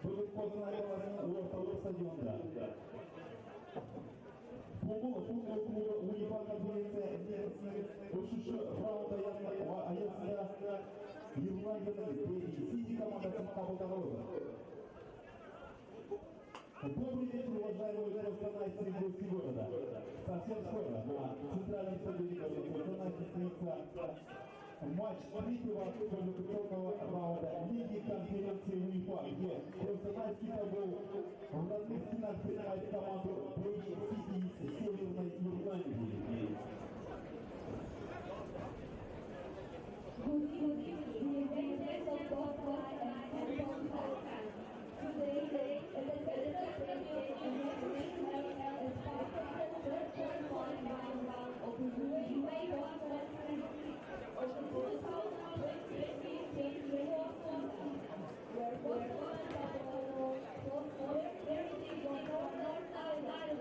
Bugün Kostanay Ovası'nın ortalığı stadionunda. Futbol UEFA konferansı koşuşu raunda ayasında yıllardır Сити командасы қабылдап отыр. Добрый вечер, уважаемые костанайцы и гости города. Совсем скоро на центральной стадионе Костанай состоится матч третьего квалификационного раунда Лиги конференции УЕФА, где Костанайский Тобол в родных стенах принимает команду Derry Сити из Северной Ирландии. Good evening, residents of Kostanay and Tobol. Today, it is a celebration and recognition as part of the third qualifying round of the UEFA Conference of the 2020 UECL, where Kostanay Tobol hosts their heritage of North Ireland.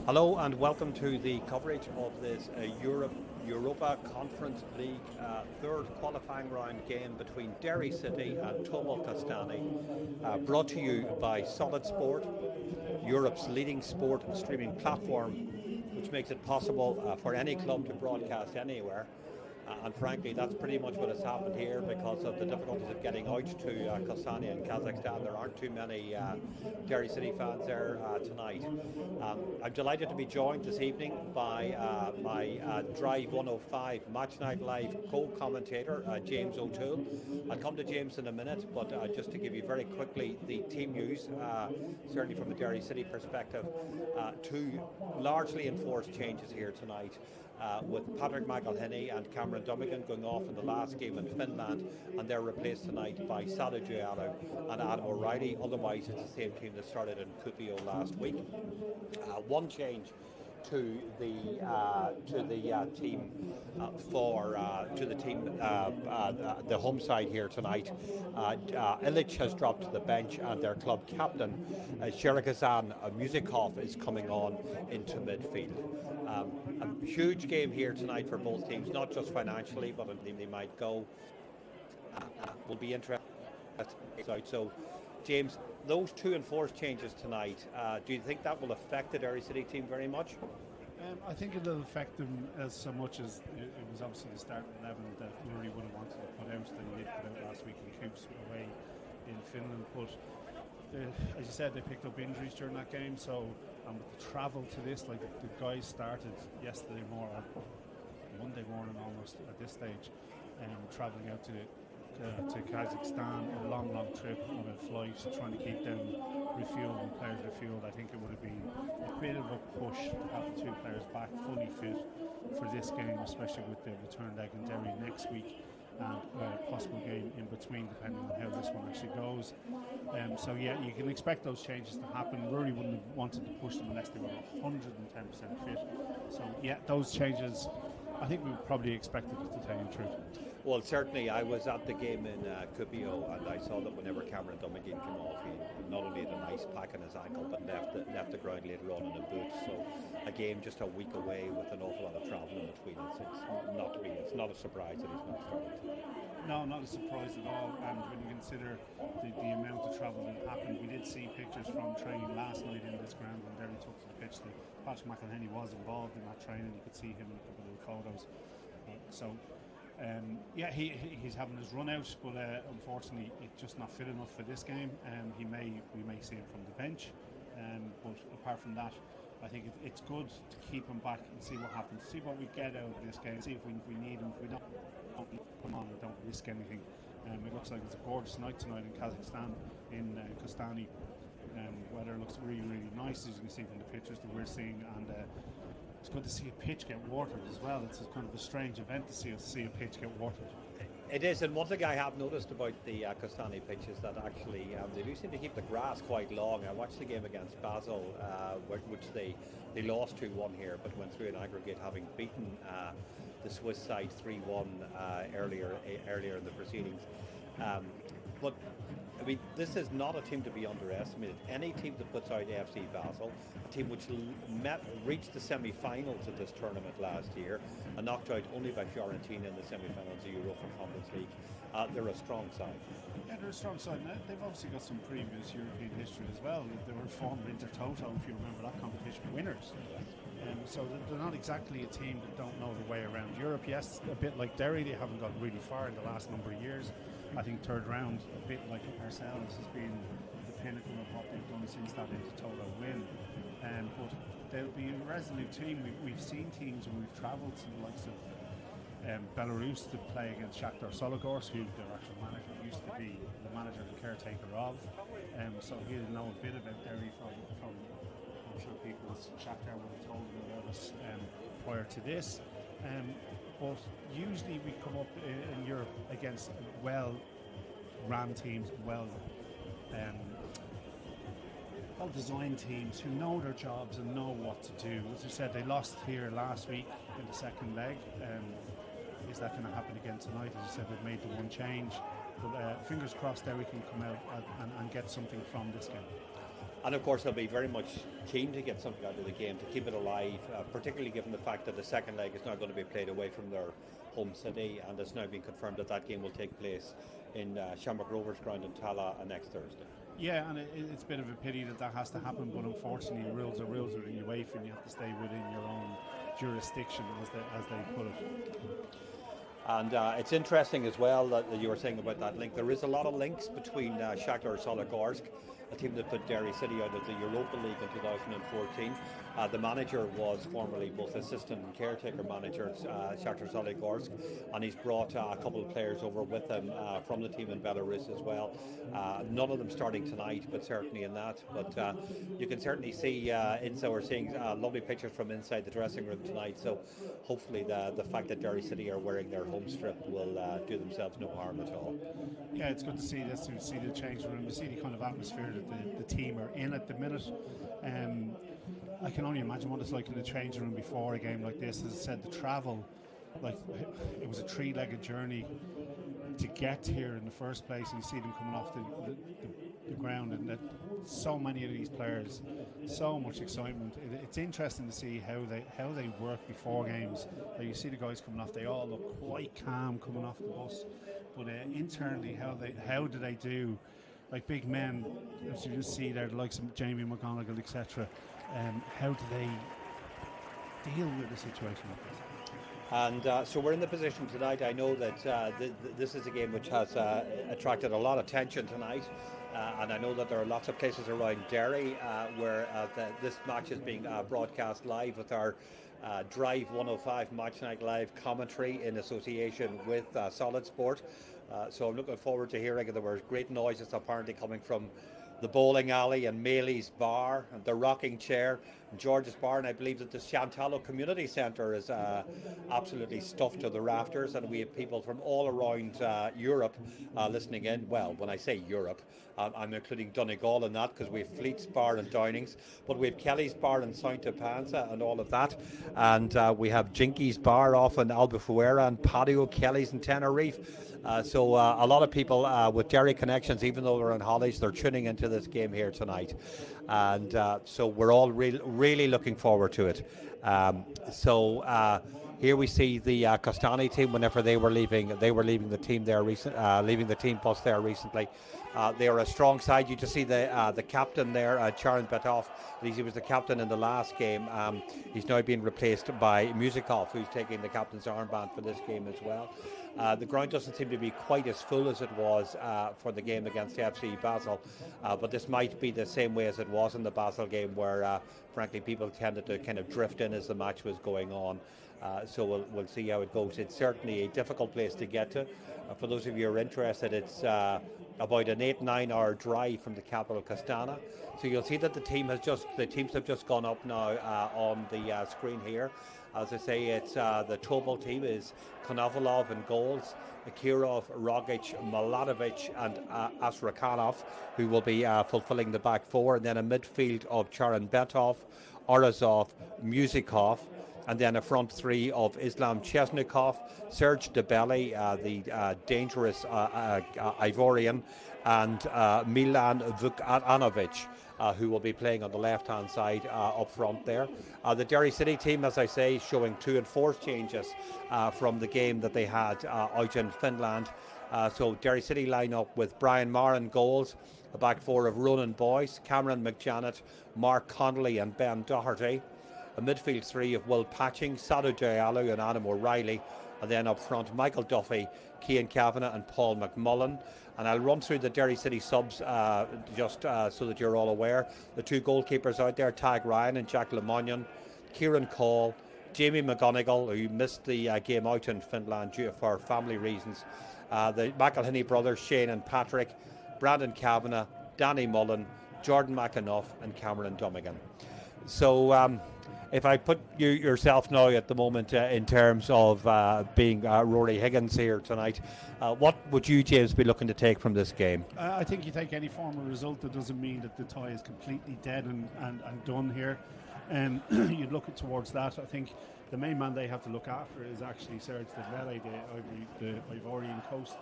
Hello and welcome to the coverage of this Europa Conference League third qualifying round game between Derry City and Tobol Kostanay, brought to you by Solid Sport, Europe's leading sport streaming platform, which makes it possible for any club to broadcast anywhere. And frankly, that's pretty much what has happened here because of the difficulties of getting out to Kostanay in Kazakhstan. There aren't too many Derry City fans there tonight. I'm delighted to be joined this evening by my Drive 105 Match Night Live co-commentator, James O'Toole. I'll come to James in a minute, but just to give you very quickly the team news, certainly from a Derry City perspective, two largely enforced changes here tonight. With Patrick McElhinney and Cameron Dummigan going off in the last game in Finland, and they're replaced tonight by Sada Diallo and Adam O'Reilly. Otherwise, it's the same team that started in Kuopio last week. One change to the team the home side here tonight. Illich has dropped to the bench, and their club captain Sherakazan Muzikov is coming on into midfield. A huge game here tonight for both teams, not just financially, but they might go. Will be interesting. So, James, those 2 enforced changes tonight, do you think that will affect the Derry City team very much? I think it'll affect them as so much as it was obviously the starting 11 that Rory would have wanted to put out than he did put out last week in Coops away in Finland. But as you said, they picked up injuries during that game, so with the travel to this, like the guys started yesterday morning, Monday morning almost at this stage, travelling out to Kazakhstan, a long trip on a flight, trying to keep them refueled and players refueled. I think it would have been a bit of a push to have the 2 players back fully fit for this game, especially with the return leg in Derry next week and a possible game in between, depending on how this one actually goes. So yeah, you can expect those changes to happen. Rory wouldn't have wanted to push them unless they were 110% fit. So yeah, those changes, I think we probably expected it, to tell you the truth. Well, certainly I was at the game in Kuopio, and I saw that whenever Cameron Dummagin came off, he not only had a nice pack on his ankle, but left the ground later on in a boot. So a game just a week away with an awful lot of travel in between. It's not a surprise that he's not starting tonight. No, not a surprise at all. And when you consider the amount of travel that happened, we did see pictures from training last night in this ground when Derry took to the pitch. Patrick McElhenney was involved in that training. You could see him in a couple of the photos. He's having his run out, but unfortunately, it's just not fit enough for this game. We may see him from the bench, but apart from that, I think it's good to keep him back and see what happens, see what we get out of this game, see if we need him, if we don't put him on and don't risk anything. It looks like it's a gorgeous night tonight in Kazakhstan, in Kostanay. Weather looks really nice, as you can see from the pictures that we're seeing, and it's good to see a pitch get watered as well. It's kind of a strange event to see a pitch get watered. It is, and one thing I have noticed about the Kostanay pitch is that actually they do seem to keep the grass quite long. I watched the game against Basel, which they lost 2-1 here, but went through an aggregate, having beaten the Swiss side 3-1 earlier in the proceedings. But I mean, this is not a team to be underestimated. Any team that puts out AFC Basel, a team which reached the semi-finals of this tournament last year and knocked out only by Fiorentina in the semi-finals of the Europa Conference League, they're a strong side. Yeah, they're a strong side. Now, they've obviously got some previous European history as well. They were former Intertoto, if you remember that competition, winners. So they're not exactly a team that don't know the way around Europe. Yes, a bit like Derry, they haven't gotten really far in the last number of years. I think third round, a bit like ourselves, has been the pinnacle of what they've done since that Intertoto win. But they'll be a resolute team. We've seen teams when we've travelled to the likes of Belarus to play against Shakhtar Soligorsk, who their actual manager used to be the manager and caretaker of. So he'll know a bit about Derry from I'm sure people at Shakhtar would have told him about us prior to this. But usually we come up in Europe against well-run teams, well-designed teams who know their jobs and know what to do. As I said, they lost here last week in the second leg. Is that going to happen again tonight? As I said, they've made the one change. But fingers crossed Derry can come out and get something from this game. And of course they'll be very much keen to get something out of the game, to keep it alive, particularly given the fact that the second leg is now going to be played away from their home city, and it's now been confirmed that game will take place in Shamrock Rovers ground in Tala next Thursday. Yeah, and it's a bit of a pity that has to happen, but unfortunately rules are rules with the UEFA, and you have to stay within your own jurisdiction, as they put it. And it's interesting as well that you were saying about that link. There is a lot of links between Shakhtar Soligorsk, a team that put Derry City out of the Europa League in 2014. The manager was formerly both assistant and caretaker manager at Shakhtar Soligorsk, and he's brought a couple of players over with him from the team in Belarus as well. None of them starting tonight, but certainly in that. But you can certainly see inside. We're seeing lovely pictures from inside the dressing room tonight. So hopefully the fact that Derry City are wearing their home strip will do themselves no harm at all. Yeah, it's good to see this, to see the change room, to see the kind of atmosphere that the team are in at the minute. I can only imagine what it's like in the changing room before a game like this. As I said, the travel, like it was a 3-legged journey to get here in the first place, and you see them coming off the ground, and that so many of these players, so much excitement. It's interesting to see how they work before games. Like you see the guys coming off, they all look quite calm coming off the bus, but internally, how do they do? Like big men, as you just see there, the likes of Jamie McGonigal, etc. How do they deal with a situation like this? And so we're in the position tonight. I know that this is a game which has attracted a lot of attention tonight. And I know that there are lots of places around Derry where this match is being broadcast live with our Drive 105 Match Night Live commentary in association with Solid Sport. So I'm looking forward to hearing it. There were great noises apparently coming from the bowling alley and Maley's bar and the rocking chair and George's bar, and I believe that the Chantallo Community Centre is absolutely stuffed to the rafters, and we have people from all around Europe listening in. Well, when I say Europe, I'm including Donegal in that, because we have Fleet's bar and Downings, but we have Kelly's bar in Santa Panza and all of that, and we have Jinky's bar off in Albufera and Patio Kelly's in Tenerife. So a lot of people with Derry connections, even though they're in Hollies, they're tuning into this game here tonight, and so we're all really looking forward to it. Here we see the Kostanay team. Whenever they were leaving the team there leaving the team bus there recently. They are a strong side. You just see the captain there, Charan Betov. He was the captain in the last game. He's now being replaced by Musikov, who's taking the captain's armband for this game as well. The ground doesn't seem to be quite as full as it was for the game against FC Basel, but this might be the same way as it was in the Basel game, where frankly people tended to kind of drift in as the match was going on. So we'll see how it goes. It's certainly a difficult place to get to. For those of you who are interested, it's about an 8-9 hour drive from the capital, Kostanay. So you'll see that the teams have just gone up now on the screen here. As I say, it's the Tobol team is Konovalov in goals, Akirov, Rogic, Milanovic and Asrakanov, who will be fulfilling the back four, and then a midfield of Charan Betov, Orazov, Musikov, and then a front three of Islam Chesnikov, Serge Debelli, the dangerous Ivorian, and Milan Vukanovic, who will be playing on the left-hand side up front there. The Derry City team, as I say, showing 2 enforced changes from the game that they had out in Finland. So Derry City line up with Brian Marr in goals, a back four of Ronan Boyce, Cameron McJanet, Mark Connolly and Ben Doherty. A midfield three of Will Patching, Sadhu Diallo and Adam O'Reilly, and then up front Michael Duffy, Cian Kavanagh and Paul McMullen. And I'll run through the Derry City subs just so that you're all aware. The 2 goalkeepers out there, Tag Ryan and Jack Lemonnion, Kieran Call, Jamie McGonigal, who missed the game out in Finland for family reasons, the McElhinney brothers, Shane and Patrick, Brandon Kavanagh, Danny Mullen, Jordan McAnuff and Cameron Dummigan. So if I put yourself now at the moment in terms of being Rory Higgins here tonight, what would you, James, be looking to take from this game? I think you take any form of result. That doesn't mean that the tie is completely dead and done here. You'd look towards that. I think the main man they have to look after is actually Serge Debelli, the Ivorian Coast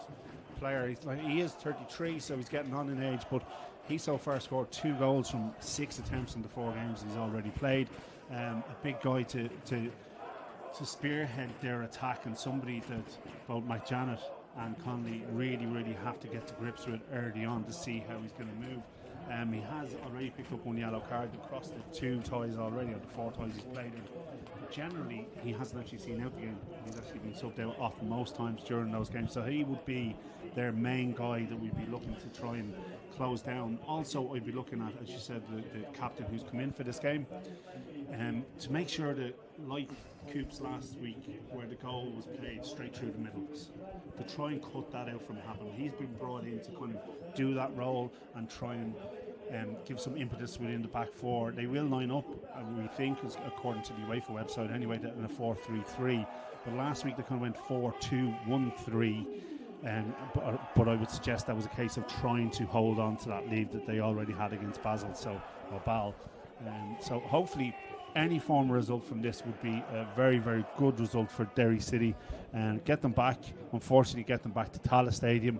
player. He is 33, so he's getting on in age, but he so far scored 2 goals from 6 attempts in the 4 games he's already played. A big guy to spearhead their attack, and somebody that both Mike Janet and Conley really have to get to grips with early on to see how he's going to move. He has already picked up 1 yellow card across the 2 ties already, or the 4 ties he's played in. But generally, he hasn't actually seen out the game. He's actually been subbed out off most times during those games. So he would be their main guy that we'd be looking to try and close down. Also, I'd be looking at, as you said, the captain who's come in for this game, to make sure that, like Coops last week, where the goal was played straight through the middle, to try and cut that out from happening. He's been brought in to kind of do that role and try and give some impetus within the back four. They will line up, we think, according to the UEFA website anyway, in a 4-3-3. But last week they kind of went 4-2-1-3. But I would suggest that was a case of trying to hold on to that lead that they already had against Basel, so Bal. So hopefully any form of result from this would be a very, very good result for Derry City and get them back. Unfortunately, get them back to Tallaght Stadium.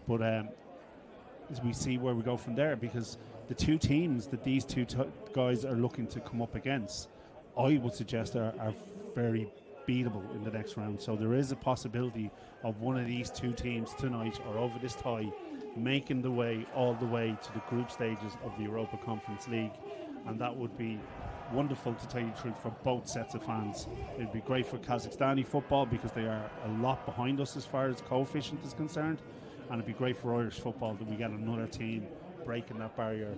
But as we see where we go from there, because the two teams that these two guys are looking to come up against, I would suggest are very beatable in the next round. So there is a possibility of one of these two teams tonight or over this tie making the way all the way to the group stages of the Europa Conference League, and that would be wonderful, to tell you the truth, for both sets of fans. It'd be great for Kazakhstani football because they are a lot behind us as far as coefficient is concerned, and it'd be great for Irish football that we get another team breaking that barrier,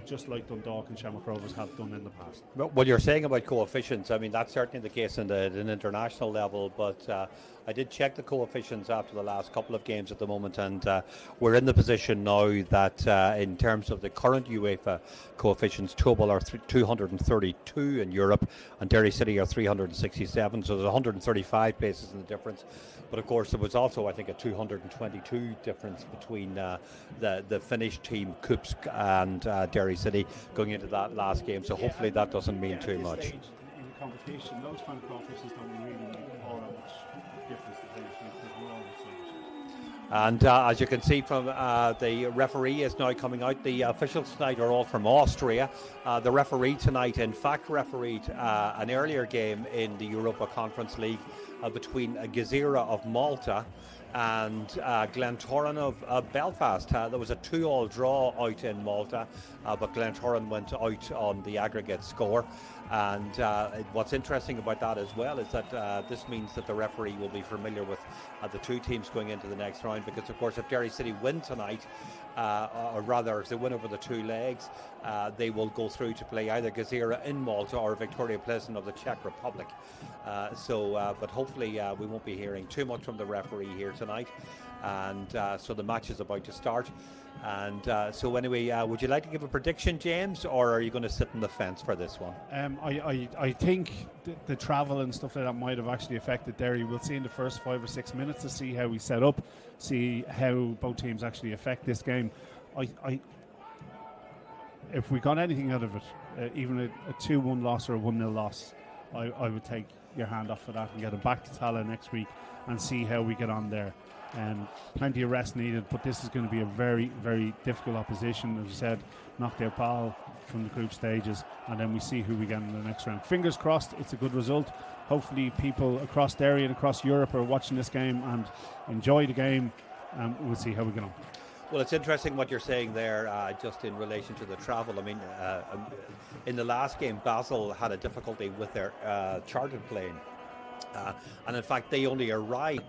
just like Dundalk and Shamrock Rovers have done in the past. What you're saying about coefficients, I mean, that's certainly the case at an international level, but I did check the coefficients after the last couple of games at the moment, and we're in the position now that in terms of the current UEFA coefficients, Tobol are 232 in Europe and Derry City are 367, so there's 135 places in the difference. But of course there was also, I think, a 222 difference between the Finnish team Kupsk and Derry City going into that last game, so hopefully that doesn't mean too much. In the competition, those kind of coefficients don't really make all that much difference to Finnish teams because we're all the same. And as you can see from the referee is now coming out. The officials tonight are all from Austria. The referee tonight, in fact, refereed an earlier game in the Europa Conference League between Gezira of Malta and Glentoran of Belfast. There was a 2-2 draw out in Malta, but Glentoran went out on the aggregate score. And what's interesting about that as well is that this means that the referee will be familiar with the two teams going into the next round, because of course if Derry City win tonight, or rather if they win over the two legs, they will go through to play either Gezira in Malta or Victoria Pleasant of the Czech Republic. But hopefully we won't be hearing too much from the referee here tonight. And so the match is about to start. And so anyway, would you like to give a prediction, James, or are you going to sit on the fence for this one? I think the travel and stuff like that might have actually affected Derry. We'll see in the first 5 or 6 minutes to see how we set up, see how both teams actually affect this game. If we got anything out of it, even a 2-1 loss or a 1-0 loss, I would take your hand off of that and get them back to Tallaght next week and see how we get on there. Plenty of rest needed, but this is going to be a very, very difficult opposition. As I said, knocked out Pal from the group stages, and then we see who we get in the next round. Fingers crossed it's a good result. Hopefully people across Derry and across Europe are watching this game and enjoy the game, and we'll see how we get on. Well, it's interesting what you're saying there, just in relation to the travel. I mean, in the last game, Basel had a difficulty with their chartered plane, and in fact they only arrived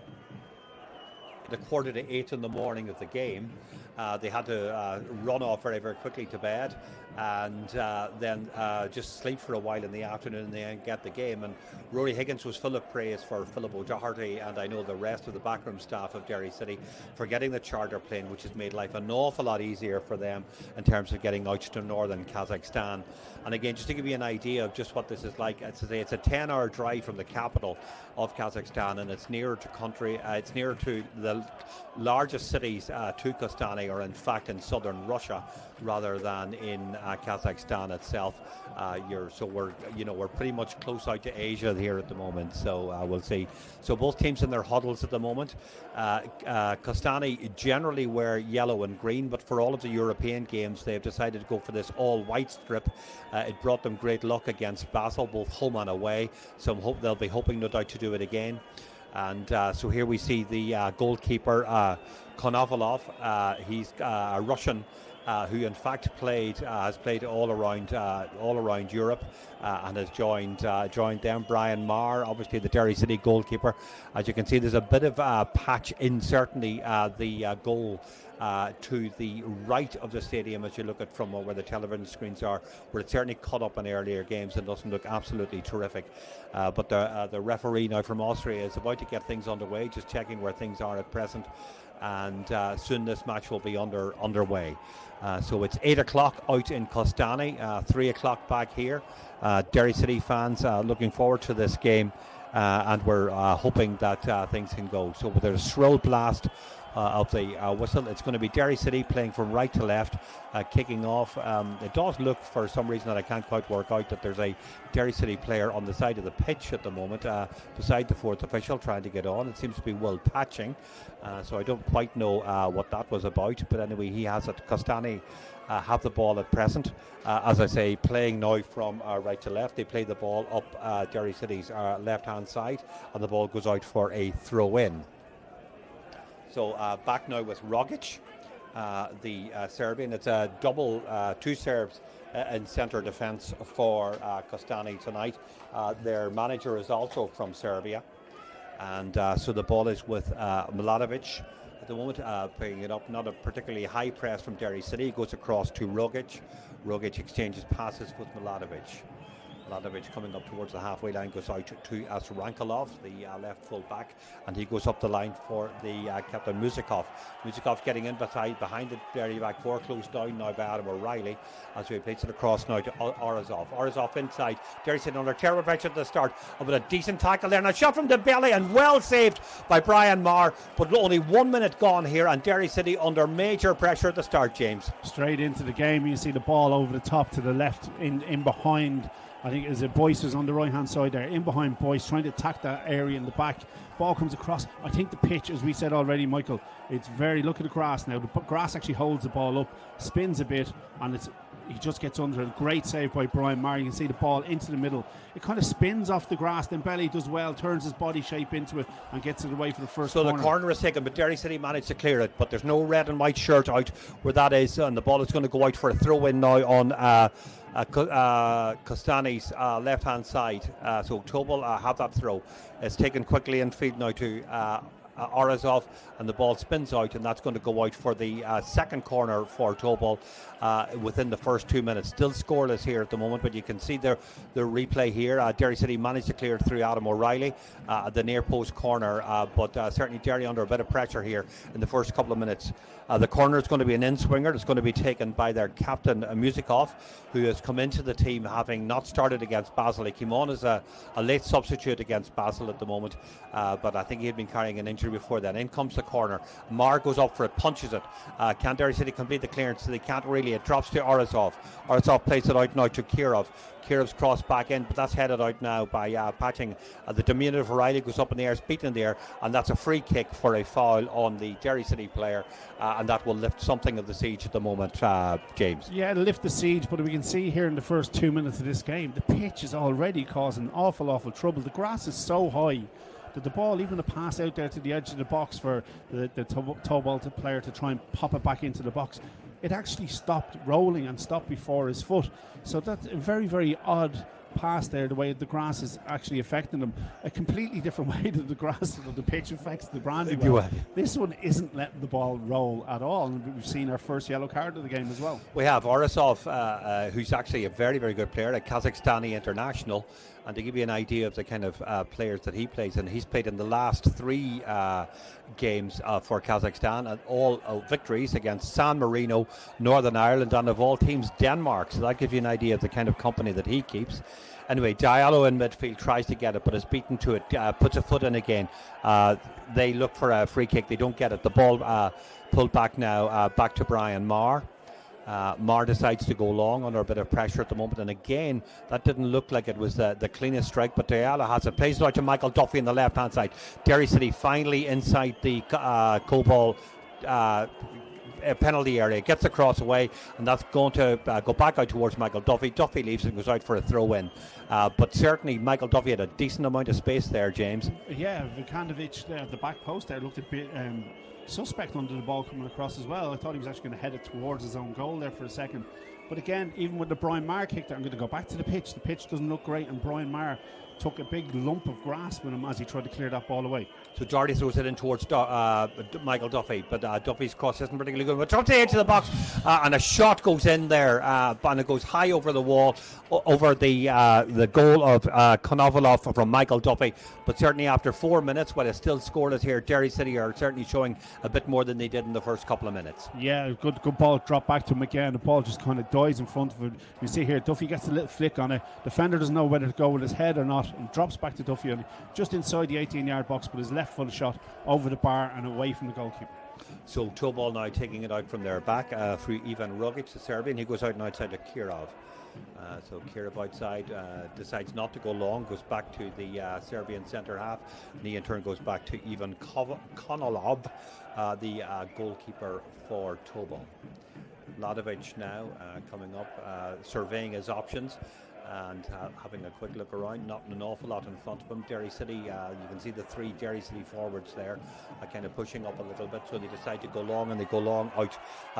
at 7:45 in the morning of the game. They had to run off very, very quickly to bed, and then just sleep for a while in the afternoon and then get the game. And Rory Higgins was full of praise for Philip O'Doherty and I know the rest of the backroom staff of Derry City for getting the charter plane, which has made life an awful lot easier for them in terms of getting out to northern Kazakhstan. And again, just to give you an idea of just what this is like, it's a 10-hour drive from the capital of Kazakhstan, and it's nearer to country. It's nearer to the largest cities to Kostanay, or in fact in southern Russia, rather than in Kazakhstan itself. We're pretty much close out to Asia here at the moment. So we'll see. So both teams in their huddles at the moment. Kostanay generally wear yellow and green, but for all of the European games, they've decided to go for this all-white strip. It brought them great luck against Basel, both home and away. So they'll be hoping, no doubt, to do it again. And so here we see the goalkeeper, Konovalov. He's a Russian who in fact has played all around Europe and has joined them. Brian Marr, obviously the Derry City goalkeeper. As you can see, there's a bit of a patch in certainly the goal to the right of the stadium as you look at from where the television screens are, where it's certainly cut up in earlier games and doesn't look absolutely terrific. But the referee now from Austria is about to get things underway, just checking where things are at present. And soon this match will be underway. So it's 8 o'clock out in Kostanay, 3 o'clock back here. Derry City fans looking forward to this game, and we're hoping that things can go. So there's a shrill blast of the whistle. It's going to be Derry City playing from right to left, kicking off. It does look, for some reason that I can't quite work out, that there's a Derry City player on the side of the pitch at the moment, beside the fourth official, trying to get on. It seems to be Will Patching, so I don't quite know what that was about, but anyway, he has it. Kostanay have the ball at present. As I say, playing now from right to left. They play the ball up Derry City's left-hand side, and the ball goes out for a throw-in. So back now with Rogic, the Serbian. It's a double, two Serbs in centre defence for Kostanay tonight. Their manager is also from Serbia, and so the ball is with Milanovic at the moment, picking it up. Not a particularly high press from Derry City. Goes across to Rogic. Rogic exchanges passes with Milanovic. Milanovic coming up towards the halfway line, goes out to Rankalov, the left full back, and he goes up the line for the captain Muzikov. Muzikov getting in behind the Derry back four, closed down now by Adam O'Reilly as he plays it across now to Orazov. Orazov inside. Derry sitting under terrible pressure at the start, but a decent tackle there, and a shot from the belly, and well saved by Brian Marr, but only 1 minute gone here, and Derry City under major pressure at the start, James. Straight into the game. You see the ball over the top to the left, in behind. I think as Boyce was on the right hand side there, in behind Boyce, trying to attack that area in the back. Ball comes across. I think the pitch, as we said already, Michael, it's very, look at the grass now. The grass actually holds the ball up, spins a bit, and he just gets under it. Great save by Brian Marr. You can see the ball into the middle. It kind of spins off the grass, then Belly does well, turns his body shape into it and gets it away for the first corner. So the corner is taken, but Derry City managed to clear it, but there's no red and white shirt out where that is, and the ball is going to go out for a throw-in now on Kostanay's left-hand side. So Tobol have that throw. It's taken quickly in field now to Orazov, and the ball spins out, and that's going to go out for the second corner for Tobol within the first 2 minutes. Still scoreless here at the moment, but you can see the replay here. Derry City managed to clear it through Adam O'Reilly at the near post corner, but certainly Derry under a bit of pressure here in the first couple of minutes. The corner is going to be an in-swinger. It's going to be taken by their captain Muzikov, who has come into the team having not started against Basel. He came on as a late substitute against Basel at the moment, but I think he had been carrying an injury before then. In comes the corner. Marr goes up for it, punches it. Can Derry City complete the clearance? They can't really. It drops to Orazov. Orazov plays it out now to Kirov. Kirov's crossed back in, but that's headed out now by Patching. The diminutive O'Reilly goes up in the air, is beaten in the air, and that's a free kick for a foul on the Derry City player, and that will lift something of the siege at the moment, James. Yeah, it'll lift the siege, but we can see here in the first 2 minutes of this game, the pitch is already causing awful trouble. The grass is so high that the ball, even the pass out there to the edge of the box for the Tobol player to try and pop it back into the box, it actually stopped rolling and stopped before his foot. So that's a very odd pass there, the way the grass is actually affecting them. A completely different way that the grass of the pitch affects the Brandywell. This one isn't letting the ball roll at all, and we've seen our first yellow card of the game as well. We have Orazov, who's actually a very good player, a Kazakhstani international, and to give you an idea of the kind of players that he plays in, he's played in the last three games for Kazakhstan, and all victories against San Marino, Northern Ireland, and of all teams Denmark. So that gives you an idea of the kind of company that he keeps. Anyway, Diallo in midfield tries to get it, but is beaten to it, puts a foot in again. They look for a free kick, they don't get it. The ball pulled back now, back to Brian Marr. Marr decides to go long under a bit of pressure at the moment, and again that didn't look like it was the cleanest strike, but Diallo has it. Plays it out to Michael Duffy on the left hand side. Derry City finally inside the Tobol penalty area, gets across away, and that's going to go back out towards Michael Duffy. Duffy leaves and goes out for a throw in, but certainly Michael Duffy had a decent amount of space there, James. Yeah, Vukanovic there at the back post there looked a bit suspect under the ball coming across as well. I thought he was actually going to head it towards his own goal there for a second, but again, even with the Brian Marr kick there, I'm going to go back to the pitch. The pitch doesn't look great, and Brian Marr took a big lump of grass with him as he tried to clear that ball away. So Doherty throws it in towards Michael Duffy, but Duffy's cross isn't particularly good. But to the edge of the box, and a shot goes in there, and it goes high over the wall, over the goal of Konovalov from Michael Duffy. But certainly after 4 minutes, while it's still scoreless here, Derry City are certainly showing a bit more than they did in the first couple of minutes. Yeah, good ball dropped back to him again. The ball just kind of dies in front of him. You see here, Duffy gets a little flick on it. Defender doesn't know whether to go with his head or not, and drops back to Duffy just inside the 18-yard box, but his left foot shot over the bar and away from the goalkeeper. So Tobol now taking it out from their back through Ivan Rogic, the Serbian. He goes out and outside to Kirov. So Kirov outside decides not to go long, goes back to the Serbian centre half, and he in turn goes back to Ivan Konolob, the goalkeeper for Tobol. Ladovic now coming up, surveying his options and having a quick look around. Not an awful lot in front of him. Derry City, you can see the three Derry City forwards there kind of pushing up a little bit, so they decide to go long, and they go long out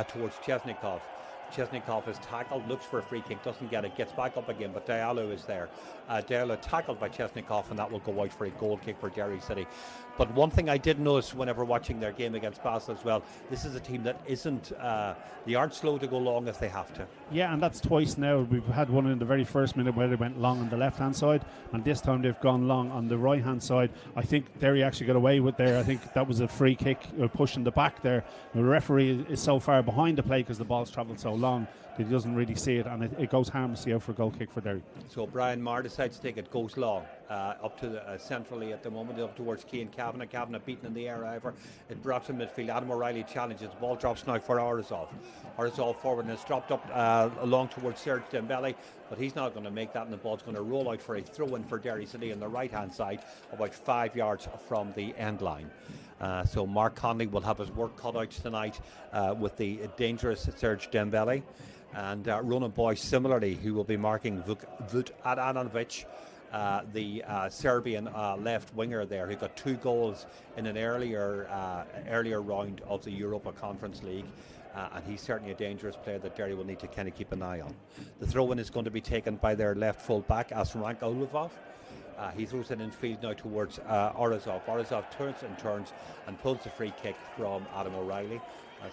towards Chesnikov. Chesnikov is tackled, looks for a free kick, doesn't get it, gets back up again, but Diallo is there. Diallo tackled by Chesnikov, and that will go out for a goal kick for Derry City. But one thing I did notice whenever watching their game against Basel as well, this is a team that isn't, they aren't slow to go long if they have to. Yeah, and that's twice now. We've had one in the very first minute where they went long on the left-hand side, and this time they've gone long on the right-hand side. I think Derry actually got away with there. I think that was a free kick, pushing the back there. The referee is so far behind the play because the ball's travelled so long that he doesn't really see it, and it goes harmlessly out for a goal kick for Derry. So Brian Marr decides to take it, goes long, up to the, centrally at the moment, up towards Cian Kavanagh. Kavanagh beaten in the air, however. It brought to midfield. Adam O'Reilly challenges. The ball drops now for Orzov. Orzov forward, and it's dropped up along towards Serge Dembele, but he's not going to make that, and the ball's going to roll out for a throw-in for Derry City on the right-hand side, about 5 yards from the end line. So Mark Conley will have his work cut out tonight with the dangerous Serge Dembele. And Ronan Boyce similarly, who will be marking Vuk Adanovic, the Serbian left winger there, who got 2 goals in an earlier round of the Europa Conference League. And he's certainly a dangerous player that Derry will need to kind of keep an eye on. The throw-in is going to be taken by their left full-back, Asrank Olivov. He throws it in field now towards Orzov. Orzov turns and pulls the free kick from Adam O'Reilly.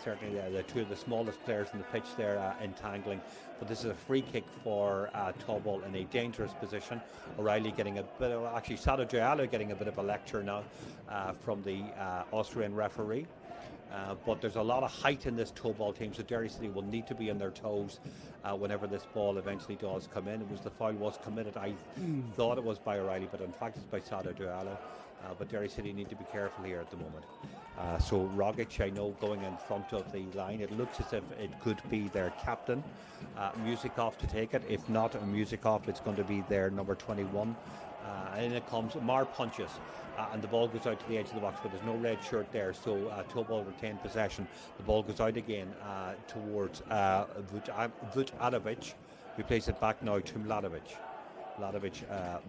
Certainly they're two of the smallest players in the pitch there entangling. But this is a free kick for Tobol in a dangerous position. O'Reilly getting a bit of, actually Sado Diallo getting a bit of a lecture now from the Austrian referee. But there's a lot of height in this Tobol team, so Derry City will need to be on their toes whenever this ball eventually does come in. The foul was committed. I thought it was by O'Reilly, but in fact it's by Sado Diallo. But Derry City need to be careful here at the moment. So Rogic, I know, going in front of the line. It looks as if it could be their captain. Musikov to take it. If not Musikov, it's going to be their number 21. And it comes, Mar punches, and the ball goes out to the edge of the box, but there's no red shirt there, so Tobol retain possession. The ball goes out again towards Vujadovic, who plays it back now to Mladovic. Mladovic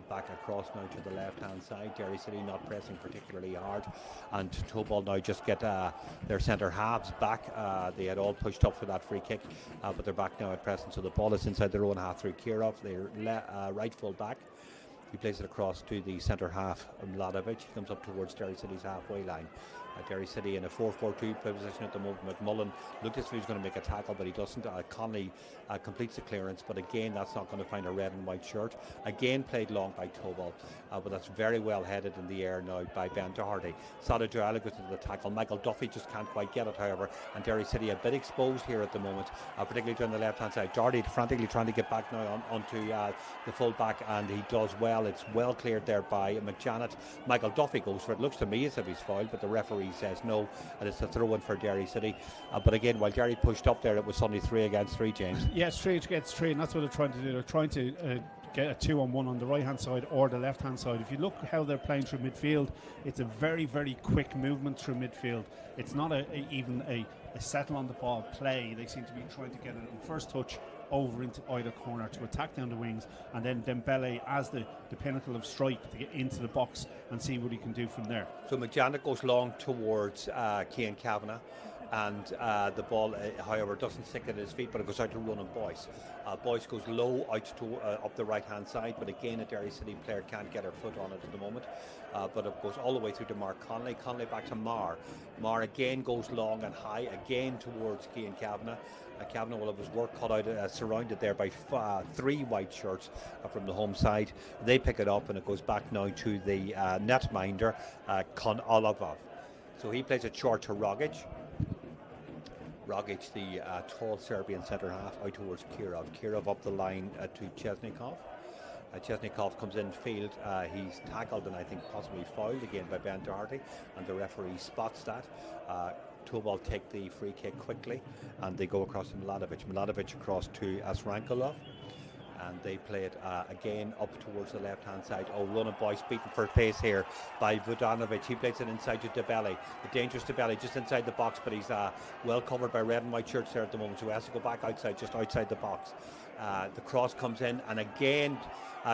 back across now to the left-hand side. Derry City not pressing particularly hard, and Tobol now just get their centre halves back. They had all pushed up for that free kick, but they're back now at pressing, so the ball is inside their own half through Kirov, their right full back. He plays it across to the centre half, Mladovic. He comes up towards Derry City's halfway line. Derry City in a 4-4-2 position at the moment. McMullen looked as if he was going to make a tackle, but he doesn't. Conley completes the clearance, but again, that's not going to find a red and white shirt. Again, played long by Tobol, but that's very well headed in the air now by Ben Doherty. Sado Diallo goes into the tackle. Michael Duffy just can't quite get it, however, and Derry City a bit exposed here at the moment, particularly down the left-hand side. Doherty frantically trying to get back now onto the full-back, and he does well. It's well cleared there by McJanet. Michael Duffy goes for it. Looks to me as if he's fouled, but the referee says no, and it's a throw-in for Derry City. But again, while Derry pushed up there, it was only 3 against 3, James. Yes, 3 against 3, and that's what they're trying to do. They're trying to get a 2-on-1 on the right-hand side or the left-hand side. If you look how they're playing through midfield, it's a very, very quick movement through midfield. It's not even a settle on the ball play. They seem to be trying to get it on first touch over into either corner to attack down the wings, and then Dembele as the pinnacle of strike to get into the box and see what he can do from there. So McJanet goes long towards Cian Kavanagh, and the ball, however, doesn't stick at his feet, but it goes out to Ronan Boyce. Boyce goes low out to up the right-hand side, but again, a Derry City player can't get her foot on it at the moment. But it goes all the way through to Mark Conley. Conley back to Marr. Marr again goes long and high, again towards Cian Kavanagh. Kavanagh will have his work cut out, surrounded there by 3 white shirts from the home side. They pick it up, and it goes back now to the netminder, Kon Olivov. So he plays it short to Rogic. Rogic, the tall Serbian centre half, out towards Kirov. Kirov up the line to Chesnikov. Chesnikov comes in field. He's tackled and I think possibly fouled again by Ben Doherty, and the referee spots that. Tobol take the free kick quickly, and they go across to Milanovic across to Asrankolov, and they play it again up towards the left-hand side. Oh, Ronan Boyce beaten for pace here by Vodanovic. He plays it inside to Tobol. The dangerous Tobol just inside the box, but he's well covered by red and white shirts there at the moment, so he has to go back outside, just outside the box. The cross comes in, and again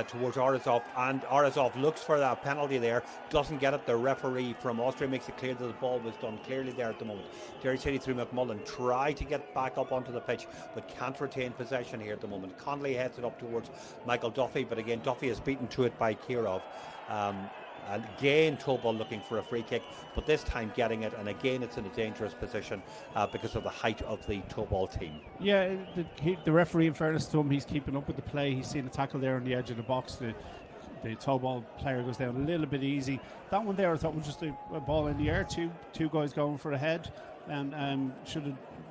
towards Orazov, and Orazov looks for that penalty there, doesn't get it. The referee from Austria makes it clear that the ball was done clearly there at the moment. Derry City through McMullen try to get back up onto the pitch, but can't retain possession here at the moment. Connolly heads it up towards Michael Duffy, but again Duffy is beaten to it by Kirov. And again Tobol looking for a free kick, but this time getting it, and again it's in a dangerous position because of the height of the Tobol team. Yeah, the referee, in fairness to him, he's keeping up with the play. He's seen a tackle there on the edge of the box. The Tobol player goes down a little bit easy. That one there I thought was just a ball in the air, two guys going for a head, and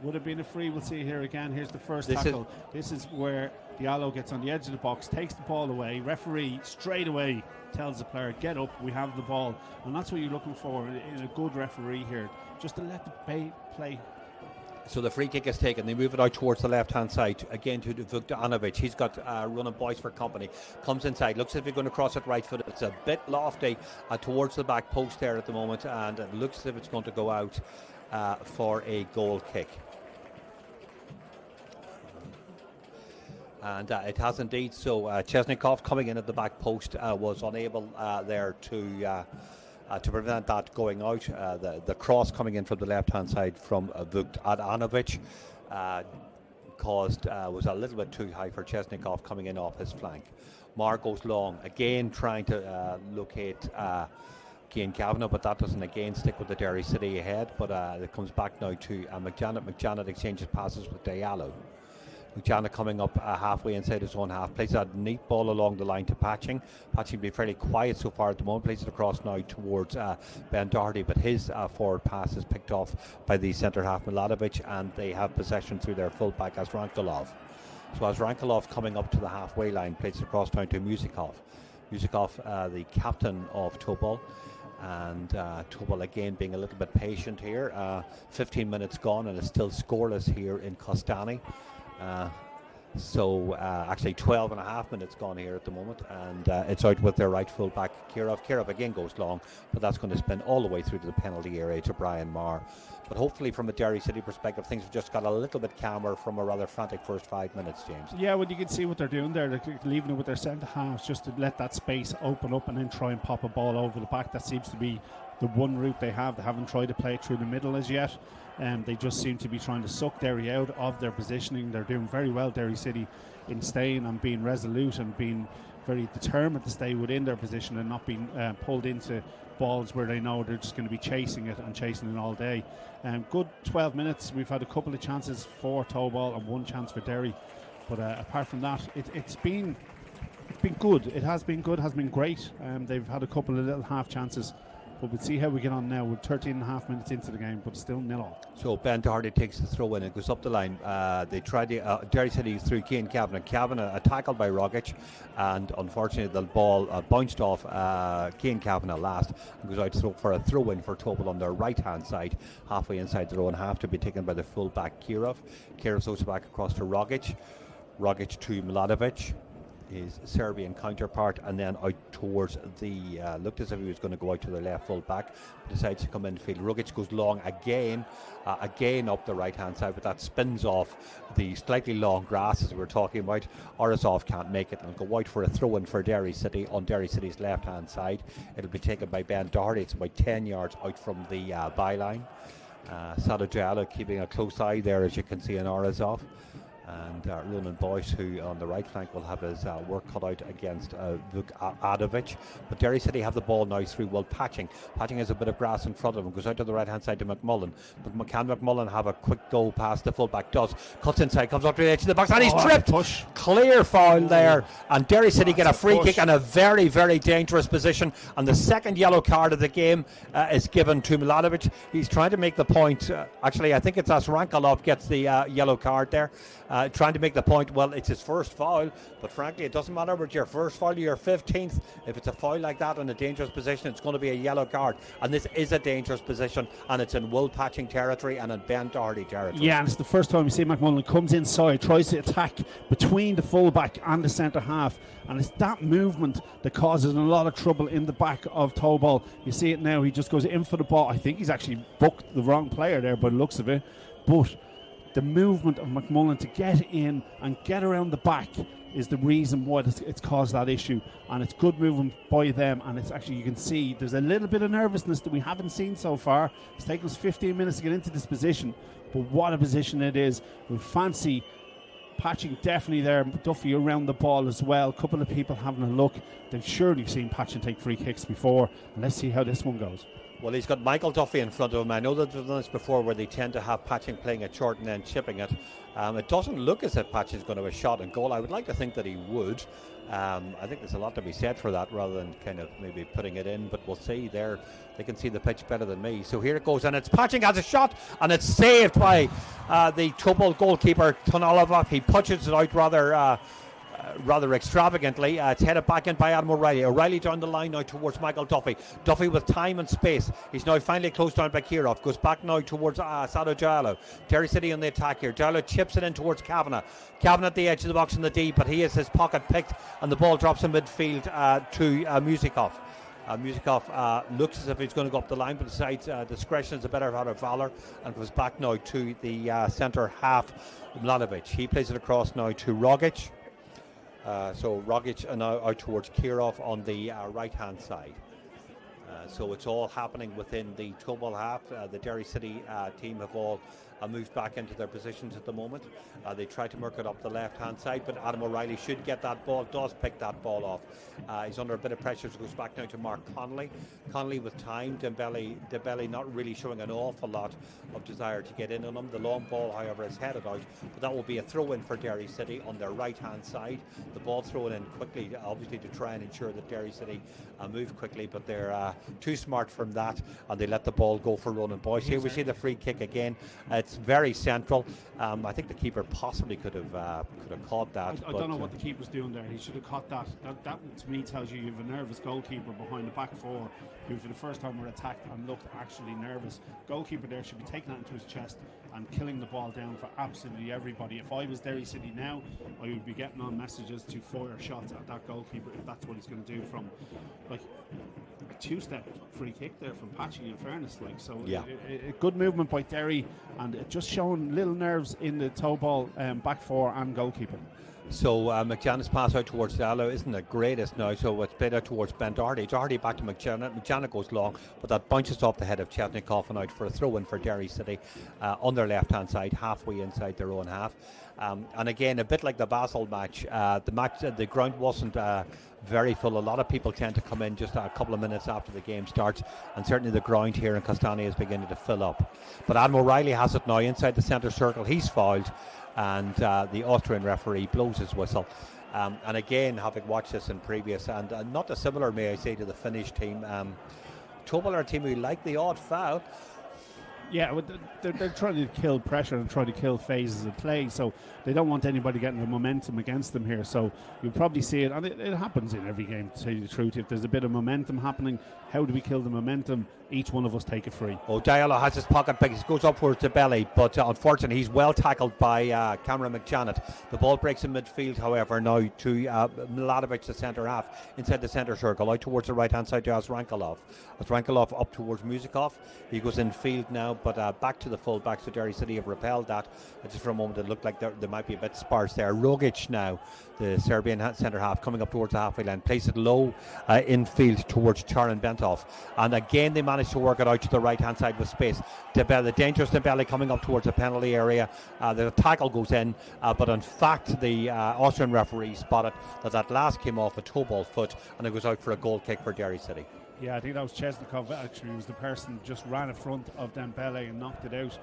would have been a free. We'll see here again. Here's the first tackle. This is where Diallo gets on the edge of the box, takes the ball away. Referee straight away tells the player, get up, we have the ball. And that's what you're looking for in a good referee here, just to let the play. So the free kick is taken. They move it out towards the left-hand side again to Vodanovic. He's got Ronan Boyce for company. Comes inside, looks as if he's going to cross it right foot. It's a bit lofty towards the back post there at the moment, and it looks as if it's going to go out for a goal kick. And it has indeed. So Chesnikov coming in at the back post was unable there to prevent that going out. The cross coming in from the left-hand side from Vodanovic was a little bit too high for Chesnikov coming in off his flank. Marr goes long, again trying to locate Cian Kavanagh, but that doesn't again stick with the Derry City ahead, but it comes back now to McJanet. McJanet exchanges passes with Diallo. McJanet coming up halfway inside his own half, plays that neat ball along the line to Patching. Patching been fairly quiet so far at the moment, plays it across now towards Ben Doherty, but his forward pass is picked off by the centre half Milanovic, and they have possession through their full back Asrankolov. So Asrankolov coming up to the halfway line, plays it across down to Musikov. Musikov, the captain of Tobol. And Tobol again being a little bit patient here. 15 minutes gone and it's still scoreless here in Kostanay. Actually 12 and a half minutes gone here at the moment, and it's out with their right full back Kirov. Kirov again goes long, but that's going to spin all the way through to the penalty area to Brian Marr. But hopefully from a Derry City perspective, things have just got a little bit calmer from a rather frantic first 5 minutes, James. Yeah, well, you can see what they're doing there. They're leaving it with their centre halves just to let that space open up and then try and pop a ball over the back. That seems to be the one route they have. They haven't tried to play it through the middle as yet. They just seem to be trying to suck Derry out of their positioning. They're doing very well, Derry City, in staying and being resolute and being very determined to stay within their position and not being pulled into balls where they know they're just going to be chasing it all day. Good 12 minutes. We've had a couple of chances for Tobol and one chance for Derry, but apart from that, it's been good. It has been good, has been great. They've had a couple of little half chances, but we'll see how we get on now. We're 13 and a half minutes into the game, but still 0-0. So Ben Doherty takes the throw in and goes up the line. They tried Derry City through Cian Kavanagh. Kavanagh tackled by Rogic, and unfortunately the ball bounced off Cian Kavanagh last and goes out for a throw in for Tobol on their right hand side, halfway inside their own half, to be taken by the full back Kirov. Kirov throws it back across to Rogic. Rogic to Milanovic, his Serbian counterpart, and then out towards the looked as if he was going to go out to the left full back, decides to come in field. Rogic goes long again up the right hand side, but that spins off the slightly long grass as we were talking about. Orazov can't make it and go out for a throw in for Derry City on Derry City's left hand side. It'll be taken by Ben Doherty. It's about 10 yards out from the byline. Sado Diallo keeping a close eye there, as you can see, in Orazov. And Ronan Boyce, who on the right flank will have his work cut out against Vodanovic. But Derry City have the ball now through Patching. Patching has a bit of grass in front of him, goes out to the right hand side to McMullen. But can McMullen have a quick go past the fullback? Does. Cuts inside, comes up to the edge of the box, and he's tripped. Clear foul there. And Derry City get a free kick in a very, very dangerous position. And the second yellow card of the game is given to Milanovic. He's trying to make the point. Actually, I think it's Asrankolov gets the yellow card there. trying to make the point, well, it's his first foul, but frankly, it doesn't matter whether your first foul or your 15th. If it's a foul like that in a dangerous position, it's going to be a yellow card. And this is a dangerous position, and it's in Will Patching territory and in Ben Doherty territory. Yeah, and it's the first time you see McMullen comes inside, tries to attack between the fullback and the centre half, and it's that movement that causes a lot of trouble in the back of Tobol. You see it now, he just goes in for the ball. I think he's actually booked the wrong player there by the looks of it, but the movement of McMullen to get in and get around the back is the reason why it's caused that issue, and it's good movement by them, and it's actually, you can see there's a little bit of nervousness that we haven't seen so far. It's taken us 15 minutes to get into this position, but what a position it is. We fancy Patching definitely there, Duffy around the ball as well, a couple of people having a look. They've surely seen Patching take free kicks before, and let's see how this one goes. Well, he's got Michael Duffy in front of him. I know that they've done this before where they tend to have Patching playing it short and then chipping it. It doesn't look as if Patching's going to have a shot and goal. I would like to think that he would. I think there's a lot to be said for that rather than kind of maybe putting it in, but we'll see there. They can see the pitch better than me. So here it goes, and it's Patching has a shot, and it's saved by the Tobol goalkeeper, Tonolova. He punches it out rather extravagantly. It's headed back in by Adam O'Reilly. O'Reilly down the line now towards Michael Duffy. Duffy with time and space. He's now finally closed down by Kirov. Goes back now towards Sado Jallo. Derry City on the attack here. Jallo chips it in towards Kavanagh. Kavanagh at the edge of the box in the D, but he has his pocket picked, and the ball drops in midfield to Musikov. Musikov looks as if he's going to go up the line, but decides discretion is a better out of valour, and goes back now to the centre half, Mladic. He plays it across now to Rogic. So Rogic now out towards Kirov on the right hand side. So it's all happening within the Tobol half. The Derry City team have all moved back into their positions at the moment. They try to work it up the left hand side, but Adam O'Reilly should get that ball, does pick that ball off. He's under a bit of pressure, so goes back now to Mark Connolly. Connolly with time. Dembele not really showing an awful lot of desire to get in on him. The long ball, however, is headed out, but that will be a throw in for Derry City on their right hand side. The ball thrown in quickly, obviously to try and ensure that Derry City move quickly, but they're too smart from that, and they let the ball go for Ronan Boyce. Here we see the free kick again. It's very central. I think the keeper possibly could have caught that. I don't know what the keeper's doing there. He should have caught that. That to me tells you have a nervous goalkeeper behind the back four, who for the first time were attacked and looked actually nervous. Goalkeeper there should be taking that into his chest and killing the ball down for absolutely everybody. If I was Derry City now, I would be getting on messages to fire shots at that goalkeeper if that's what he's going to do from, like, a two-step free kick there from Patching, in fairness. Like, so yeah. A good movement by Derry, and just showing little nerves in the Tobol back four and goalkeeper. So McJanna's pass out towards Dallow isn't the greatest now, so it's played out towards Ben Doherty. Doherty back to McJanna. McJanna goes long, but that bounces off the head of Chetnikov and out for a throw-in for Derry City on their left-hand side, halfway inside their own half. And again, a bit like the Basel match, the ground wasn't very full. A lot of people tend to come in just a couple of minutes after the game starts, and certainly the ground here in Kostanay is beginning to fill up. But Adam O'Reilly has it now inside the centre circle. He's fouled, and the Austrian referee blows his whistle. And again, having watched this in previous, and not dissimilar, may I say, to the Finnish team, Tobol are a team who like the odd foul. Yeah, they're trying to kill pressure and try to kill phases of play, so they don't want anybody getting the momentum against them here. So you'll probably see it, and it happens in every game, to tell you the truth. If there's a bit of momentum happening, how do we kill the momentum? Each one of us take it free. Oh, Diallo has his pocket pick. He goes upwards to belly, but unfortunately he's well tackled by Cameron McJanet. The ball breaks in midfield, however, now to Mladic, the centre half, inside the centre circle, out towards the right hand side to Azrankalov. Azrankalov up towards Musikov. He goes in field now, but back to the full back. So Derry City have repelled that. Just for a moment it looked like there might be a bit sparse there. Rogic now, the Serbian centre half, coming up towards the halfway line, plays it low infield towards Charan Bentov, and again they managed to work it out to the right hand side with space. Dembele, dangerous Dembele coming up towards the penalty area. The tackle goes in, but in fact the Austrian referee spotted that last came off a Tobol foot, and it goes out for a goal kick for Derry City. Yeah, I think that was Chesnikov. Actually, was the person who just ran in front of Dembele and knocked it out.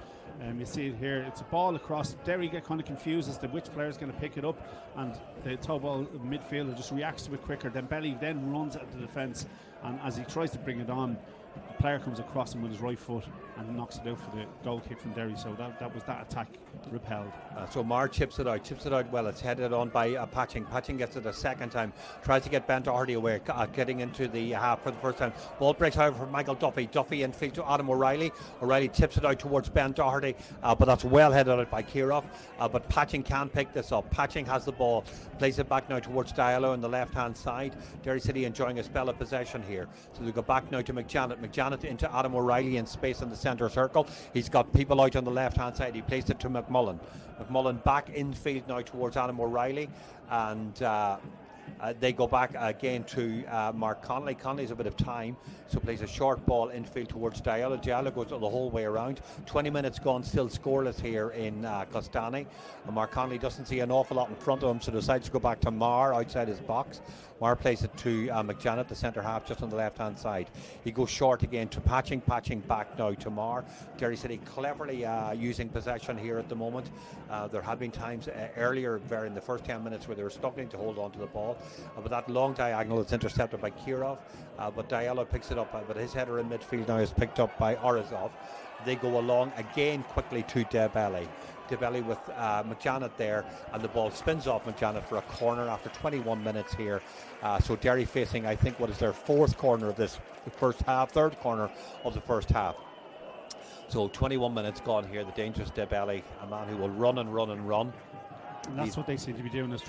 You see it here. It's a ball across. Derry get kind of confused as to which player is going to pick it up, and the Tobol midfielder just reacts to it quicker. Dembele then runs at the defence, and as he tries to bring it on, the player comes across him with his right foot. and knocks it out for the goal kick from Derry. So that was that attack repelled. So Marr chips it out well. It's headed on by Patching. Patching gets it a second time, tries to get Ben Doherty away, getting into the half for the first time. Ball breaks however from Michael Duffy. Duffy infield to Adam O'Reilly. O'Reilly tips it out towards Ben Doherty, but that's well headed out by Kirov. But Patching can pick this up. Patching has the ball, plays it back now towards Diallo on the left hand side. Derry City enjoying a spell of possession here. So they go back now to McJanet. McJanet into Adam O'Reilly in space in the centre circle. He's got people out on the left hand side. He plays it to McMullen. McMullen back infield now towards Adam O'Reilly, and they go back again to Mark Connolly. Connolly's a bit of time, so plays a short ball infield towards Diallo. Diallo goes the whole way around. 20 minutes gone, still scoreless here in Kostanay. And Mark Connolly doesn't see an awful lot in front of him, so decides to go back to Marr outside his box. Marr plays it to McJanet, the centre half, just on the left hand side. He goes short again to Patching. Patching back now to Marr. Derry City cleverly using possession here at the moment. There had been times earlier in the first 10 minutes where they were struggling to hold on to the ball, but that long diagonal is intercepted by Kirov, but Diallo picks it up, but his header in midfield now is picked up by Orazov. They go along again quickly to Debelli. Debelli with McJanet there, and the ball spins off McJanet for a corner after 21 minutes here. So Derry facing, I think, what is their fourth corner of this first half, third corner of the first half. So 21 minutes gone here. The dangerous Debelli, a man who will run and run and run. And that's what they seem to be doing, is they're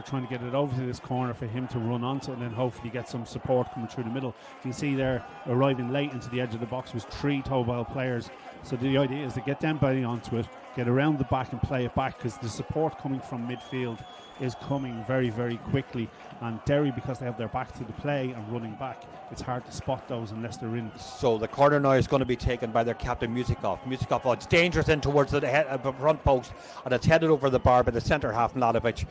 trying to get it over to this corner for him to run onto, and then hopefully get some support coming through the middle. You can see there, arriving late into the edge of the box was 3 Tobol players. So the idea is to get them body onto it, get around the back and play it back, because the support coming from midfield is coming very, very quickly. And Derry, because they have their back to the play and running back, it's hard to spot those unless they're in. So the corner now is going to be taken by their captain Musikov. Musikov, it's dangerous in towards the front post, and it's headed over the bar by the centre half Mladic.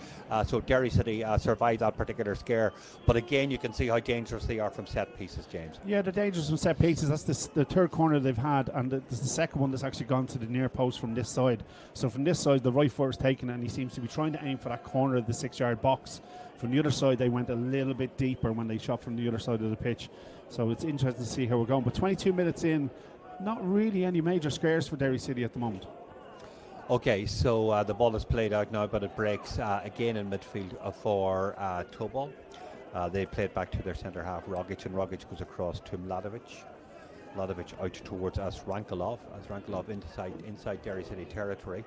So Derry City survived that particular scare. But again, you can see how dangerous they are from set pieces, James. Yeah, they're dangerous from set pieces. That's the third corner they've had, and there's the second one that's actually gone to the near post from this side. So from this side, the right foot is taken, and he seems to be trying to aim for that corner of the 6-yard box. From the other side, they went a little bit deeper when they shot from the other side of the pitch. So it's interesting to see how we're going. But 22 minutes in, not really any major scares for Derry City at the moment. Okay, so the ball is played out now, but it breaks again in midfield for Tobol. They play it back to their centre half, Rogic, and Rogic goes across to Mladic. Mladic out towards Asrankalov. Asrankalov inside Derry City territory.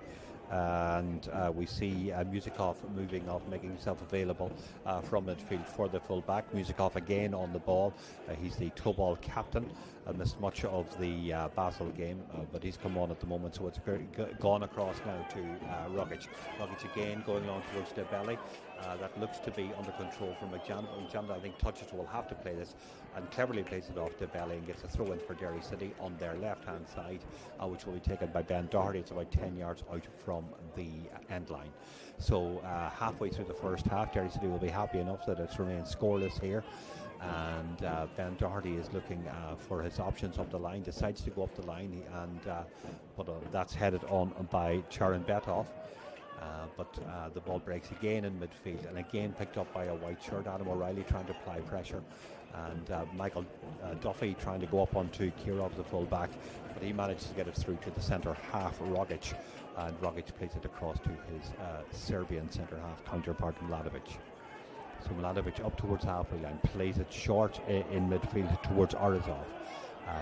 And we see Musikov moving off, making himself available from midfield for the full-back. Musikov again on the ball. He's the Tobol captain. Missed much of the Basel game, but he's come on at the moment, so it's gone across now to Rogic. Rogic again going along towards Debelli. That looks to be under control from McJanet. McJanet, I think, touches, will have to play this, and cleverly plays it off Debelli and gets a throw in for Derry City on their left-hand side, which will be taken by Ben Doherty. It's about 10 yards out from the end line. So halfway through the first half, Derry City will be happy enough that it's remained scoreless here. And Ben Doherty is looking for his options up the line, decides to go up the line, but that's headed on by Charan Betov. But the ball breaks again in midfield, and again picked up by a white shirt. Adam O'Reilly trying to apply pressure, and Michael Duffy trying to go up onto Kirov, the full-back, but he manages to get it through to the centre half, Rogic, and Rogic plays it across to his Serbian centre half counterpart, Mladic. So Mladic up towards halfway line, plays it short in midfield towards Orazov.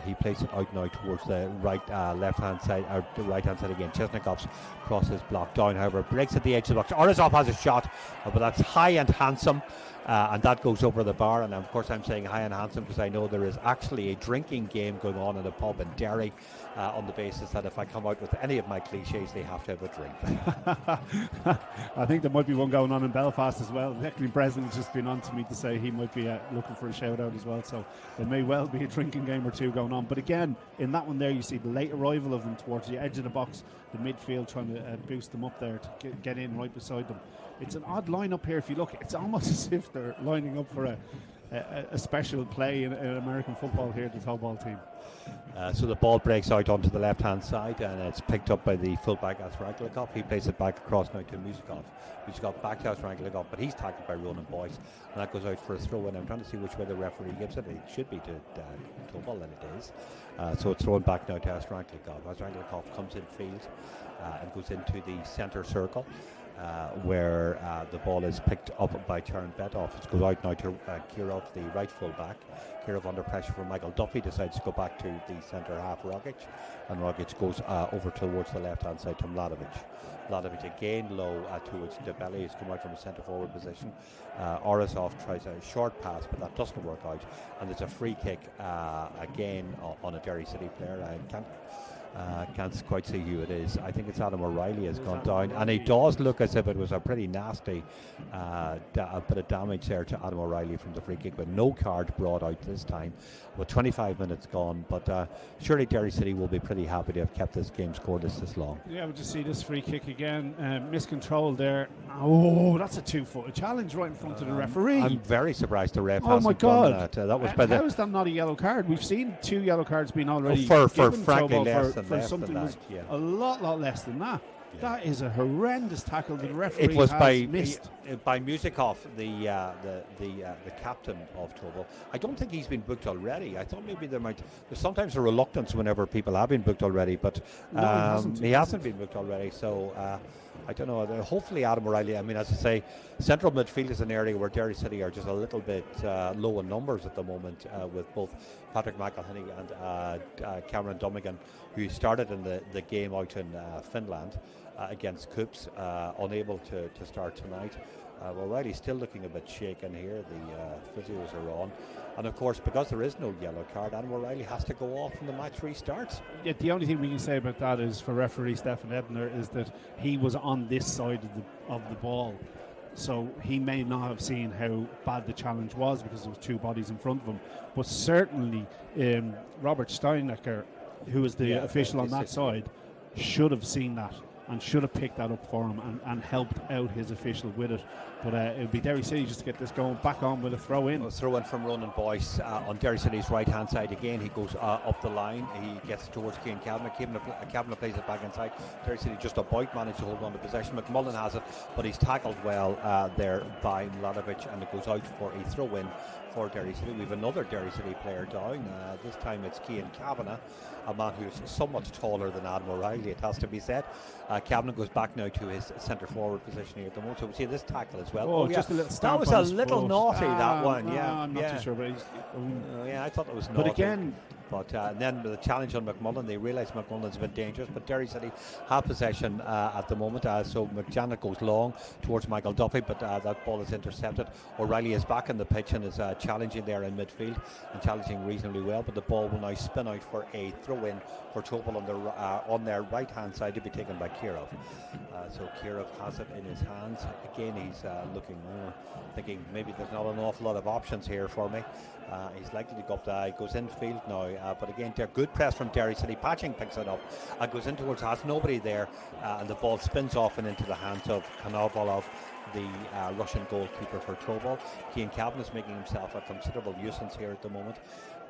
He plays it out now towards the right left-hand side, or the right-hand side again. Chesnikov's crosses blocked down, however, breaks at the edge of the box. Orazov has a shot, but that's high and handsome, and that goes over the bar. And of course I'm saying high and handsome because I know there is actually a drinking game going on in a pub in Derry, on the basis that if I come out with any of my cliches, they have to have a drink. I think there might be one going on in Belfast as well. Declan Breslin has just been on to me to say he might be looking for a shout out as well, so there may well be a drinking game or two going on. But again, in that one there, you see the late arrival of them towards the edge of the box, the midfield trying to boost them up there to get in right beside them. It's an odd line up here. If you look, it's almost as if they're lining up for a special play in American football here, the Tobol team. So the ball breaks out onto the left-hand side, and it's picked up by the fullback Asrangelikov. He plays it back across now to Musikov. Musikov back to Asrangelikov, but he's tackled by Ronan Boyce, and that goes out for a throw-in. I'm trying to see which way the referee gives it. It should be to Tobol, and it is. So it's thrown back now to Asrangelikov. Asrangelikov comes in field and goes into the centre circle. Where the ball is picked up by Taran Bedov. It goes out now to Kirov, the right full back. Kirov under pressure from Michael Duffy decides to go back to the centre half Rogic, and Rogic goes over towards the left hand side to Mladovic. Mladovic again low towards Debelli, who's come out from a centre forward position. Orazov tries a short pass, but that doesn't work out, and there's a free kick again on a Derry City player. Can't quite see who it is. I think it's Adam O'Reilly has gone down, and it does look as if it was a pretty nasty bit of damage there to Adam O'Reilly from the free kick, with no card brought out this time, with 25 minutes gone. But surely Derry City will be pretty happy to have kept this game scoreless this long. Yeah, we'll just see this free kick again. Miscontrol there. Oh, that's a 2-foot challenge right in front of the referee. I'm very surprised the ref hasn't done that. That was how is that not a yellow card? We've seen 2 yellow cards being already for given frankly Tobol for something that, was a lot less than that. Yeah. That is a horrendous tackle that the referee it was has missed. By Musikov, the captain of Tobol. I don't think he's been booked already. I thought maybe there's sometimes a reluctance whenever people have been booked already, but he hasn't been booked already. So I don't know. Hopefully Adam O'Reilly. I mean, as I say, central midfield is an area where Derry City are just a little bit low in numbers at the moment, with both Patrick McElhinney and Cameron Dummigan, who started in the game out in Finland against Coops, unable to start tonight. O'Reilly's still looking a bit shaken here. The physios are on. And of course, because there is no yellow card, Adam O'Reilly has to go off when the match restarts. Yeah, the only thing we can say about that is, for referee Stefan Ebner, is that he was on this side of the ball. So he may not have seen how bad the challenge was because there was 2 bodies in front of him. But certainly Robert Steinecker, who is the official on that side, should have seen that and should have picked that up for him and helped out his official with it. But it'll be Derry City just to get this going back on with a throw in. A throw in from Ronan Boyce on Derry City's right hand side again. He goes up the line. He gets towards Cian Kavanagh. Kavanagh plays it back inside. Derry City just about managed to hold on to possession. McMullen has it, but he's tackled well there by Mladovic, and it goes out for a throw in for Derry City. We have another Derry City player down. This time it's Cian Kavanagh, a man who's somewhat taller than Adam O'Reilly, it has to be said. Kavanagh goes back now to his centre forward position here at the moment. So we see this tackle as well. Just a little stamp. That was a little naughty, that one. I'm not too sure, but I thought it was naughty. But again, and then the challenge on McMullen, they realise McMullen's been dangerous, but Derry City have possession at the moment. So McJanet goes long towards Michael Duffy, but that ball is intercepted. O'Reilly is back in the pitch and is challenging there in midfield, and challenging reasonably well, but the ball will now spin out for a throw-in for Tobol on their right-hand side, to be taken by Kirov. So Kirov has it in his hands. Again, he's looking more, thinking maybe there's not an awful lot of options here for me. He's likely to go up there. He goes in field now, but again, good press from Derry City. Patching picks it up, goes in towards, has nobody there, and the ball spins off and into the hands of Konovalov, the Russian goalkeeper for Tobol. Cian Kavanagh is making himself a considerable nuisance here at the moment.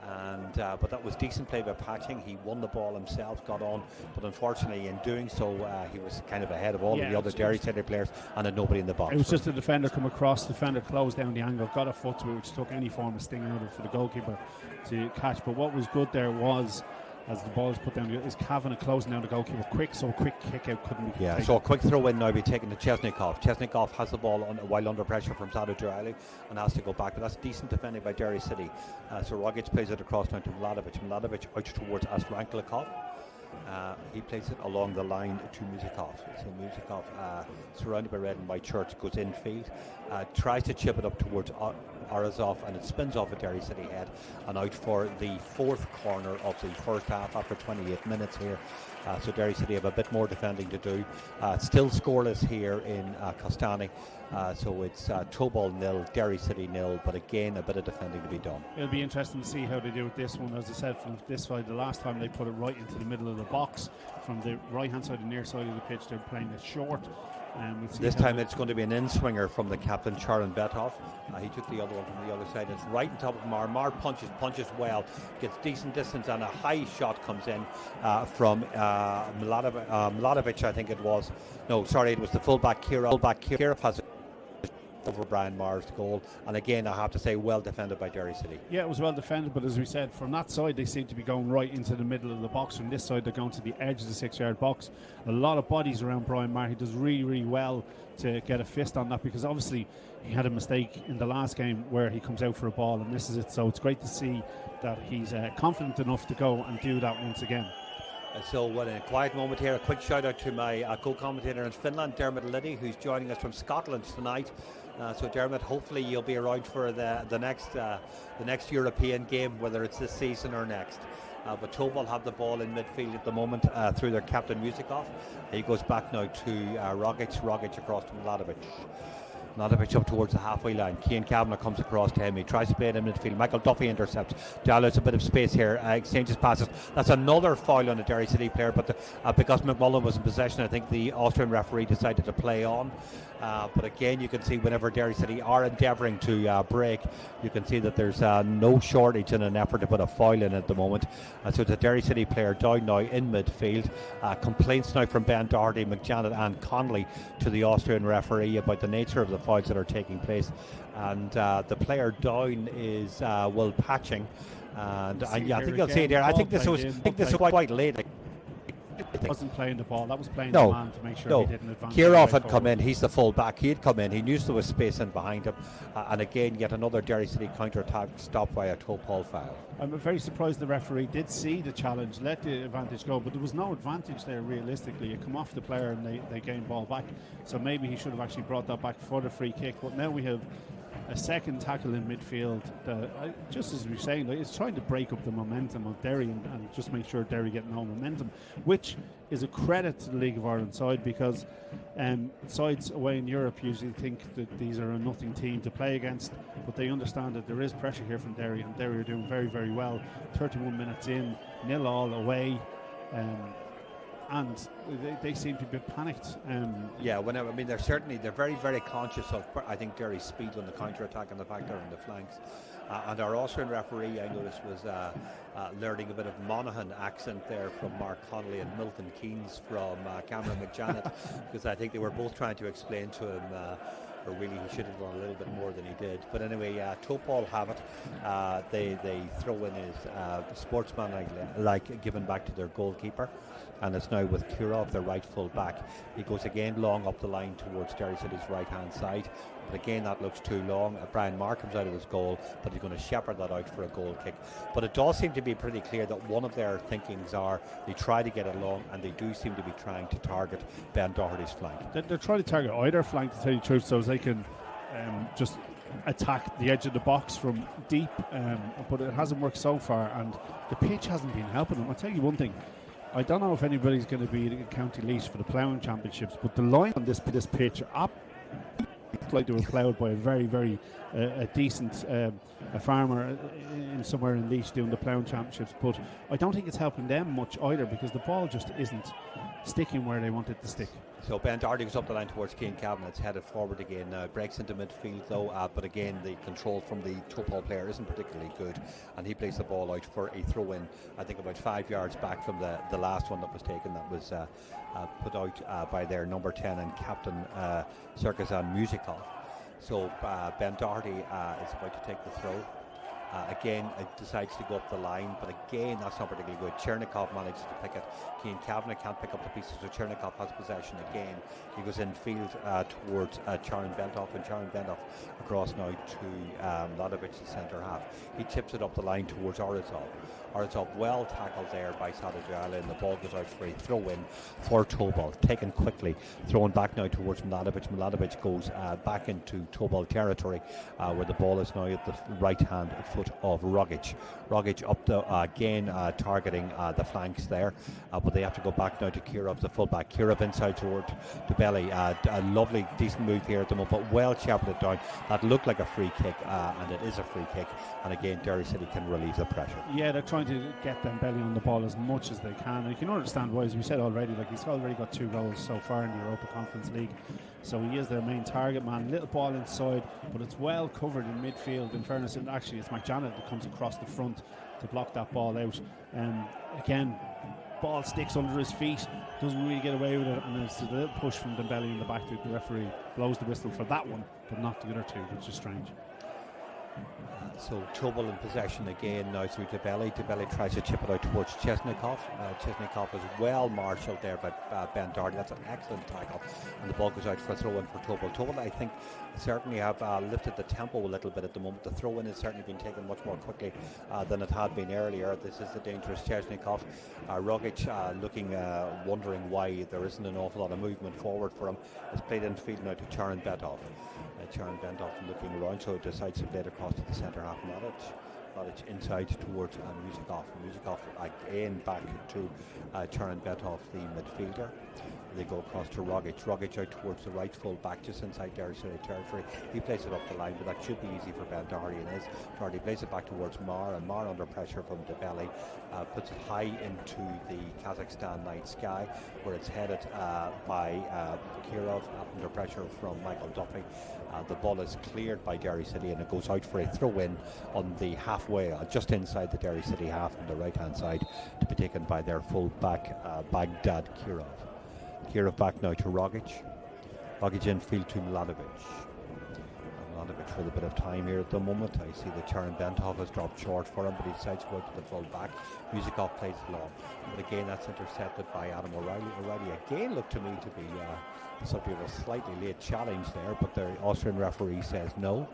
And but that was decent play by Patching. He won the ball himself, got on, but unfortunately in doing so he was kind of ahead of all of the other Derry City players and had nobody in the box. It was just a defender come across, the defender closed down the angle, got a foot to it, which took any form of sting out of it for the goalkeeper to catch. But what was good there was, as the ball is put down, is Kavanagh closing down the goalkeeper quick, so a quick kick out couldn't be taken. So a quick throw in now be taken to Chesnikov. Chesnikov has the ball while under pressure from Sado Durali and has to go back, but that's decent defending by Derry City. So Rogic plays it across now to Mladovic. Mladovic out towards Asrangelikov. He plays it along the line to Musikov. So Musikov, surrounded by red and white shirts, goes in field, tries to chip it up towards Orazov, and it spins off a Derry City head and out for the 4th corner of the first half after 28 minutes here. So Derry City have a bit more defending to do. Still scoreless here in Kostanay. So it's Tobol 0, Derry City 0, but again a bit of defending to be done. It'll be interesting to see how they do with this one. As I said, from this side, the last time they put it right into the middle of the box from the right hand side and near side of the pitch, they're playing it short. This time it's going to be an in-swinger from the captain, Charon Bethoff. He took the other one from the other side. It's right on top of Mar. Mar punches well, gets decent distance, and a high shot comes in from Milanovic, I think it was. No, sorry, it was the fullback, Kirov. Kirov has it over Brian Marr's goal, and again I have to say well defended by Derry City. Yeah, it was well defended, but as we said, from that side they seem to be going right into the middle of the box. From this side they're going to the edge of the 6-yard box. A lot of bodies around Brian Marr. He does really well to get a fist on that, because obviously he had a mistake in the last game where he comes out for a ball and misses it, so it's great to see that he's confident enough to go and do that once again. So in a quiet moment here, a quick shout out to my co-commentator in Finland, Dermot Liddy, who's joining us from Scotland tonight. So Dermot, hopefully you'll be around for the next European game, whether it's this season or next. But Tobol have the ball in midfield at the moment through their captain Musikov. He goes back now to Rogic across to Milanovic. Milanovic up towards the halfway line. Cian Kavanagh comes across to him. He tries to play it in midfield. Michael Duffy intercepts. Allows a bit of space here. Exchanges passes. That's another foul on a Derry City player, but because McMullen was in possession, I think the Austrian referee decided to play on. But again, you can see whenever Derry City are endeavouring to break, you can see that there's no shortage in an effort to put a foul in at the moment. So it's a Derry City player down now in midfield. Complaints now from Ben Doherty, McJanet and Connolly to the Austrian referee about the nature of the fouls that are taking place. And the player down is Will Patching. And I think you'll see it there. I think this was quite late. Wasn't playing the ball, that was playing the man to make sure he didn't advance. Kirov had come in, he's the full back, he had come in, he knew there was space in behind him, and again yet another Derry City counter-attack stopped by a Tobol foul. I'm very surprised the referee did see the challenge, let the advantage go, but there was no advantage there realistically. It come off the player and they gained ball back, so maybe he should have actually brought that back for the free kick. But now we have a second tackle in midfield that, just as we were saying, it's trying to break up the momentum of Derry and just make sure Derry get no momentum, which is a credit to the League of Ireland side, because sides away in Europe usually think that these are a nothing team to play against, but they understand that there is pressure here from Derry, and Derry are doing very well. 31 minutes in, 0-0 away. And they seem to be panicked. They're very conscious of, I think, Derry's speed on the counter-attack and the fact they're on the flanks. And our Austrian referee, I noticed, was learning a bit of Monaghan accent there from Mark Connolly and Milton Keynes from Cameron McJanet, because I think they were both trying to explain to him or really he should have done a little bit more than he did. But anyway, Tobol have it. They throw in his sportsman like given back to their goalkeeper, and it's now with Kirov, their right full back. He goes again long up the line towards Derry City's right hand side, but again that looks too long. Brian Marr comes out of his goal, but he's going to shepherd that out for a goal kick. But it does seem to be pretty clear that one of their thinkings are they try to get it long, and they do seem to be trying to target Ben Doherty's flank. They're trying to target either flank, to tell you the truth, so they can just attack the edge of the box from deep, but it hasn't worked so far, and the pitch hasn't been helping them. I'll tell you one thing, I don't know if anybody's going to be at County Laois for the ploughing championships, but the line on this pitch up like they were ploughed by a very decent a farmer in somewhere in Laois doing the ploughing championships, but I don't think it's helping them much either, because the ball just isn't sticking where they want it to stick. So Ben Doherty goes up the line towards Cian Kavanagh. It's headed forward again. Breaks into midfield though, but again the control from the Tobol player isn't particularly good, and he plays the ball out for a throw in, I think about 5 yards back from the last one that was taken, that was put out by their number 10 and captain Sergazan Musikov. So Ben Doherty is about to take the throw. Again, it decides to go up the line, but again, that's not particularly good. Chernikov manages to pick it. Cian Kavanagh can't pick up the pieces, so Chernikov has possession again. He goes in field towards Charon Bentoff, and Charon Bentoff across now to Mladovic, the centre half. He tips it up the line towards Orazov. Orazov well tackled there by Sadajala, and the ball goes out for a throw-in for Tobol. Taken quickly, thrown back now towards Mladovic. Mladovic goes back into Tobol territory, where the ball is now at the right-hand foot of Rogic. Rogic up the again targeting the flanks there, but they have to go back now to Kirov, the fullback. Kirov inside toward the belly. A lovely, decent move here at the moment, but well shepherded down. That looked like a free kick, and it is a free kick. And again, Derry City can relieve the pressure. Yeah, they're trying to get them belly on the ball as much as they can. And you can understand why, as we said already, like he's already got 2 goals so far in the Europa Conference League. So he is their main target man. Little ball inside, but it's well covered in midfield. In fairness, and actually it's McJanet that comes across the front to block that ball out. Again, ball sticks under his feet, doesn't really get away with it, and it's a little push from Dembele in the back. The referee blows the whistle for that one, but not the other 2, which is strange. So Tobol in possession again now through Dembele. Dembele tries to chip it out towards Chesnikov. Chesnikov is well marshalled there by Ben Doherty. That's an excellent tackle, and the ball goes out for a throw-in for Tobol. Tobol, I think, certainly have lifted the tempo a little bit at the moment. The throw-in has certainly been taken much more quickly than it had been earlier. This is the dangerous Chesnikov. Rogic looking, wondering why there isn't an awful lot of movement forward for him. It's played in field now to Charan Betov. Charan Betov looking around, so decides to play it across to the centre half. Mladic inside towards Musakov. Musakov again back to Charan Betov, the midfielder. They go across to Rogic. Rogic out towards the right full back, just inside Derry City territory. He plays it up the line, but that should be easy for Ben Doherty, and is. Doherty plays it back towards Mar, and Mar under pressure from Dembele puts it high into the Kazakhstan night sky, where it's headed by Kirov, under pressure from Michael Duffy. The ball is cleared by Derry City, and it goes out for a throw-in on the halfway, just inside the Derry City half on the right-hand side, to be taken by their full back, Baghdad Kirov. Kirov back now to Rogic. Rogic in field to Mladic. Mladic with a bit of time here at the moment. I see that Charan Betov has dropped short for him, but he decides to go out to the full back. Musakov plays it long, but again that's intercepted by Adam O'Reilly. O'Reilly again looked to me to be subject of a slightly late challenge there, but the Austrian referee says no.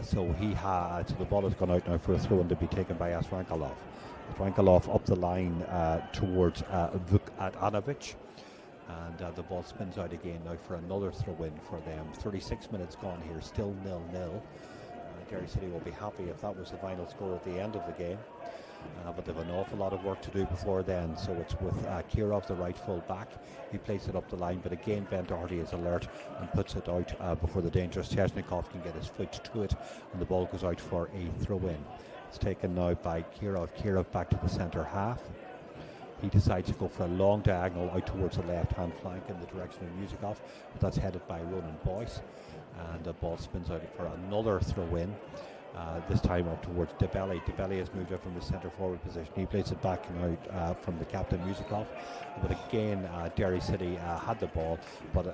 So the ball has gone out now for a throw-in to be taken by Asrankalov. Asrankalov up the line towards Vukadinovic. And the ball spins out again now for another throw-in for them. 36 minutes gone here, still 0-0. Derry City will be happy if that was the final score at the end of the game. But they've an awful lot of work to do before then. So it's with Kirov, the right full back. He plays it up the line, but again Ben Doherty is alert and puts it out before the dangerous Chesnikov can get his foot to it, and the ball goes out for a throw-in. It's taken now by Kirov. Kirov back to the centre half. He decides to go for a long diagonal out towards the left-hand flank in the direction of Musakov, but that's headed by Ronan Boyce, and the ball spins out for another throw-in. This time up towards Dembele. Dembele has moved up from his centre forward position. He plays it back out from the captain Musakov. But again, Derry City had the ball, but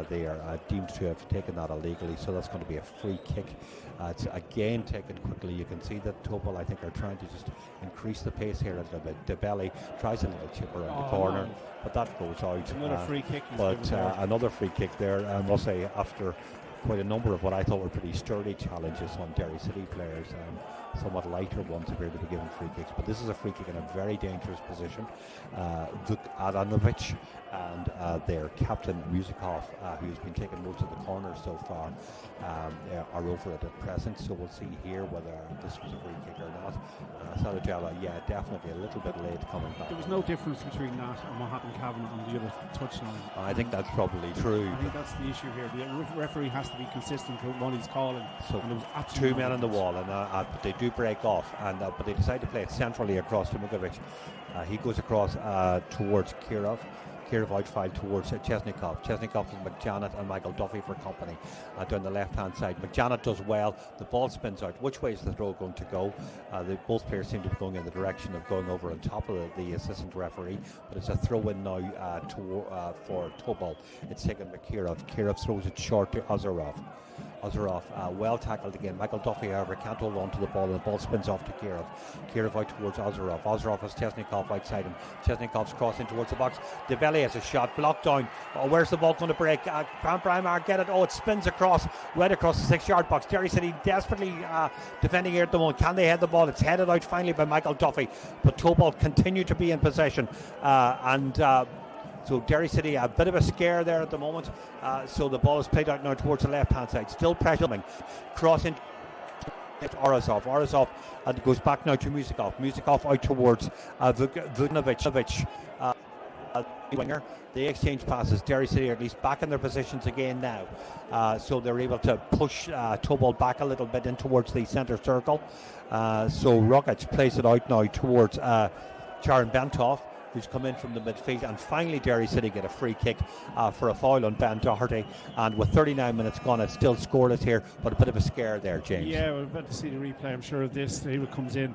they are deemed to have taken that illegally. So that's going to be a free kick. It's again taken quickly. You can see that Tobol, I think, are trying to just increase the pace here a little bit. Dembele tries a little chip around the corner, but that goes out. Another free kick. But another free kick there, I must say, after quite a number of what I thought were pretty sturdy challenges on Derry City players. Somewhat lighter ones appear to be given free kicks, but this is a free kick in a very dangerous position. Vukadinovic and their captain Musakov, who's been taking most of the corners so far, are over it at present. So we'll see here whether this was a free kick or not. Sarajala, definitely a little bit late coming back. There was no difference between that and what happened Kavanagh on the other touchline. I think that's probably true. I think that's the issue here. The referee has to be consistent with what he's calling. So and it was 2 men on the wall, and they do break off, but they decide to play it centrally across to Mukovic. He goes across towards Kirov. Kirov outfield towards Chesnikov. Chesnikov is McJanet and Michael Duffy for company down the left-hand side. McJanet does well. The ball spins out. Which way is the throw going to go? Both players seem to be going in the direction of going over on top of the assistant referee, but it's a throw-in now for Tobol. It's taken by Kirov. Kirov throws it short to Ozerov. Well tackled again. Michael Duffy, however, can't hold on to the ball, and the ball spins off to Kirov. Kirov out towards Ozerov. Ozerov has Chesnikov outside him. Chesnikov's crossing towards the box. Dembele has a shot, blocked down. Where's the ball going to break? Can Brimar get it? It spins right across the 6-yard box. Derry City desperately defending here at the moment. Can they head the ball? It's headed out finally by Michael Duffy, but Tobol continue to be in possession, so Derry City, a bit of a scare there at the moment. So the ball is played out now towards the left-hand side. Still pressure. Crossing. Orazov, and it goes back now to Musikov out towards Vugnovic, winger. They exchange passes. Derry City are at least back in their positions again now, so they're able to push Tobol back a little bit in towards the centre circle. So Rogic plays it out now towards Charan Bentov, who's come in from the midfield, and finally Derry City get a free kick for a foul on Ben Doherty, and with 39 minutes gone it's still scoreless here, but a bit of a scare there, James. Yeah, we're about to see the replay, I'm sure, of this. Here it comes in,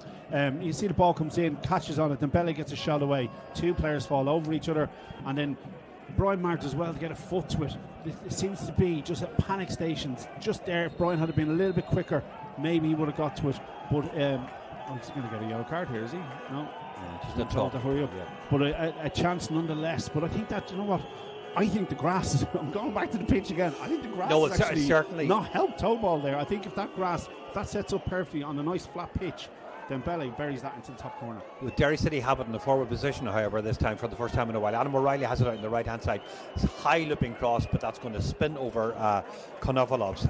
you see the ball comes in, catches on it, then Dembele gets a shot away, two players fall over each other, and then Brian Mart as well to get a foot to it. It seems to be just at panic stations just there. If Brian had been a little bit quicker, maybe he would have got to it, but he's going to get a yellow card here, is he? No. Just a told to hurry up, but a chance nonetheless. But I think that, you know what, I think the grass is, I'm going back to the pitch again, I think the grass is actually certainly not helped Tobol there. I think if that grass, if that sets up perfectly on a nice flat pitch, then Dembele buries that into the top corner. With Derry City have it in the forward position, however, this time for the first time in a while. Adam O'Reilly has it out on the right hand side. It's a high looping cross, but that's going to spin over Konovalov's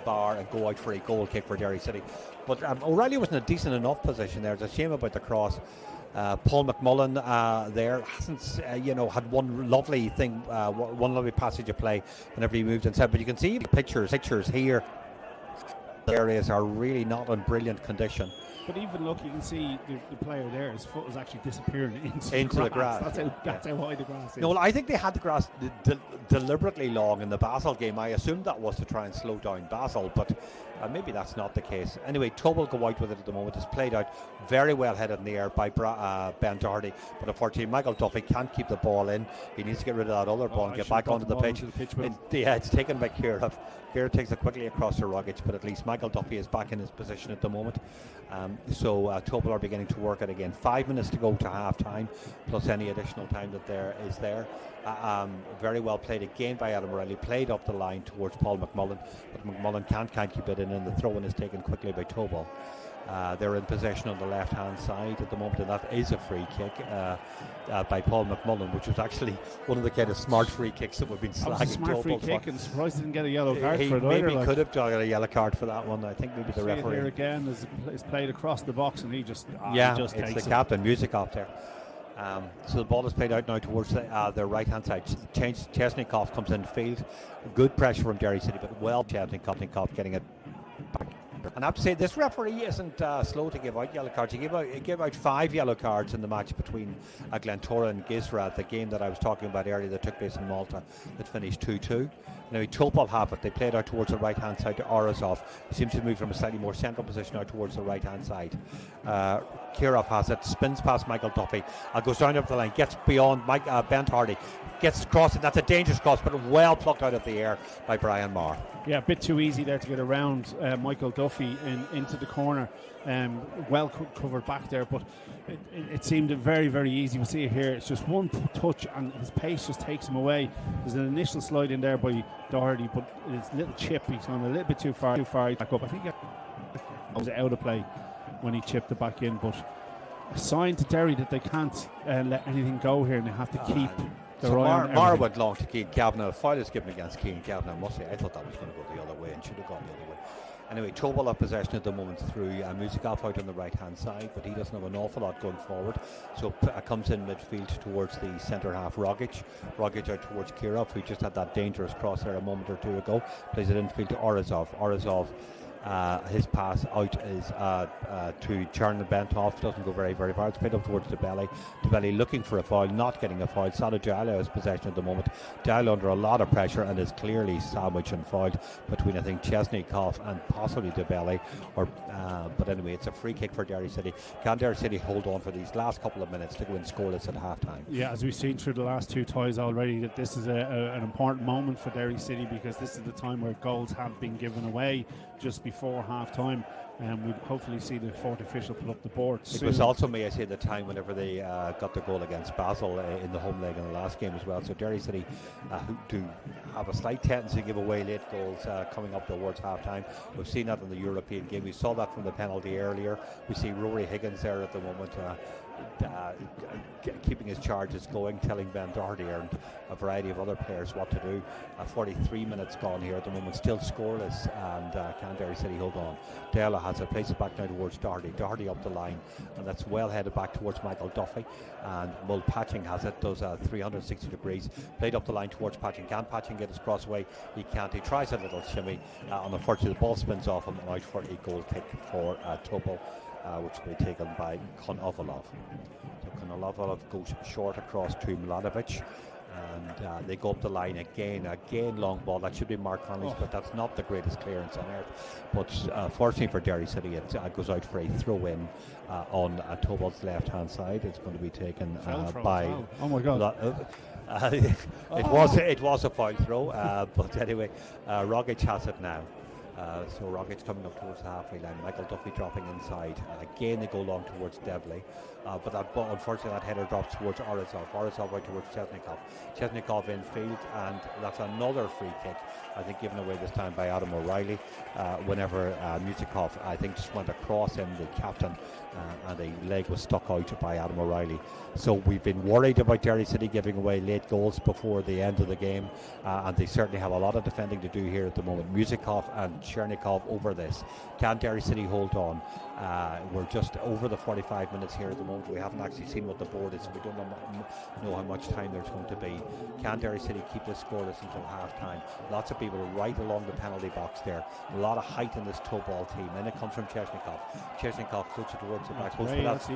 bar and go out for a goal kick for Derry City. But O'Reilly was in a decent enough position there. It's a shame about the cross. Paul McMullen there hasn't had one lovely thing, one lovely passage of play whenever he moved inside, but you can see the pictures here. The areas are really not in brilliant condition. But even look, you can see the player there, his foot is actually disappearing into the grass. That's how wide the grass is. No, well, I think they had the grass deliberately long in the Basel game. I assumed that was to try and slow down Basel, but maybe that's not the case. Anyway, Tobol go out with it at the moment. It's played out very well headed in the air by Ben Doherty, but unfortunately Michael Duffy can't keep the ball in. He needs to get rid of that other ball and get back onto the pitch. It's taken by Kieran. Kieran takes it quickly across to Rogic, but at least Michael Duffy is back in his position at the moment. So Tobol are beginning to work it again. 5 minutes to go to half time, plus any additional time that there is there. Very well played again by Adam O'Reilly, played up the line towards Paul McMullen, but McMullen can't keep it in, and the throw-in is taken quickly by Tobol. They're in possession on the left hand side at the moment, and that is a free kick by Paul McMullen, which was actually one of the kind of smart free kicks that we've been slagging. Smart free kick, and surprised he didn't get a yellow card for it. Maybe could have got a yellow card for that one. I think maybe the referee here again is played across the box, and he just it's takes the captain, Musikov there. So the ball is played out now towards the right hand side. Chesnikov comes in field. Good pressure from Derry City, but well Chesnikov getting it back. And I have to say, this referee isn't slow to give out yellow cards. He gave out 5 yellow cards in the match between Glentoran and Gizra, the game that I was talking about earlier that took place in Malta that finished 2-2. Now Tobol have it. They played out towards the right hand side to Orazov. He seems to move from a slightly more central position out towards the right hand side. Kirov has it, spins past Michael Duffy, goes down up the line, gets beyond Ben Hardy, gets across it. That's a dangerous cross, but well plucked out of the air by Brian Marr. Yeah, a bit too easy there to get around Michael Duffy into the corner. Well covered back there, but it seemed very, very easy. We see it here. It's just one touch, and his pace just takes him away. There's an initial slide in there by Doherty, but it's a little chip. He's gone a little bit too far back up. I think it was out of play when he chipped it back in, but a sign to Derry that they can't let anything go here, and they have to keep their eye on Marr went long to Keane Kavanagh. A foul is given against Keane Kavanagh, I must say. I thought that was going to go the other way and should have gone the other way. Anyway, Tobol have possession at the moment through Musikov out on the right hand side, but he doesn't have an awful lot going forward, so comes in midfield towards the centre half. Rogic out towards Kirov, who just had that dangerous cross there a moment or two ago, plays it infield to Orazov. His pass out is to Charan Bentov, doesn't go very, very far. It's played up towards Dembele looking for a foul, not getting a foul. Sado Diallo has possession at the moment. Diallo under a lot of pressure and is clearly sandwiched and fouled between, I think, Chesnikov and possibly Dembele. But anyway, it's a free kick for Derry City. Can Derry City hold on for these last couple of minutes to go in scoreless at half time? Yeah, as we've seen through the last 2 ties already, that this is an important moment for Derry City, because this is the time where goals have been given away just before half time, and we'll hopefully see the fourth official put up the board soon. It was also, may I say, the time whenever they got the goal against Basel in the home leg in the last game as well. So Derry City who do have a slight tendency to give away late goals coming up towards half time. We've seen that in the European game. We saw that from the penalty earlier. We see Rory Higgins there at the moment keeping his charges going, telling Ben Doherty and a variety of other players what to do. 43 minutes gone here at the moment, still scoreless, and can Derry City hold on? Dela has it, plays it back now towards Doherty. Doherty up the line, and that's well headed back towards Michael Duffy. And Mull Patching has it, does 360 degrees, played up the line towards Patching. Can Patching get his crossway? He can't. He tries a little shimmy, and unfortunately the ball spins off him and out for a goal kick for Tobol, which will be taken by Konovalov. So Konovalov goes short across to Mladovic, and they go up the line again long ball. That should be Mark Conley's, but that's not the greatest clearance on earth. But fortunately for Derry City, it goes out for a throw-in on Tobol's left-hand side. It's going to be taken by... Oh my God. It was a foul throw, but anyway, Rogic has it now. So Rogic coming up towards the halfway line. Michael Duffy dropping inside. Again, they go long towards Devley. But that ball, unfortunately, that header drops towards Orizov. Orizov right towards Chesnikov. Chesnikov in field, and that's another free kick, I think, given away this time by Adam O'Reilly. Whenever Musikov, I think, just went across him, the captain, and a leg was stuck out by Adam O'Reilly. So we've been worried about Derry City giving away late goals before the end of the game, and they certainly have a lot of defending to do here at the moment. Musikov and Chernikov over this. Can Derry City hold on? We're just over the 45 minutes here at the moment. We haven't actually seen what the board is, so we don't know how much time there's going to be. Can Derry City keep this scoreless until half time? Lots of people right along the penalty box there. A lot of height in this Tobol team, and it comes from Chesnikov. Chesnikov puts it towards the back post, but that's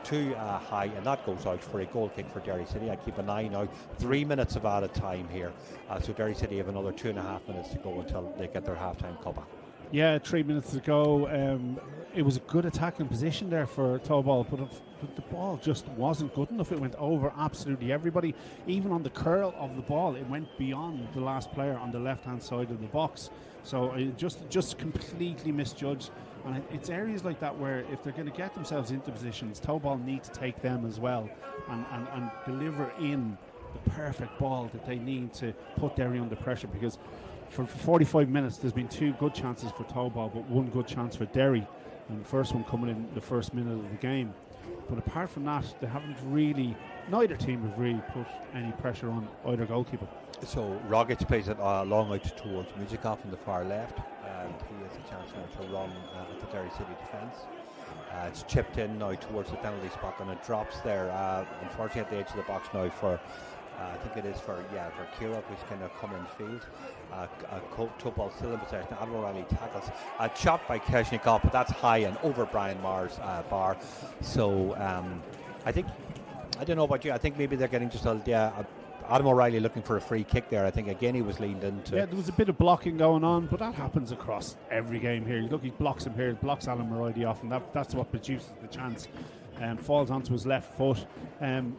too high, and that goes out for a goal kick for Derry City. I keep an eye now. 3 minutes of added time here, so Derry City have another 2.5 minutes to go until they get their half-time cover. Yeah, 3 minutes to go. It was a good attacking position there for Tobol, but the ball just wasn't good enough. It went over absolutely everybody. Even on the curl of the ball, it went beyond the last player on the left-hand side of the box. So it just completely misjudged. And it's areas like that where if they're going to get themselves into positions, Tobol need to take them as well and deliver in the perfect ball that they need to put Derry under pressure, because for 45 minutes there's been 2 good chances for Tobol but 1 good chance for Derry, and the first one coming in the first minute of the game. But apart from that, they haven't really, neither team have really put any pressure on either goalkeeper. So Rogic plays it long out towards Musikov on the far left, and he has a chance now to run at the Derry City defence. It's chipped in now towards the penalty spot, and it drops there, unfortunately at the edge of the box now for I think it is for Kirov, who's kind of come in field. Tobol still in possession. Adam O'Reilly tackles. Chopped by Keshnikov, but that's high and over Brian Maher's bar. So I don't know about you. I think maybe they're getting just Adam O'Reilly looking for a free kick there. I think again he was leaned into. Yeah, there was a bit of blocking going on, but that happens across every game here. Look, he blocks him here, blocks Alan O'Reilly off, and that's what produces the chance. Falls onto his left foot.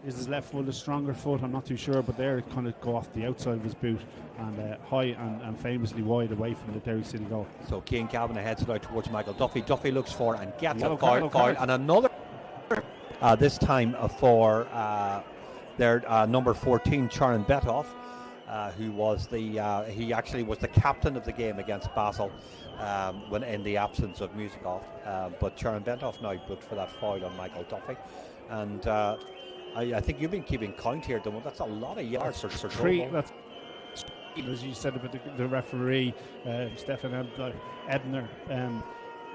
Is his left foot a stronger foot? I'm not too sure, but there it kind of go off the outside of his boot and high and famously wide away from the Derry City goal. So Cian Kavanagh heads it out towards Michael Duffy. Duffy looks for and gets a foul, and another this time for their number 14, Charan Betov, who was he actually was the captain of the game against Basel when in the absence of Musikov, but Charan Betov now booked for that foul on Michael Duffy, and I think you've been keeping count here. That's a lot of yards for three. That's, as you said about the referee, Stefan Ebner.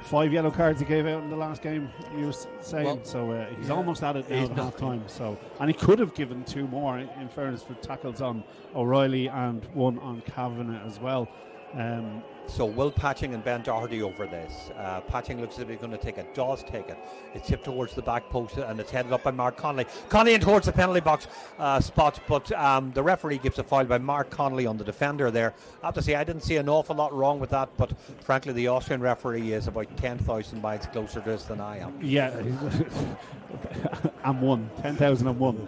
5 yellow cards he gave out in the last game, you were saying. Well, so he's almost at it now at half time. So, and he could have given 2 more, in fairness, for tackles on O'Reilly and 1 on Kavanagh as well. So Will Patching and Ben Doherty over this. Patching looks as if he's going to take it, does take it. It's tipped towards the back post and it's headed up by Mark Connolly. Connolly in towards the penalty box spot, but the referee gives a foul by Mark Connolly on the defender there. I have to say, I didn't see an awful lot wrong with that, but frankly the Austrian referee is about 10,000 miles closer to this than I am. Yeah, I'm 10,001.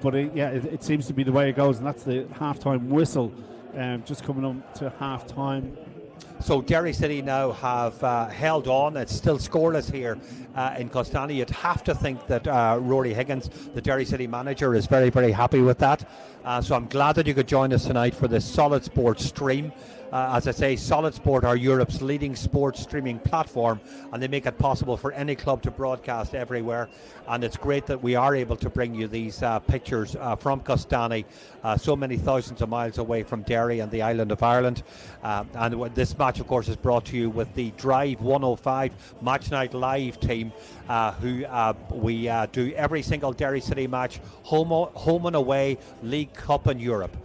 But it seems to be the way it goes, and that's the half-time whistle just coming up to half-time. So Derry City now have held on. It's still scoreless here in Kostanay. You'd have to think that Rory Higgins, the Derry City manager, is very, very happy with that. So I'm glad that you could join us tonight for this Solid Sports stream. As I say, Solid Sport are Europe's leading sports streaming platform, and they make it possible for any club to broadcast everywhere. And it's great that we are able to bring you these pictures from Kostanay, so many thousands of miles away from Derry and the island of Ireland. And this match, of course, is brought to you with the Drive 105 Match Night Live team, who we do every single Derry City match, home and away, League Cup in Europe.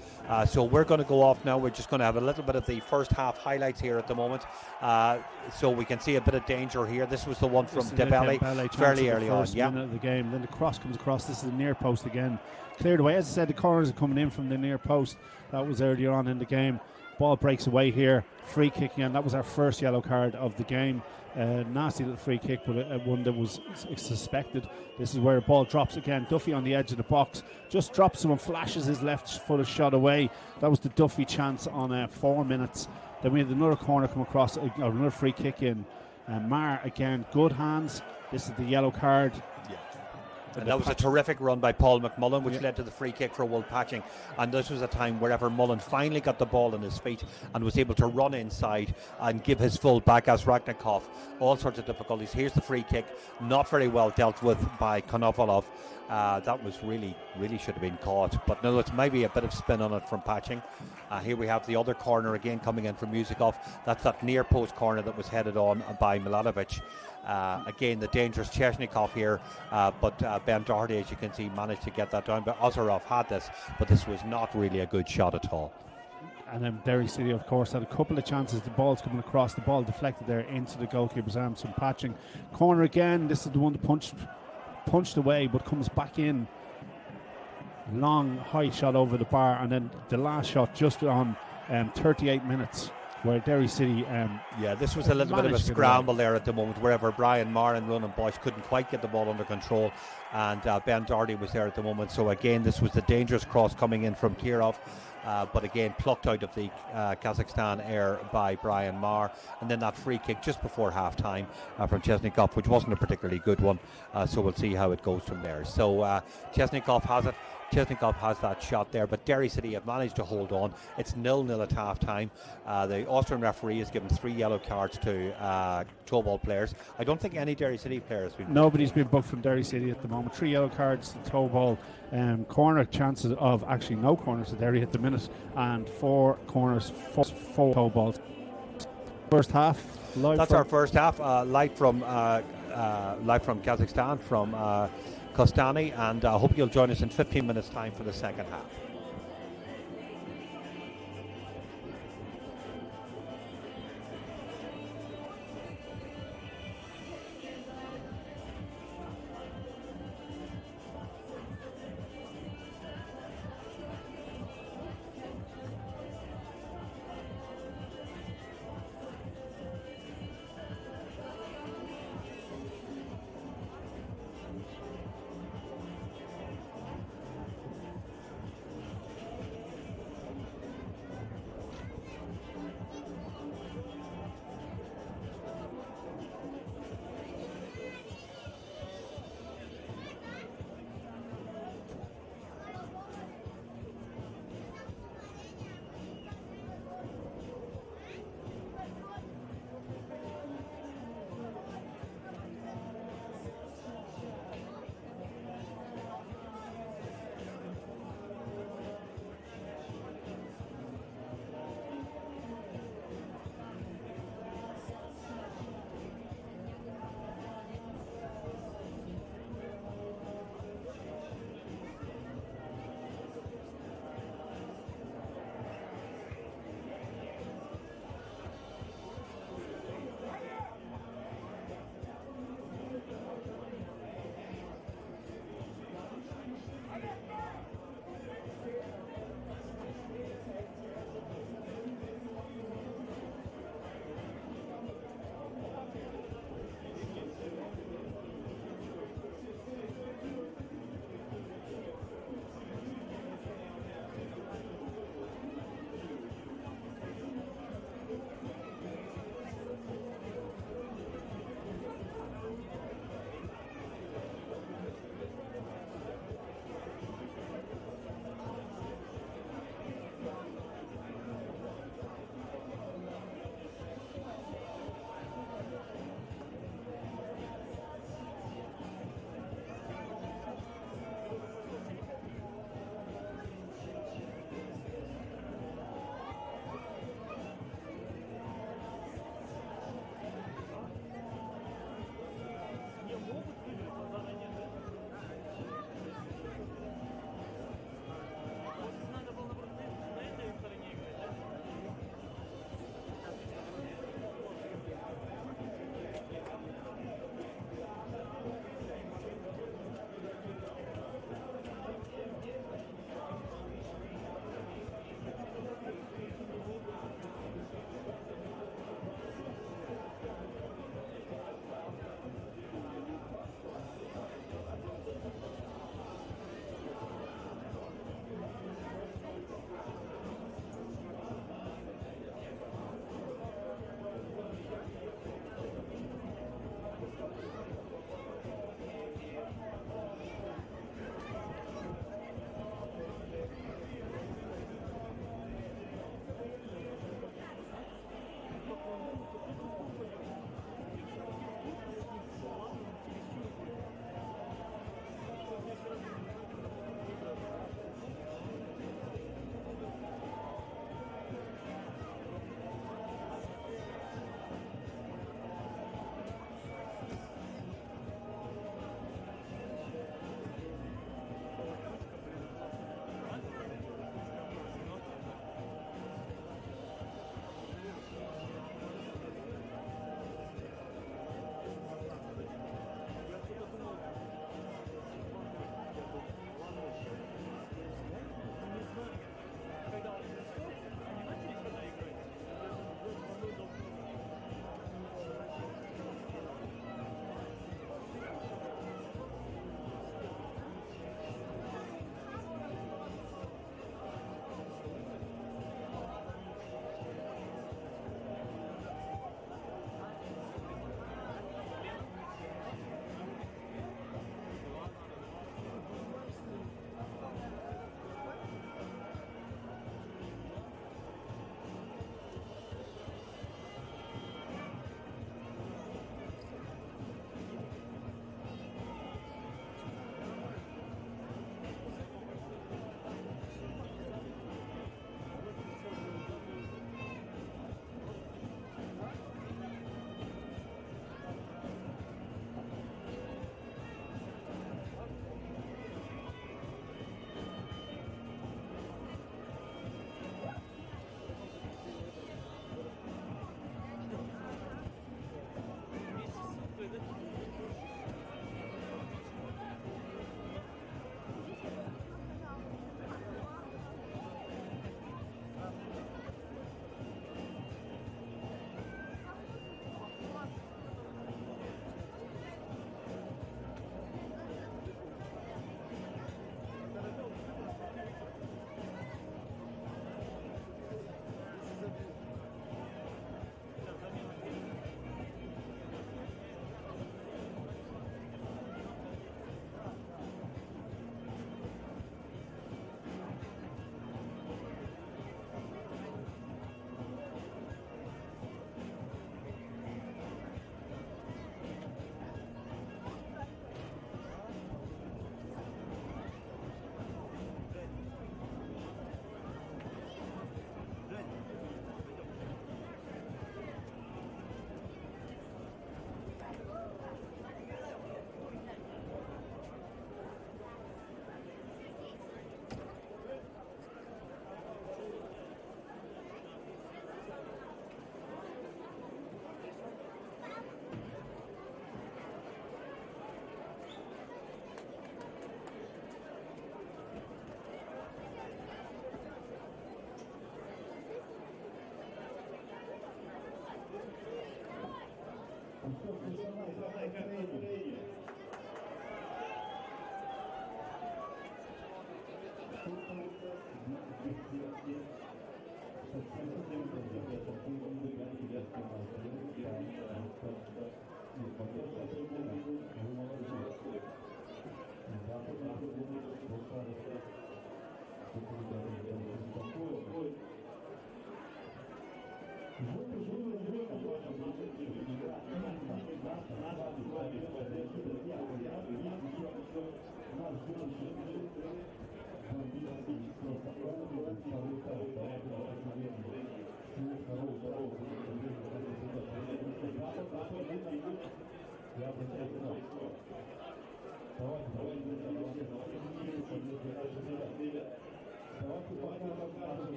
So we're going to go off now. We're just going to have a little bit of the first half highlights here at the moment. So we can see a bit of danger here. This was the one from Tobol fairly early on. Yeah. Minute of the game. Then the cross comes across. This is the near post again. Cleared away. As I said, the corners are coming in from the near post. That was earlier on in the game. Ball breaks away here. Free kick again. That was our first yellow card of the game. Nasty little free kick, but one that was suspected. This is where the ball drops again. Duffy on the edge of the box. Just drops him and flashes his left foot a shot away. That was the Duffy chance on 4 minutes. Then we had another corner come across, another free kick in. Mar again, good hands. This is the yellow card. And that was a terrific run by Paul McMullen, which led to the free kick for Wool Patching. And this was a time wherever Mullen finally got the ball on his feet and was able to run inside and give his full back as Ragnikov. All sorts of difficulties. Here's the free kick, not very well dealt with by Konovalov. That was really should have been caught. But no, it's maybe a bit of spin on it from Patching. Here we have the other corner again coming in from Musikov. That's that near post corner that was headed on by Milanovic. Again, the dangerous Chesnikov here, but Ben Doherty, as you can see, managed to get that down. But Ozerov had this, but this was not really a good shot at all. And then Derry City, of course, had a couple of chances. The ball's coming across, the ball deflected there into the goalkeeper's arms from Patching. Corner again. This is the one that punched away, but comes back in. Long, high shot over the bar, and then the last shot just on 38 minutes. Where Derry City this was a little bit of a scramble there at the moment, wherever Brian Marr and Ronan Bosch couldn't quite get the ball under control, and Ben Doherty was there at the moment. So again, this was the dangerous cross coming in from Kirov, but again plucked out of the Kazakhstan air by Brian Marr. And then that free kick just before half time from Chesnikov, which wasn't a particularly good one, so we'll see how it goes from there. So Chesnikov has it. Chesnikov has that shot there, but Derry City have managed to hold on. It's 0-0 at half time. The Austrian referee has given 3 yellow cards to Tobol players. I don't think any Derry City players have been. Nobody's been booked from Derry City at the moment. 3 yellow cards to Tobol. Corner chances of actually no corners to Derry at the minute, and 4 corners for Tobol. First half. That's our first half. Live from Kazakhstan, from Kostanay, and I hope you'll join us in 15 minutes time for the second half.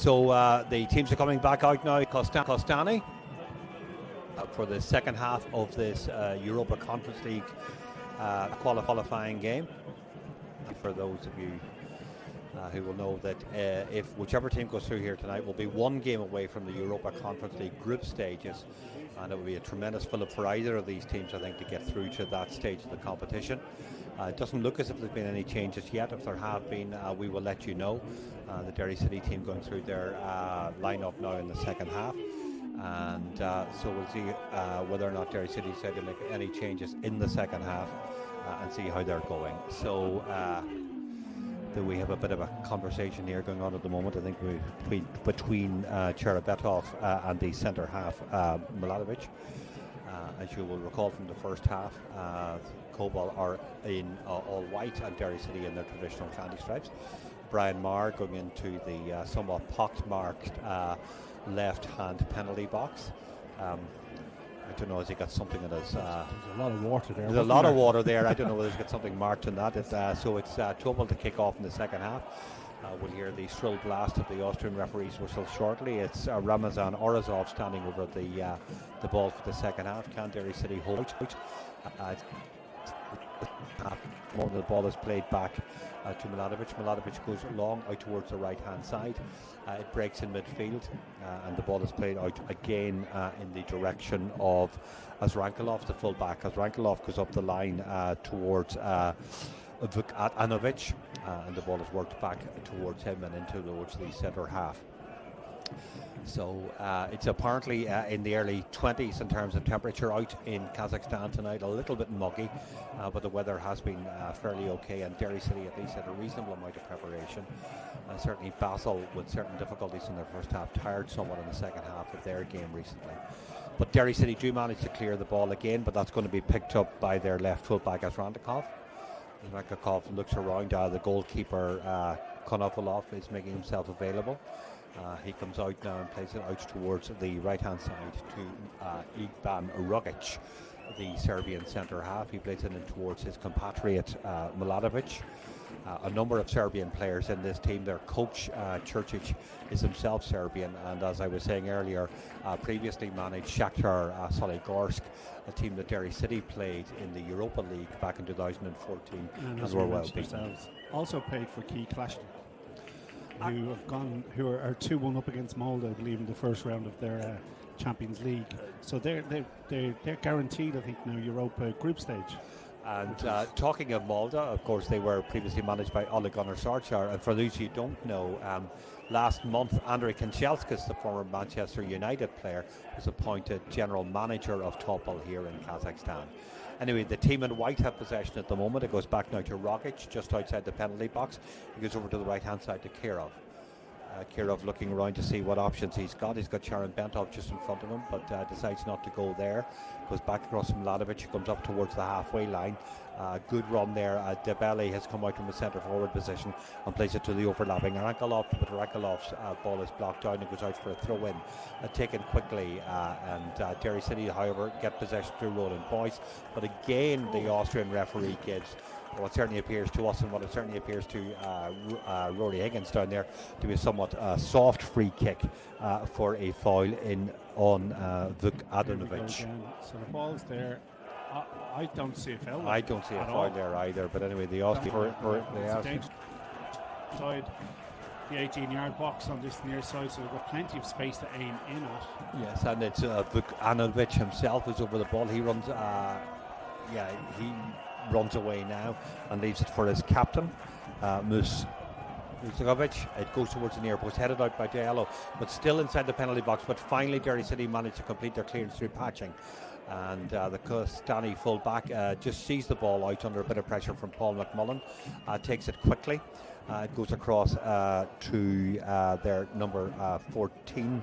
So the teams are coming back out now. Kostanay for the second half of this Europa Conference League qualifying game. For those of you who will know that if whichever team goes through here tonight will be one game away from the Europa Conference League group stages, and it will be a tremendous fillip for either of these teams, I think, to get through to that stage of the competition. It doesn't look as if there's been any changes yet. If there have been, we will let you know. The Derry City team going through their line-up now in the second half, and so we'll see whether or not Derry City decide to make any changes in the second half and see how they're going. So we have a bit of a conversation here going on at the moment, I think, between Cherabetov and the centre half, Milanovic. As you will recall from the first half, Tobol are in all white and Derry City in their traditional candy stripes. Brian Marr going into the somewhat pock-marked left-hand penalty box. I don't know, has he got something in his... There's a lot of water there. There's a lot of water there. I don't know whether he's got something marked in that. So it's Tobol to kick off in the second half. We'll hear the shrill blast of the Austrian referee's whistle shortly. It's Ramazan Orazov standing over the ball for the second half. Can Derry City hold out? the moment the ball is played back to Milanovic. Milanovic goes long out towards the right hand side. It breaks in midfield, and the ball is played out again in the direction of Azrankalov, the full-back. Azrankalov goes up the line towards Vukanovic, and the ball is worked back towards him and into towards the centre half. So it's apparently in the early 20s in terms of temperature out in Kazakhstan tonight. A little bit muggy, but the weather has been fairly okay, and Derry City at least had a reasonable amount of preparation. Certainly Basel, with certain difficulties in their first half, tired somewhat in the second half of their game recently. But Derry City do manage to clear the ball again, but that's going to be picked up by their left full-back Azrankalov. Azrankalov looks around. The goalkeeper Konovalov is making himself available. He comes out now and plays it out towards the right-hand side to Ivan Rogic, the Serbian centre half. He plays it in towards his compatriot Milanovic. A number of Serbian players in this team. Their coach Čurčić is himself Serbian, and as I was saying earlier, previously managed Shakhtar Soligorsk, a team that Derry City played in the Europa League back in 2014 and were well beaten. Also played for Key Clashton, who are 2-1 up against Molde, I believe, in the first round of their Champions League. So they're guaranteed, I think, now Europa group stage. And talking of Molde, of course, they were previously managed by Ole Gunnar Solskjaer. And for those who don't know, last month, Andrei Kanchelskis, the former Manchester United player, was appointed general manager of Tobol here in Kazakhstan. Anyway, the team in white have possession at the moment. It goes back now to Rogic, just outside the penalty box. He goes over to the right-hand side to Kirov. Kirov looking around to see what options he's got. He's got Sharon Bentov just in front of him, but decides not to go there. Goes back across from Milanovic, comes up towards the halfway line. Good run there. Debele has come out from the centre forward position and plays it to the overlapping Rankalov, but Rankalov's ball is blocked down and goes out for a throw-in. Taken quickly, and Derry City, however, get possession through Roland Boyce. But again, the Austrian referee gives what certainly appears to us and what it certainly appears to Rory Higgins down there to be a somewhat soft free kick for a foul on Vukanovic. So the ball's there. I don't see a foul. I don't see a foul there either, but anyway, the Austrian side, the 18-yard box on this near side, so we've got plenty of space to aim in at. Yes, and it's Vukanovic himself who's over the ball. He runs, he runs away now and leaves it for his captain, Musagovic. It goes towards the near post, headed out by Diallo, but still inside the penalty box. But finally, Derry City managed to complete their clearance through patching. And the Kostanay full-back just sees the ball out under a bit of pressure from Paul McMullen, takes it quickly. It goes across to their number 14,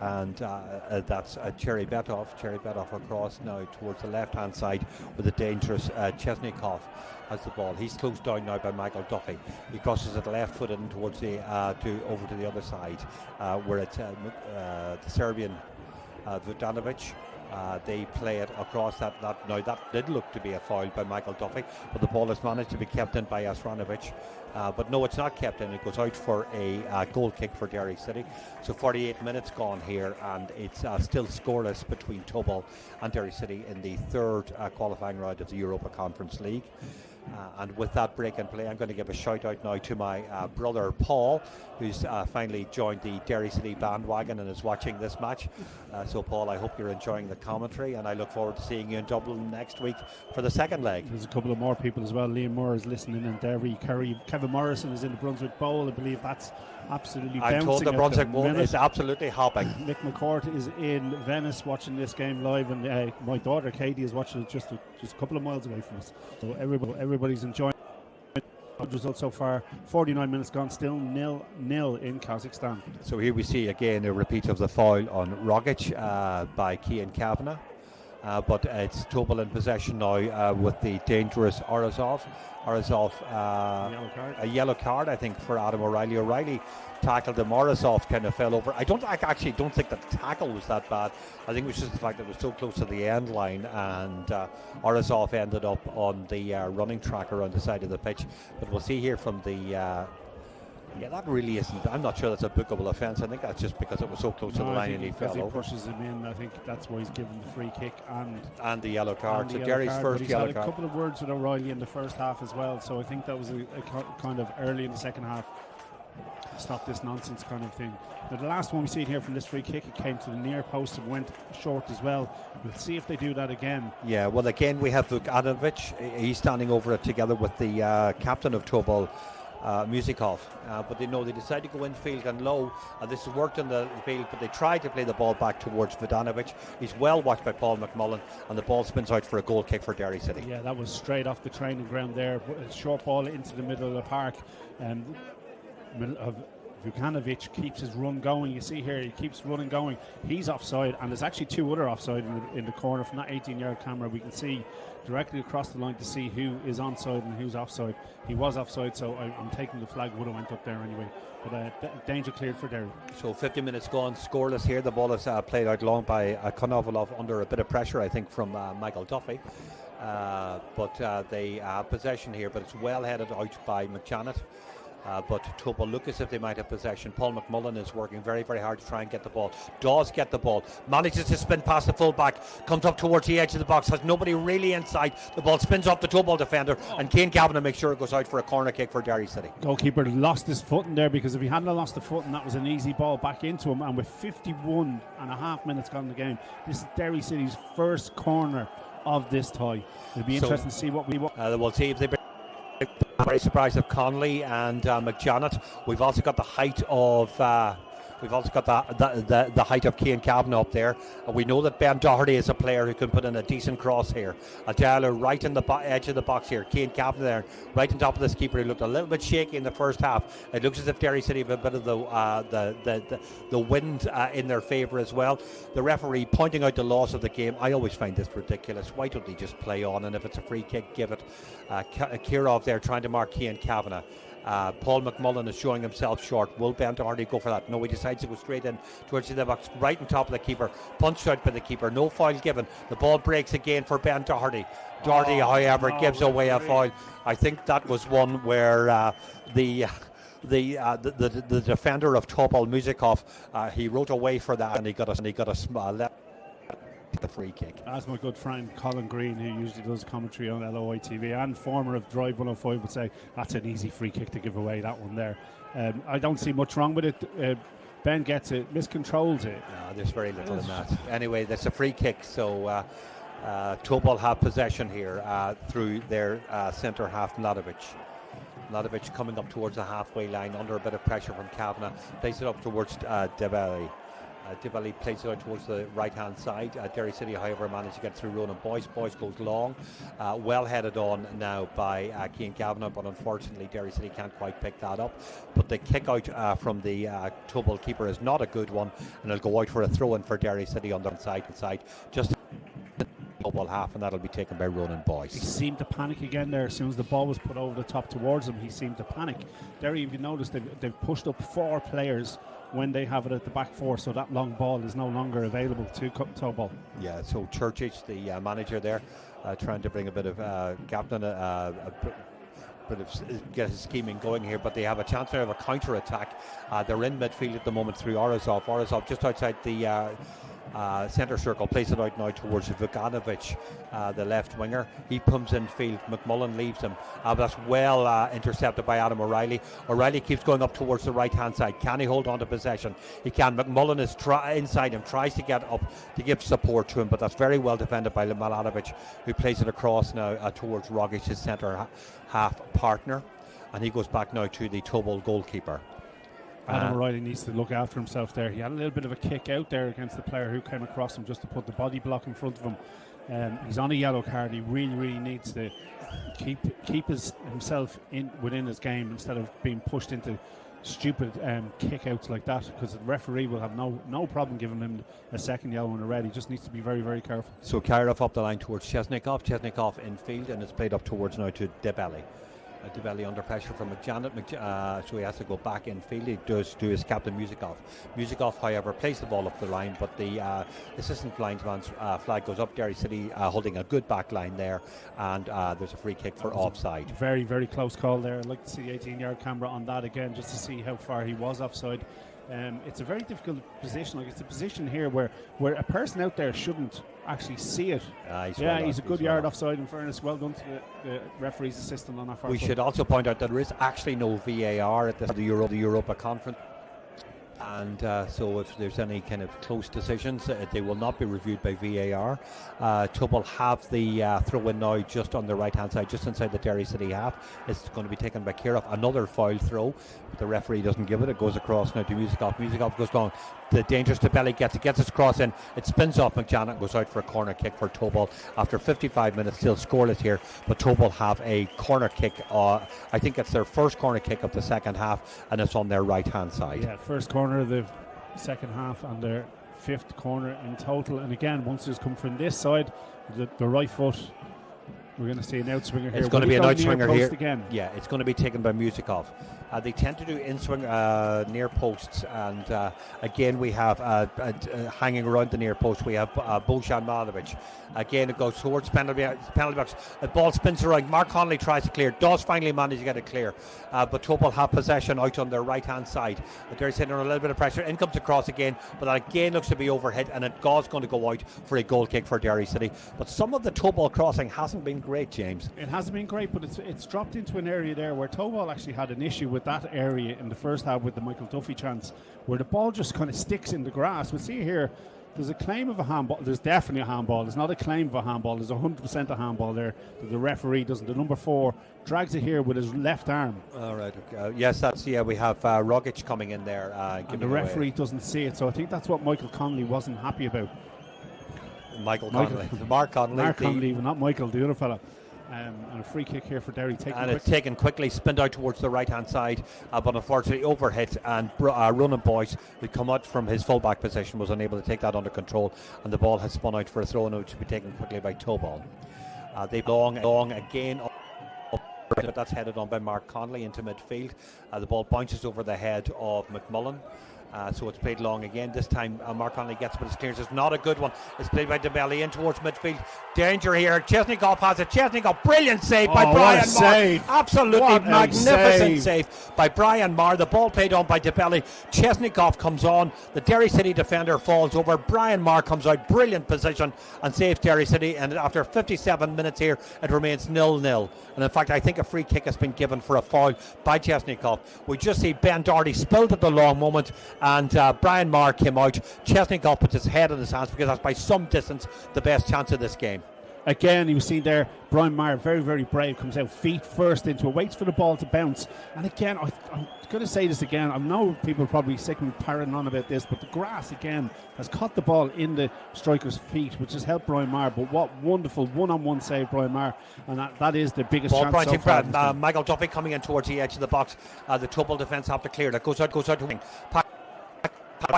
and that's Cherry Betov. Cherry Betov across now towards the left-hand side with a dangerous Chesnikov has the ball. He's closed down now by Michael Duffy. He crosses it left-footed and towards the over to the other side, where it's the Serbian Vukanovic. They play it across that. Now that did look to be a foul by Michael Duffy, but the ball has managed to be kept in by Asranovic. But no, it's not kept in. It goes out for a goal kick for Derry City. So 48 minutes gone here, and it's still scoreless between Tobol and Derry City in the third qualifying round of the Europa Conference League. And with that break in play, I'm going to give a shout out now to my brother Paul, who's finally joined the Derry City bandwagon and is watching this match. So Paul, I hope you're enjoying the commentary, and I look forward to seeing you in Dublin next week for the second leg. There's a couple of more people as well. Liam Moore is listening in Derry. Kevin Morrison is in the Brunswick Bowl. I believe that's absolutely bouncing. I'm told the Brunswick Bowl is absolutely hopping. Mick McCourt is in Venice watching this game live, and my daughter Katie is watching it just a couple of miles away from us. So everybody's enjoying the result so far. 49 minutes gone, still 0-0 in Kazakhstan. So here we see again a repeat of the foul on Rogic by Cian Kavanagh. But it's Tobol in possession now with the dangerous Orazov. A yellow card, I think, for Adam O'Reilly. O'Reilly tackled him. Orazov kind of fell over. I actually don't think the tackle was that bad. I think it was just the fact that it was so close to the end line, and Orazov ended up on the running track around the side of the pitch. But we'll see here from the Yeah, that really isn't. I'm not sure that's a bookable offence. I think that's just because it was so close to the line and he fell over. Pushes him in. I think that's why he's given the free kick and the yellow card. So Derry's first yellow card. He's had a couple of words with O'Reilly in the first half as well. So I think that was a kind of early in the second half. Stop this nonsense kind of thing. Now the last one we see here from this free kick, it came to the near post and went short as well. We'll see if they do that again. Yeah, well again we have Vukanovic. He's standing over it together with the captain of Tobol, Musikov, but they decide to go infield and low, and this has worked in the field, but they try to play the ball back towards Vodanovic. He's well watched by Paul McMullen, and the ball spins out for a goal kick for Derry City. Yeah, that was straight off the training ground there, a short ball into the middle of the park. Vukanovic keeps his run going. You see here, he keeps running going. He's offside, and there's actually two other offside in the corner from that 18-yard camera. We can see directly across the line to see who is onside and who's offside. He was offside, so I'm taking the flag would have went up there anyway. But danger cleared for Derry. So 50 minutes gone, scoreless here. The ball is played out long by Konovalov under a bit of pressure, I think, from Michael Duffy. But they have possession here, but it's well headed out by McJanet. But Tobol look as if they might have possession. Paul McMullen is working very, very hard to try and get the ball. Does get the ball. Manages to spin past the fullback. Comes up towards the edge of the box. Has nobody really inside. The ball spins off the Tobol defender. And Cian Kavanagh makes sure it goes out for a corner kick for Derry City. Goalkeeper lost his footing there, because if he hadn't lost the footing, that was an easy ball back into him. And with 51 and a half minutes gone in the game, this is Derry City's first corner of this tie. It'll be interesting to see what we want. We'll see if they bring. Very surprised of Connolly and McJanet. We've also got the height of the height of Cian Kavanagh up there. We know that Ben Doherty is a player who can put in a decent cross here. Adela right in the edge of the box here. Cian Kavanagh there, right on top of this keeper. He looked a little bit shaky in the first half. It looks as if Derry City have a bit of the wind in their favour as well. The referee pointing out the loss of the game. I always find this ridiculous. Why don't they just play on? And if it's a free kick, give it. Kirov there trying to mark Cian Kavanagh. Paul McMullen is showing himself short. Will Ben Doherty go for that? No, he decides to go straight in towards the box, right on top of the keeper. Punched out by the keeper. No foul given. The ball breaks again for Ben Doherty. Doherty, however, gives away a foul. I think that was one where the defender of Tobol, Musikov, he wrote away for that, and he got a left. The free kick. As my good friend Colin Green, who usually does commentary on LOI TV and former of Drive 105, would say, that's an easy free kick to give away, that one there. I don't see much wrong with it. Ben gets it, miscontrols it. No, there's very little in that. Anyway, that's a free kick, so Tobol have possession here through their centre half, Mladovic. Mladovic coming up towards the halfway line under a bit of pressure from Kavanagh. Plays it up towards Debelli. Dibali plays it out towards the right hand side. Derry City, however, managed to get through Ronan Boyce. Boyce goes long, well headed on now by Cian Kavanagh, but unfortunately Derry City can't quite pick that up. But the kick out from the Tobol keeper is not a good one, and it'll go out for a throw in for Derry City on the side, just Tobol half, and that'll be taken by Ronan Boyce. He seemed to panic again there as soon as the ball was put over the top towards him. He seemed to panic. Derry, if you notice, they've pushed up 4 players when they have it at the back 4, so that long ball is no longer available to Tobol. Yeah, so Churchich, the manager there, trying to bring a bit of captain, bit of get his scheming going here, but they have a chance to have a counter attack. They're in midfield at the moment through Orazov. Orazov just outside the centre circle, plays it out now towards Vukanovic, the left winger. He comes in field. McMullen leaves him, but that's well intercepted by Adam O'Reilly. O'Reilly keeps going up towards the right hand side. Can he hold on to possession? He can. McMullen is inside him, tries to get up to give support to him, but that's very well defended by Mladovic, who plays it across now towards Rogic, his centre half partner, and he goes back now to the Tobol goalkeeper. Adam O'Reilly needs to look after himself there. He had a little bit of a kick out there against the player who came across him just to put the body block in front of him. He's on a yellow card. He really needs to keep himself within his game instead of being pushed into stupid kick outs like that, because the referee will have no problem giving him a second yellow and a red. He just needs to be very careful. So Kirov up the line towards Chesnikov in field, and it's played up towards now to Debelli. Debelli under pressure from McJanet, so he has to go back in field. He does do his captain Musikoff. Musikoff, however, plays the ball up the line, but the assistant linesman's flag goes up. Derry City holding a good back line there, and there's a free kick for offside. Very, very close call there. I'd like to see 18-yard camera on that again, just to see how far he was offside. It's a very difficult position. Like, it's a position here where a person out there shouldn't actually see it. He's a good yard offside, in fairness. Well done to the referee's assistant on that far. We should also point out that there is actually no VAR at the Europa Conference. And so if there's any kind of close decisions, they will not be reviewed by VAR. Tobol have the throw-in now just on the right-hand side, just inside the Derry City half. It's going to be taken by Kirov. Another foul throw, but the referee doesn't give it. It goes across now to Musikoff. Musikoff goes down. The dangerous Debelli gets its cross in. It spins off McJanet and goes out for a corner kick for Tobol. After 55 minutes, still scoreless here, but Tobol have a corner kick. I think it's their first corner kick of the second half, and it's on their right-hand side. Yeah, first corner of the second half and their fifth corner in total. And again, once it's come from this side, the right foot, we're going to see an outswinger here. It's going to be an outswinger here. Again. Yeah, it's going to be taken by Musikoff. They tend to do in-swing near posts, and again we have hanging around the near post, we have Bojan Malovic. Again, it goes towards penalty box. The ball spins around. Mark Connolly tries to clear, does finally manage to get it clear, but Tobol have possession out on their right-hand side. They're sitting under a little bit of pressure. In comes across again, but that again looks to be overhit, and it is going to go out for a goal kick for Derry City. But some of the Tobol crossing hasn't been great, James. It hasn't been great, but it's dropped into an area there where Tobol actually had an issue with that area in the first half with the Michael Duffy chance, where the ball just kind of sticks in the grass. We'll see here, there's a claim of a handball. There's definitely a handball. There's not a claim of a handball. There's 100% a handball there that the referee doesn't. The number 4 drags it here with his left arm. All right. Okay. Yes, we have Rogic coming in there. And the referee doesn't see it. So I think that's what Michael Connolly wasn't happy about. Mark Connolly, not Michael, the other fella. And a free kick here for Derry. It's taken quickly, spinned out towards the right-hand side, but unfortunately overhit, and Ronan Boyce, who come out from his full-back position, was unable to take that under control, and the ball has spun out for a throw, and it should be taken quickly by Tobol. They long again, but that's headed on by Mark Connolly into midfield. The ball bounces over the head of McMullen. So it's played long again. This time Mark Connolly gets, but his clearance is not a good one. It's played by Debelli in towards midfield. Danger here. Chesnikoff has it. Chesnikoff, brilliant save by Brian Marr. Absolutely magnificent save by Brian Marr. The ball played on by Debelli. Chesnikoff comes on. The Derry City defender falls over. Brian Marr comes out. Brilliant position and saves Derry City. And after 57 minutes here, it remains 0-0. And in fact, I think a free kick has been given for a foul by Chesnikoff. We just see Ben Doherty spilled at the long moment, and Brian Marr came out. Chesnikoff puts his head in his hands because that's by some distance the best chance of this game. Again, he was seen there. Brian Marr, very, very brave, comes out feet first into it, waits for the ball to bounce. And again, I'm going to say this again. I know people are probably sick of me parroting on about this, but the grass again has caught the ball in the striker's feet, which has helped Brian Marr. But what wonderful one-on-one save, Brian Marr, and that is the biggest chance so far. Michael Duffy coming in towards the edge of the box. The Tobol defence have to clear that. Goes out to wing.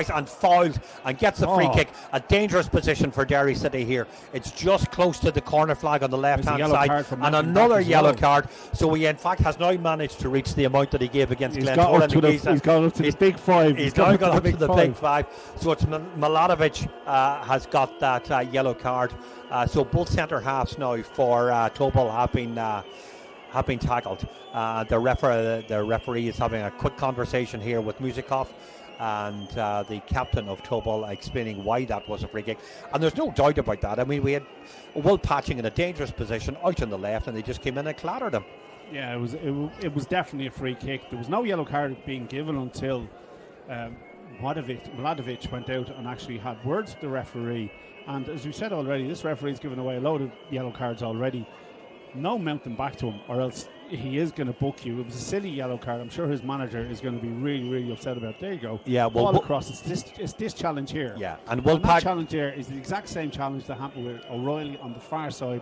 And fouled and gets the free kick. A dangerous position for Derry City here. It's just close to the corner flag on the left-hand side, and another yellow card. So he in fact has now managed to reach the amount that he gave against Glentoran. He's gone up to the big 5. He's gone up to the big 5. So it's Milanovic has got that yellow card. So both centre halves now for Tobol have been tackled. The referee is having a quick conversation here with Musikoff, and the captain of Tobol explaining why that was a free kick. And there's no doubt about that. I mean, we had Will Patching in a dangerous position out on the left, and they just came in and clattered him. Yeah, it was definitely a free kick. There was no yellow card being given until Mladovic went out and actually had words with the referee. And as we said already, this referee's given away a load of yellow cards already. No mounting back to him, or else he is going to book you. It was a silly yellow card. I'm sure his manager is going to be really, really upset about it. There you go. Yeah, well, all across. It's this challenge here. Yeah, and that challenge here is the exact same challenge that happened with O'Reilly on the far side.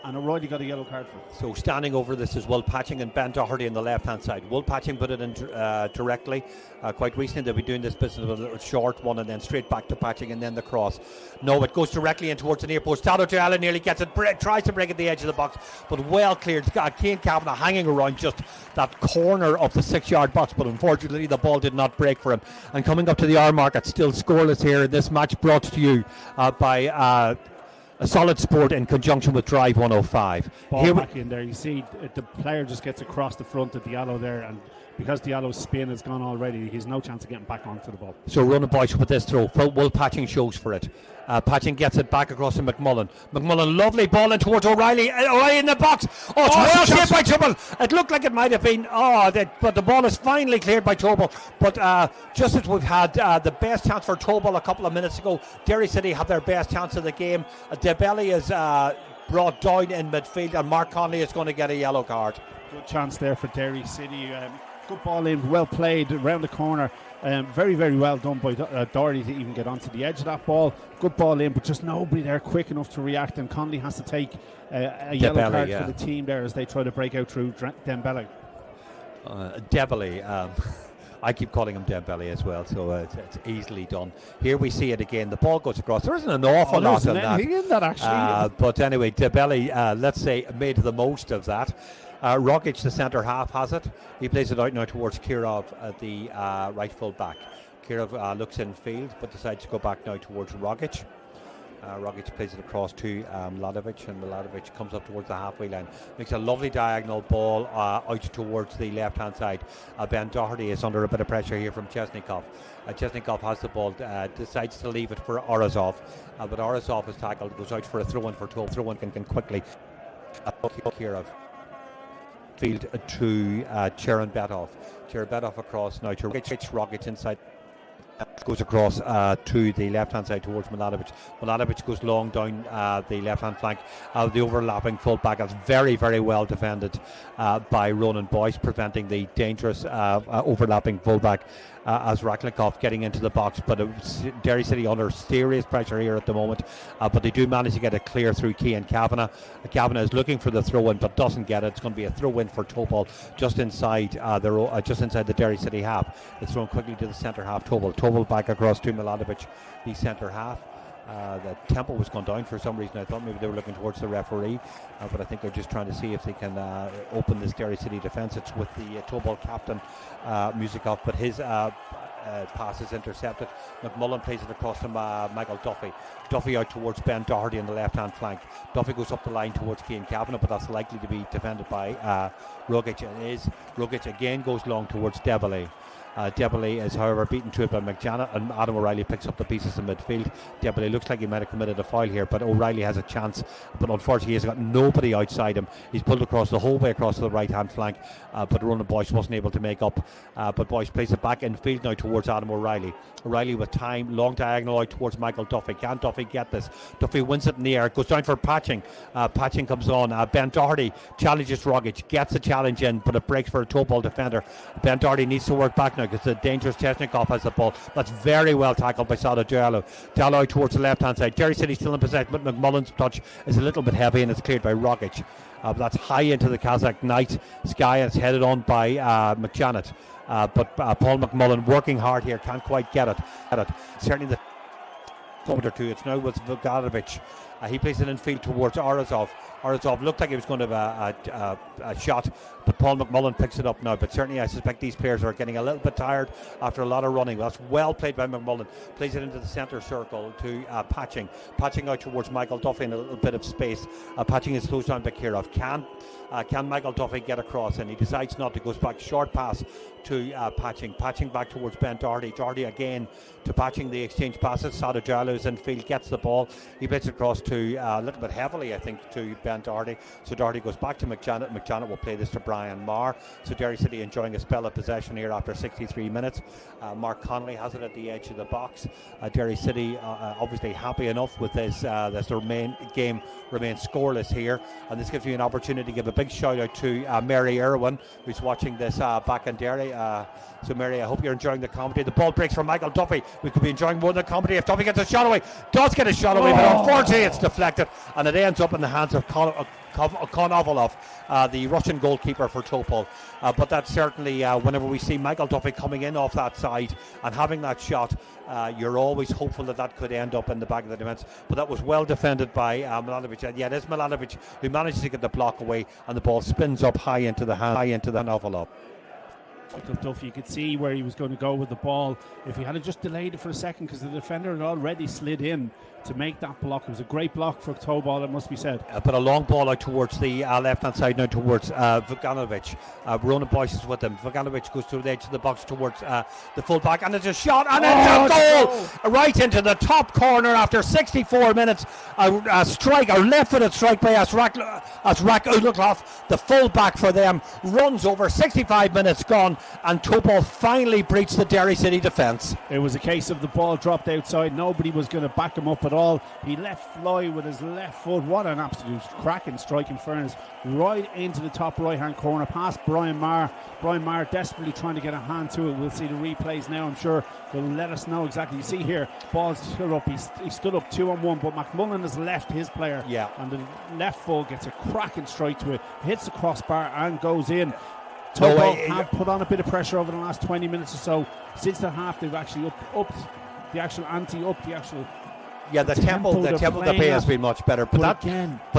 and O'Reilly got a yellow card for it. So standing over this is Will Patching and Ben Doherty on the left hand side. Will Patching put it in directly. Quite recently they'll be doing this business with a little short one and then straight back to Patching and then the cross. No, it goes directly in towards the near post. Tado Allen nearly gets it, tries to break at the edge of the box, but well cleared. Cian Kavanagh hanging around just that corner of the 6-yard box, but unfortunately the ball did not break for him. And coming up to the hour mark, it's still scoreless here in this match, brought to you by a Solid Sport in conjunction with Drive 105. Ball back in there. You see the player just gets across the front of Diallo there, and because Diallo's spin has gone already, he's no chance of getting back onto the ball. So Ronan Boyce with this throw. Will Patching shows for it. Patching gets it back across to McMullen. McMullen, lovely ball in towards O'Reilly. O'Reilly in the box. Oh, it's well saved by Tobol. It looked like it might have been. But the ball is finally cleared by Tobol. But just as we've had the best chance for Tobol a couple of minutes ago, Derry City have their best chance of the game. Debelli is brought down in midfield, and Mark Conley is going to get a yellow card. Good chance there for Derry City. Good ball in, well played around the corner. Very, very well done by Doherty to even get onto the edge of that ball. Good ball in, but just nobody there quick enough to react, and Conley has to take a yellow card for the team there as they try to break out through Dembele. Dembele, I keep calling him Dembele as well, so it's easily done. Here we see it again. The ball goes across. There isn't an awful lot in that. In that actually. But anyway, Dembele, let's say, made the most of that. Rogic, the centre half, has it. He plays it out now towards Kirov, the right full back. Kirov looks in field, but decides to go back now towards Rogic. Rogic plays it across to Mladovic, and Mladovic comes up towards the halfway line. Makes a lovely diagonal ball out towards the left-hand side. Ben Doherty is under a bit of pressure here from Chesnikov. Chesnikov has the ball, decides to leave it for Orazov, but Orazov is tackled, goes out for a throw-in for Tobol. Throw-in can quickly. Kirov. Field to Cheran Betov. Cheran Betov across now to Rogic inside. Goes across to the left-hand side towards Mladovic. Mladovic goes long down the left-hand flank. The overlapping full-back is very, very well defended by Ronan Boyce, preventing the dangerous overlapping full-back as Raklikov getting into the box. But Derry City under serious pressure here at the moment. But they do manage to get it clear through Cian Kavanagh. Kavanagh is looking for the throw-in but doesn't get it. It's going to be a throw-in for Tobol just inside the Derry City half. It's thrown quickly to the centre half. Tobol back across to Mladovic, the centre half. The tempo was gone down for some reason. I thought maybe they were looking towards the referee, but I think they're just trying to see if they can open this Derry City defence. It's with the Tobol captain Musikov, but his pass is intercepted. McMullen plays it across to Michael Duffy. Duffy out towards Ben Doherty on the left-hand flank. Duffy goes up the line towards Cian Kavanagh, but that's likely to be defended by Rogic. Rogic again goes long towards Debele. Debele is, however, beaten to it by McJanet, and Adam O'Reilly picks up the pieces in midfield. Debele looks like he might have committed a foul here, but O'Reilly has a chance, but unfortunately he's got nobody outside him. He's pulled across the whole way across to the right-hand flank, but Ronan Boyce wasn't able to make up. But Boyce plays it back in field now towards Adam O'Reilly. O'Reilly with time, long diagonal out towards Michael Duffy. Can Duffy get this? Duffy wins it in the air, goes down for Patching. Patching comes on. Ben Doherty challenges Rogic, gets a challenge in, but it breaks for a Tobol defender. Ben Doherty needs to work back now because the dangerous Chesnikov has the ball. That's very well tackled by Sada Diallo. Diallo out towards the left-hand side. Derry City still in possession, but McMullen's touch is a little bit heavy and it's cleared by Rogic. That's high into the Kazakh night sky, and it's headed on by McJanet. But Paul McMullen working hard here, can't quite get it. Certainly the moment or two. It's now with Vugadovic. He plays it in field towards Orazov. Orazov looked like he was going to have a shot, but Paul McMullen picks it up now. But certainly I suspect these players are getting a little bit tired after a lot of running. That's well played by McMullen. Plays it into the centre circle to Patching. Patching out towards Michael Duffy in a little bit of space. Patching is closed down by Kirov. Can Michael Duffy get across? And he decides not to. Goes back, short pass to Patching. Patching back towards Ben Doherty. Doherty again to Patching. The exchange passes. Sada Diallo is in field, gets the ball. He plays it across to a little bit heavily, I think, to Ben Doherty. So Doherty goes back to McJanet. McJanet will play this to Brian Marr. So Derry City enjoying a spell of possession here after 63 minutes. Mark Connolly has it at the edge of the box. Derry City obviously happy enough with this. This game remains scoreless here, and this gives me an opportunity to give a big shout out to Mary Irwin, who's watching this back in Derry. So Mary, I hope you're enjoying the comedy. The ball breaks from Michael Duffy. We could be enjoying more than the comedy if Duffy gets a shot away. Does get a shot away, but unfortunately it's deflected, and it ends up in the hands of Konovalov, the Russian goalkeeper for Tobol. But that's certainly, whenever we see Michael Duffy coming in off that side and having that shot, you're always hopeful that could end up in the back of the defence. But that was well defended by Milanovic. And yeah, it is Milanovic who manages to get the block away, and the ball spins up high into the Konovalov. Michael Duffy, you could see where he was going to go with the ball if he had just delayed it for a second, because the defender had already slid in to make that block. It was a great block for Tobol, it must be said. But a long ball out towards the left-hand side now towards Vukanovic. Ronan Boyce is with him. Vukanovic goes through the edge of the box towards the full-back, and it's a shot, and it's a goal! Right into the top corner after 64 minutes. A strike, a left-footed strike by Asrak Uluklov, the full-back for them, runs over. 65 minutes gone, and Tobol finally breached the Derry City defence. It was a case of the ball dropped outside. Nobody was going to back him up at all. He let fly with his left foot. What an absolute cracking strike, in fairness. Right into the top right hand corner, past Brian Maher. Brian Maher desperately trying to get a hand to it. We'll see the replays now. I'm sure they'll let us know exactly. You see here, ball stood up. He stood up 2-on-1, but McMullen has left his player. Yeah. And the left foot gets a cracking strike to it, hits the crossbar and goes in. Tobol have put on a bit of pressure over the last 20 minutes or so. Since the half, they've actually upped the actual ante, up the actual. Yeah, the tempo of the play has been much better. But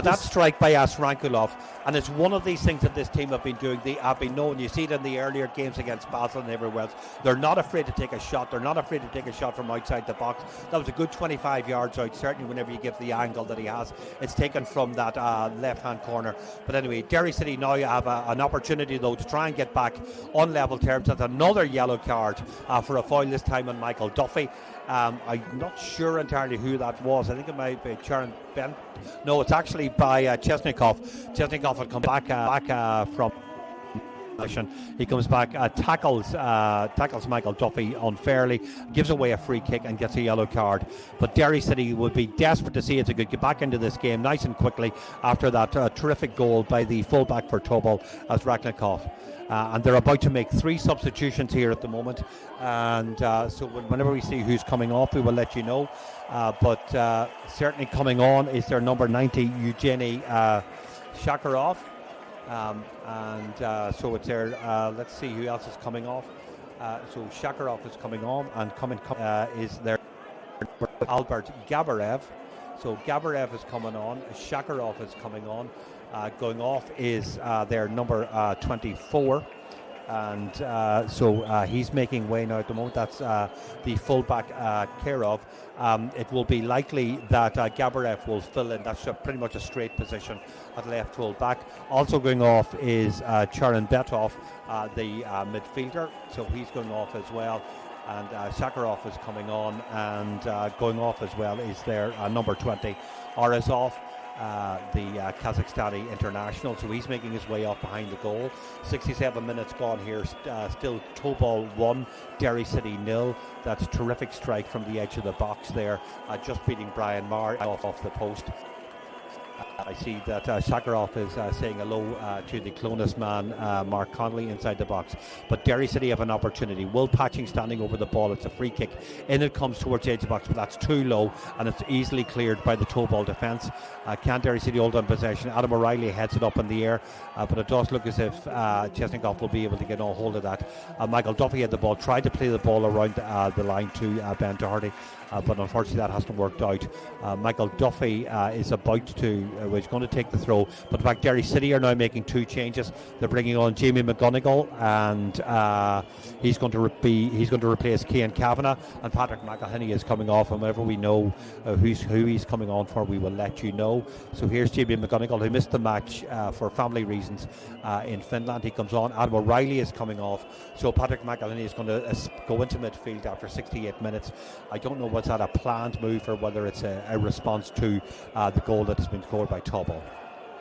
that strike by Asrankulov, and it's one of these things that this team have been doing. They have been known. You see it in the earlier games against Basel and everywhere else. They're not afraid to take a shot. They're not afraid to take a shot from outside the box. That was a good 25 yards out, certainly whenever you give the angle that he has. It's taken from that left-hand corner. But anyway, Derry City now have an opportunity, though, to try and get back on level terms. That's another yellow card for a foul, this time on Michael Duffy. I'm not sure entirely who that was. I think it might be Charon Bent. No, it's actually by Chesnikov. Chesnikov had come back from. He comes back, tackles Michael Duffy unfairly, gives away a free kick and gets a yellow card. But Derry City would be desperate to see if they could get back into this game nice and quickly after that terrific goal by the fullback for Tobol, as Raknikov. And they're about to make 3 substitutions here at the moment, and so whenever we see who's coming off, we will let you know. But certainly coming on is their number 90, Eugeny Shakarov. So it's there. Let's see who else is coming off. So Shakarov is coming on, and coming is there Albert Gabarev. So Gabarev is coming on. Shakarov is coming on. Going off is their number 24. And so he's making way now at the moment. That's the fullback Kirov. It will be likely that Gabarev will fill in. That's pretty much a straight position at left fullback. Also going off is Charon Betov, the midfielder. So he's going off as well. And Shakarov is coming on, and going off as well is their number 20, Orazov. The Kazakhstani international, so he's making his way off behind the goal. 67 minutes gone here, still Tobol 1, Derry City 0. That's a terrific strike from the edge of the box there, just beating Brian Maher off the post. I see that Shakarov is saying hello to the Clonus man, Mark Connolly, inside the box. But Derry City have an opportunity. Will Patching standing over the ball. It's a free kick. In it comes towards the edge of the box, but that's too low, and it's easily cleared by the Tobol defence. Can Derry City hold on possession? Adam O'Reilly heads it up in the air, but it does look as if Chesnikov will be able to get a hold of that. Michael Duffy had the ball, tried to play the ball around the line to Ben Doherty. But unfortunately that hasn't worked out. Michael Duffy is about to, he's going to take the throw. But in fact, Derry City are now making 2 changes. They're bringing on Jamie McGonigal, and he's going to replace Cian Kavanagh, and Patrick McElhinney is coming off. And whenever we know who he's coming on for, we will let you know. So here's Jamie McGonigal, who missed the match for family reasons in Finland. He comes on. Adam O'Reilly is coming off. So Patrick McElhinney is going to go into midfield after 68 minutes. I don't know what's that a planned move or whether it's a response to the goal that has been scored by Tobol.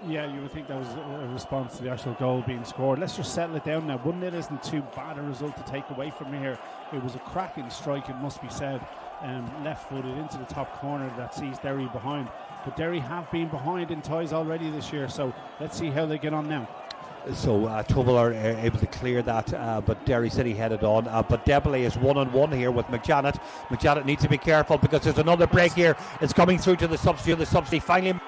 Yeah, you would think that was a response to the actual goal being scored. Let's just settle it down now. 1-0 isn't too bad a result to take away from here. It was a cracking strike, it must be said, left-footed into the top corner that sees Derry behind. But Derry have been behind in ties already this year, so let's see how they get on now. So Tobol are able to clear that, but Derry City headed on. But Debley is 1-on-1 here with McJanet. McJanet needs to be careful because there's another break here. It's coming through to the substitute. The substitute finally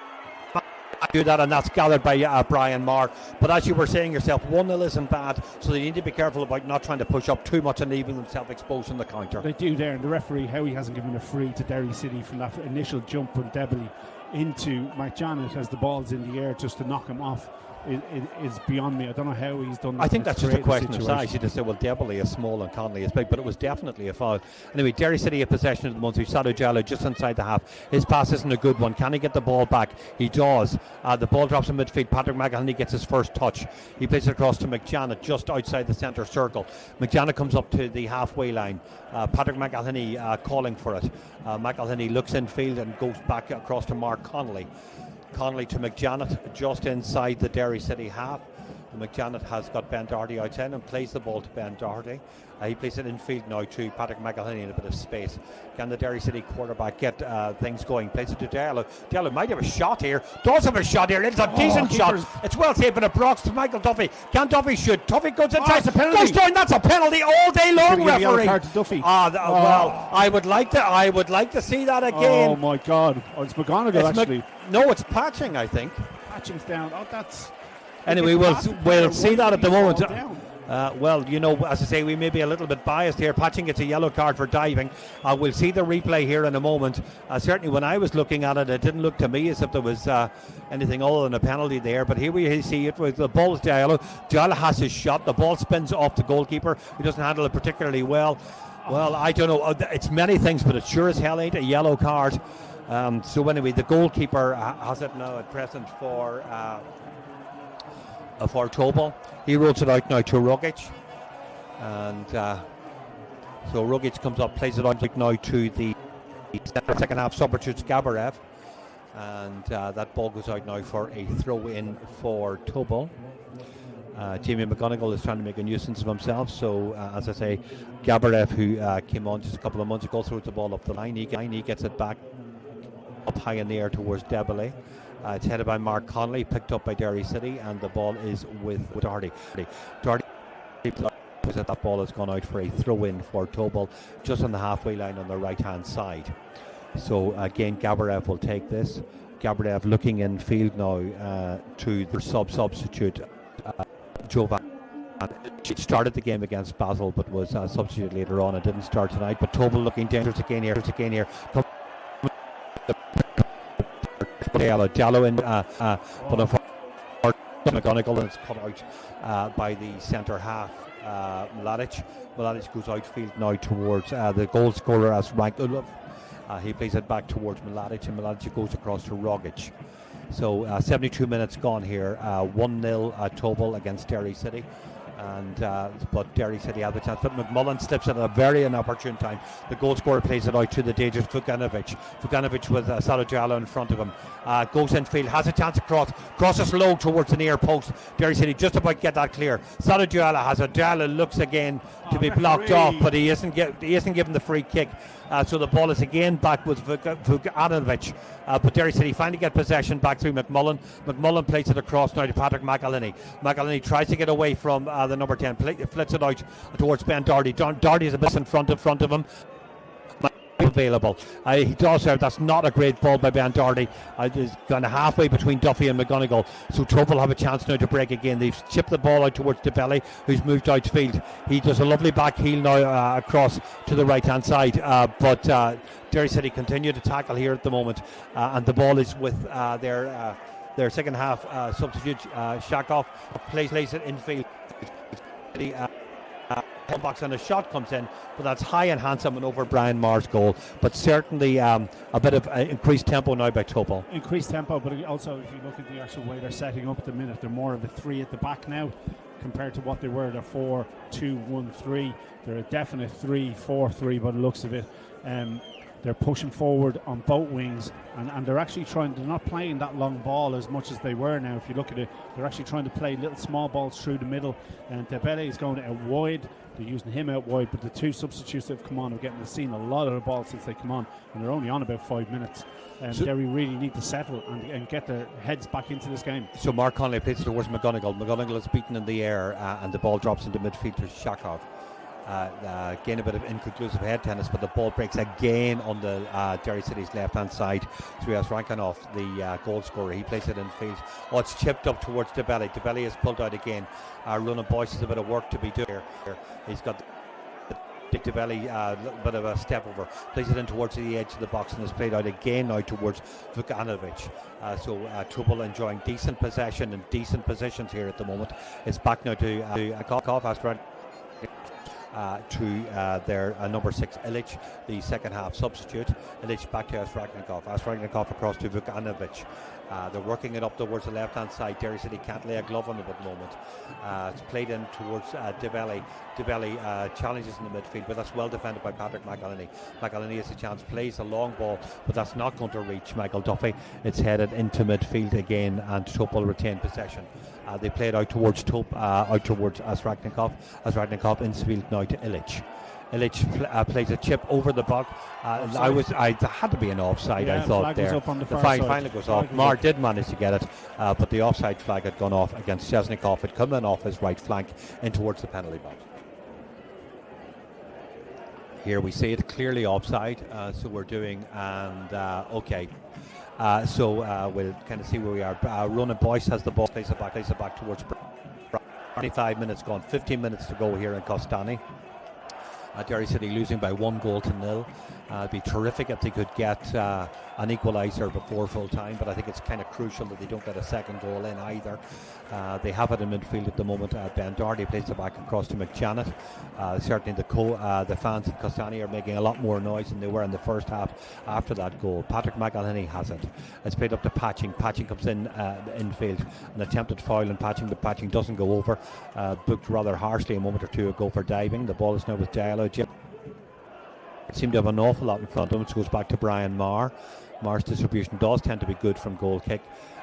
do that, and that's gathered by Brian Marr. But as you were saying yourself, 1-0 isn't bad, so they need to be careful about not trying to push up too much and leaving themselves exposed on the counter. They do there, and the referee, how he hasn't given a free to Derry City from that initial jump from Debelly into McJanet as the ball's in the air just to knock him off is beyond me. I don't know how he's done that. I think that's just a question of size. You just say, well, Debelly is small and Connolly is big, but it was definitely a foul. Anyway, Derry City have possession at the moment. Sadhu Jallow just inside the half. His pass isn't a good one. Can he get the ball back? He does. The ball drops in midfield. Patrick McElhenney gets his first touch. He plays it across to McJanet just outside the centre circle. McJanet comes up to the halfway line. Patrick McElhenney calling for it. McElhenney looks infield and goes back across to Mark Connolly. Connolly to McJanet just inside the Derry City half. McJanet has got Ben Doherty outside and plays the ball to Ben Doherty. He plays it infield now to Patrick McElhenney in a bit of space. Can the Derry City quarterback get things going? Plays it to Jallow. Jallow might have a shot here. Does have a shot here. It's a decent shot. It's well saved, but it blocks to Michael Duffy. Can Duffy shoot? Duffy goes inside. That's a penalty. Goes down. That's a penalty all day long, referee. Card to Duffy. Well, I would like to see that again. Oh my God! It's McGonigal actually. No, it's Patching, I think. Patching's down. Oh, that's. Anyway, we'll see that at the moment. Well, you know, as I say, we may be a little bit biased here. Patching gets a yellow card for diving. We'll see the replay here in a moment. Certainly when I was looking at it, it didn't look to me as if there was anything other than a penalty there. But here we see it with the ball to Jallow. Jallow has his shot. The ball spins off the goalkeeper, who doesn't handle it particularly well. Well, I don't know. It's many things, but it sure as hell ain't a yellow card. So anyway, the goalkeeper has it now at present for Tobol. He rolls it out now to Rogic, and so Rogic comes up, plays it out now to the second half substitutes Gabarev, and that ball goes out now for a throw in for Tobol. Jamie McGonigal is trying to make a nuisance of himself, so as I say, Gabarev, who came on just a couple of months ago, throws the ball up the line. He gets it back up high in the air towards Debelly. It's headed by Mark Connolly, picked up by Derry City, and the ball is with Doherty. Doherty, that ball has gone out for a throw-in for Tobol, just on the halfway line on the right-hand side. So again, Gabarev will take this. Gabarev looking in field now to the substitute Jovan. She started the game against Basel, but was substituted later on and didn't start tonight. But Tobol looking dangerous again here. Jallow in, but McGonigal, and it's cut out by the centre half, Mladic. Mladic goes outfield now towards the goal scorer as Rank Ulov. He plays it back towards Mladic, and Mladic goes across to Rogic. So 72 minutes gone here, 1-0 Tobol against Derry City. And but Derry City have the chance, but McMullen slips at a very inopportune time. The goal scorer plays it out to the dangerous Vukanovic with Sadhu Jallow in front of him, goes infield, has a chance to crosses low towards the near post. Derry City just about get that clear. Sadhu Jallow has it. Jallow looks again to be blocked off, but he isn't given the free kick. So the ball is again back with Vukanovic, but Derry City finally get possession back through McMullen. McMullen plays it across now to Patrick McElhenney. McElhenney tries to get away from the number 10, flits it out towards Ben Doherty. Doherty is a bit in front of him. Available. He does have. That's not a great ball by Ben Doherty. It's kind of halfway between Duffy and McGonigal. So Tobol have a chance now to break again. They've chipped the ball out towards Debelly, who's moved outfield. He does a lovely back heel now across to the right hand side. But Derry City continue to tackle here at the moment, and the ball is with their second half substitute Shakov. Plays it infield. Box and a shot comes in, but that's high and handsome and over Brian Marr's goal. But certainly a bit of increased tempo now by Tobol. Increased tempo, but also if you look at the actual way they're setting up at the minute, they're more of a 3 at the back now compared to what they were. They're 4-2-1-3. They're a definite 3-4-3 by the looks of it. They're pushing forward on both wings, and they're actually they're not playing that long ball as much as they were now. If you look at it, they're actually trying to play little small balls through the middle, and Debelly is going out wide. They're using him out wide, but the two substitutes that have come on have seen a lot of the ball since they come on, and they're only on about 5 minutes. Derry really need to settle and get their heads back into this game. So Mark Connolly plays it towards McGonigal. McGonigal is beaten in the air, and the ball drops into midfield to Shakov. Again, a bit of inconclusive head tennis, but the ball breaks again on the Derry City's left-hand side. So he has Rankinov, the goal scorer. He plays it in field. Oh, it's chipped up towards Tobol. Tobol is pulled out again. Ronan Boyce has a bit of work to be doing here. He's got Tobol, a little bit of a step over. Plays it in towards the edge of the box and is played out again now towards Vukanovic. So Tobol enjoying decent possession and decent positions here at the moment. It's back now to Akov after to their number 6 Ilic, the second half substitute. Ilic back to Asragnikov across to Vukanovic. They're working it up towards the left hand side. Derry City can't lay a glove on it at the moment. It's played in towards Tobol. Tobol challenges in the midfield, but that's well defended by Patrick McElhinney. McElhinney has a chance, plays a long ball, but that's not going to reach Michael Duffy. It's headed into midfield again, and Tobol retain possession. They play it out towards Asragnikov. Asragnikov in field now to Ilic. Ilic plays a chip over the buck. I had to be an offside. Yeah, I thought flag there. was up on the The far flag side. finally goes off. Mar did manage to get it, but the offside flag had gone off against Chesnikov. It coming off his right flank in towards the penalty box. Here we see it clearly offside. So we're doing okay. So we'll kind of see where we are. Ronan Boyce has the ball, plays it back towards 25 minutes gone, 15 minutes to go here in Kostanay. Derry City losing by 1-0. It'd be terrific if they could get an equaliser before full time, but I think it's kind of crucial that they don't get a second goal in either. They have it in midfield at the moment. Ben Doherty plays it back across to McJanet. Certainly the fans at Kostanay are making a lot more noise than they were in the first half after that goal. Patrick McElhinney has it. It's played up to Patching. Patching comes in infield. An attempted foul on Patching, but Patching doesn't go over. Booked rather harshly a moment or two ago for diving. The ball is now with Diallo. Seemed to have an awful lot in front of him, which goes back to Brian Marr. Marr's distribution does tend to be good from goal kick,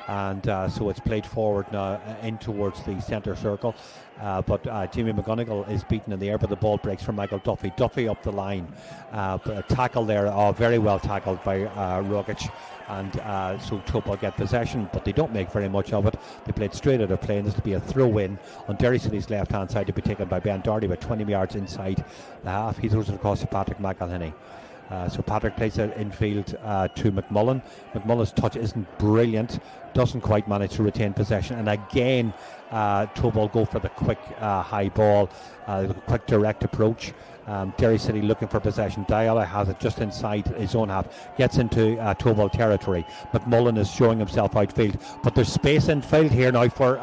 and so it's played forward now in towards the centre circle, but Jimmy McGonigal is beaten in the air, but the ball breaks from Michael Duffy. Duffy up the line, but a tackle there, very well tackled by Rogic, and so Tobol get possession, but they don't make very much of it. They played straight out of play, and this will be a throw-in on Derry City's left-hand side to be taken by Ben Doherty about 20 yards inside the half. He throws it across to Patrick McElhinney. So Patrick plays it infield to McMullen. McMullen's touch isn't brilliant, doesn't quite manage to retain possession, and again Tobol go for the quick high ball, the quick direct approach. Derry City looking for possession. Diallo has it just inside his own half, gets into Tobol territory. McMullen is showing himself outfield, but there's space infield here now for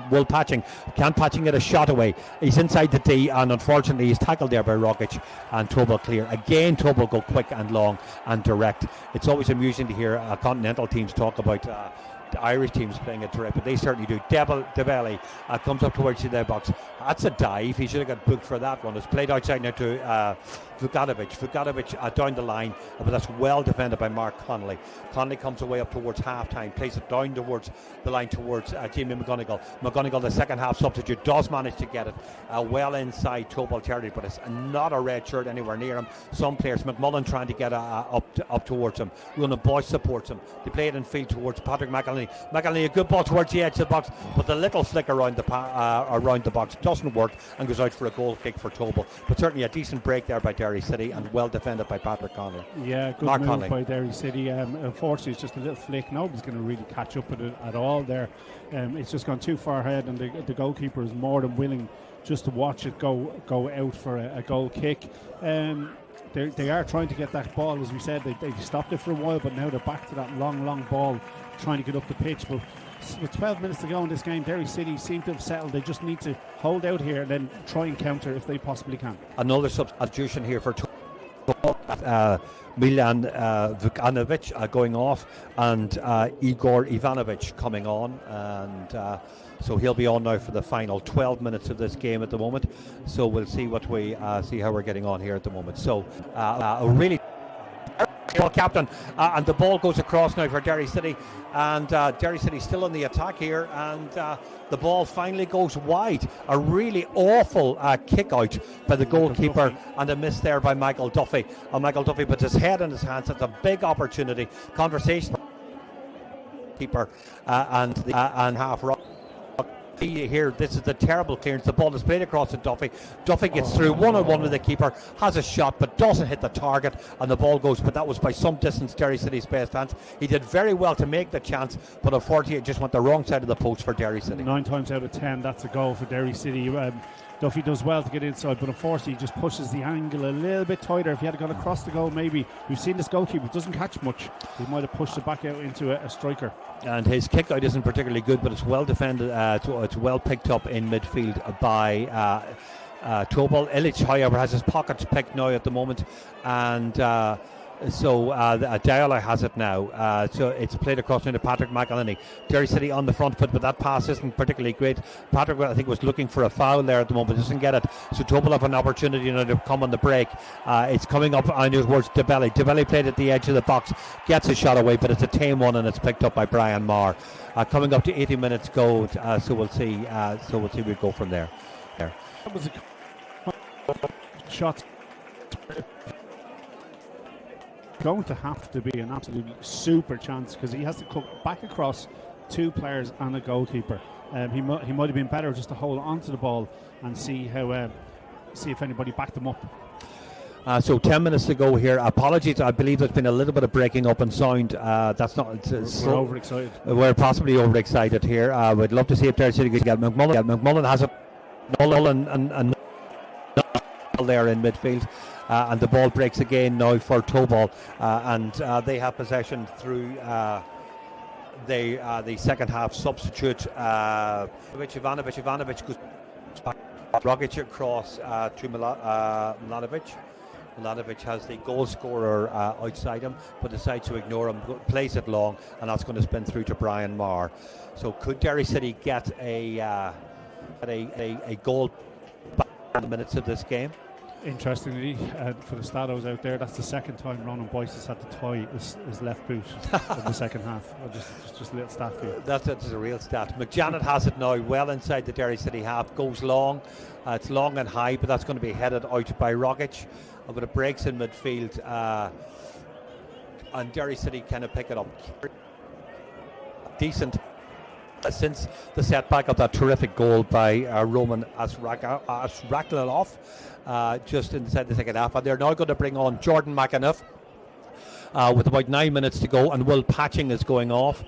Will Patching. Can Patching get a shot away? He's inside the D, and unfortunately he's tackled there by Rogic, and Tobol clear. Again Tobol go quick and long and direct. It's always amusing to hear continental teams talk about the Irish teams playing it direct, but they certainly do. Debelly comes up towards the box. That's a dive. He should have got booked for that one. It's played outside now to Vukanovic. Vukanovic down the line, but that's well defended by Mark Connolly. Connolly comes away up towards half-time, plays it down towards the line towards Jamie McGonigal. McGonigal, the second half substitute, does manage to get it well inside Tobol territory, but it's not a red shirt anywhere near him. Some players, McMullen trying to get up towards him. Ronan Boyce supports him. They play it in field towards Patrick McElhinney. McElhinney, a good ball towards the edge of the box, but the little flick around the box doesn't work and goes out for a goal kick for Tobol. But certainly a decent break there by Derry City and well defended by Patrick Connolly. Yeah, good Mark move Connolly by Derry City. Unfortunately, it's just a little flick. Nobody's going to really catch up with it at all there. It's just gone too far ahead, and the goalkeeper is more than willing just to watch it go out for a goal kick. They are trying to get that ball, as we said. They stopped it for a while, but now they're back to that long ball, trying to get up the pitch. But with 12 minutes to go in this game, Derry City seem to have settled. They just need to hold out here and then try and counter if they possibly can. Another substitution here for Milan Vukanovic going off, and Igor Ivanovic coming on, and so he'll be on now for the final 12 minutes of this game at the moment. So we'll see what we see how we're getting on here at the moment. So a really captain, and the ball goes across now for Derry City, and Derry City still on the attack here, and the ball finally goes wide. A really awful kick out by the goalkeeper, and a miss there by Michael Duffy. Michael Duffy puts his head in his hands. It's a big opportunity. Conversation keeper and half Here, this is a terrible clearance. The ball is played across to Duffy. Duffy gets through one-on-one with the keeper, has a shot but doesn't hit the target, and the ball goes. But that was by some distance Derry City's best chance. He did very well to make the chance, but unfortunately it just went the wrong side of the post for Derry City. 9 times out of 10, that's a goal for Derry City. Duffy does well to get inside, but unfortunately he just pushes the angle a little bit tighter. If he had gone across the goal, maybe. We've seen this goalkeeper doesn't catch much. He might have pushed it back out into a striker. And his kick out isn't particularly good, but it's well defended. It's well picked up in midfield by Tobol. Illich, however, has his pockets picked now at the moment, and so Diallo has it now. So it's played across into Patrick McElhinney. Derry City on the front foot, but that pass isn't particularly great. Patrick, I think, was looking for a foul there at the moment, doesn't get it. So Tobol have an opportunity now to come on the break. It's coming up towards Debelli. Debelli played at the edge of the box, gets a shot away, but it's a tame one, and it's picked up by Brian Marr. Coming up to 80 minutes go, so we'll see. We'll see where we go from there. That was a shot. Going to have to be an absolutely super chance, because he has to come back across 2 players and a goalkeeper. He might have been better just to hold onto the ball and see if anybody backed him up. So 10 minutes to go here. Apologies, I believe there's been a little bit of breaking up in sound. That's not. We're overexcited. We're possibly overexcited here. We'd love to see if Derry City could get McMullen. McMullen has it. Nolan and there in midfield. And the ball breaks again now for Tobol, and they have possession through the second half substitute. Ivanovic goes back. Rogic across to Milanovic. Milanovic has the goal scorer outside him, but decides to ignore him, plays it long, and that's going to spin through to Brian Marr. So could Derry City get a goal back in the minutes of this game? Interestingly, for the statos out there, that's the second time Ronan Boyce has had to tie his left boot in the second half. Just a little stat for you. That's a real stat. McJanet has it now well inside the Derry City half, goes long. It's long and high, but that's going to be headed out by Rogic. But it breaks in midfield, and Derry City kind of pick it up. Decent. Since the setback of that terrific goal by Roman Asraklanov just inside the second half, and they're now going to bring on Jordan McAnuff with about 9 minutes to go, and Will Patching is going off.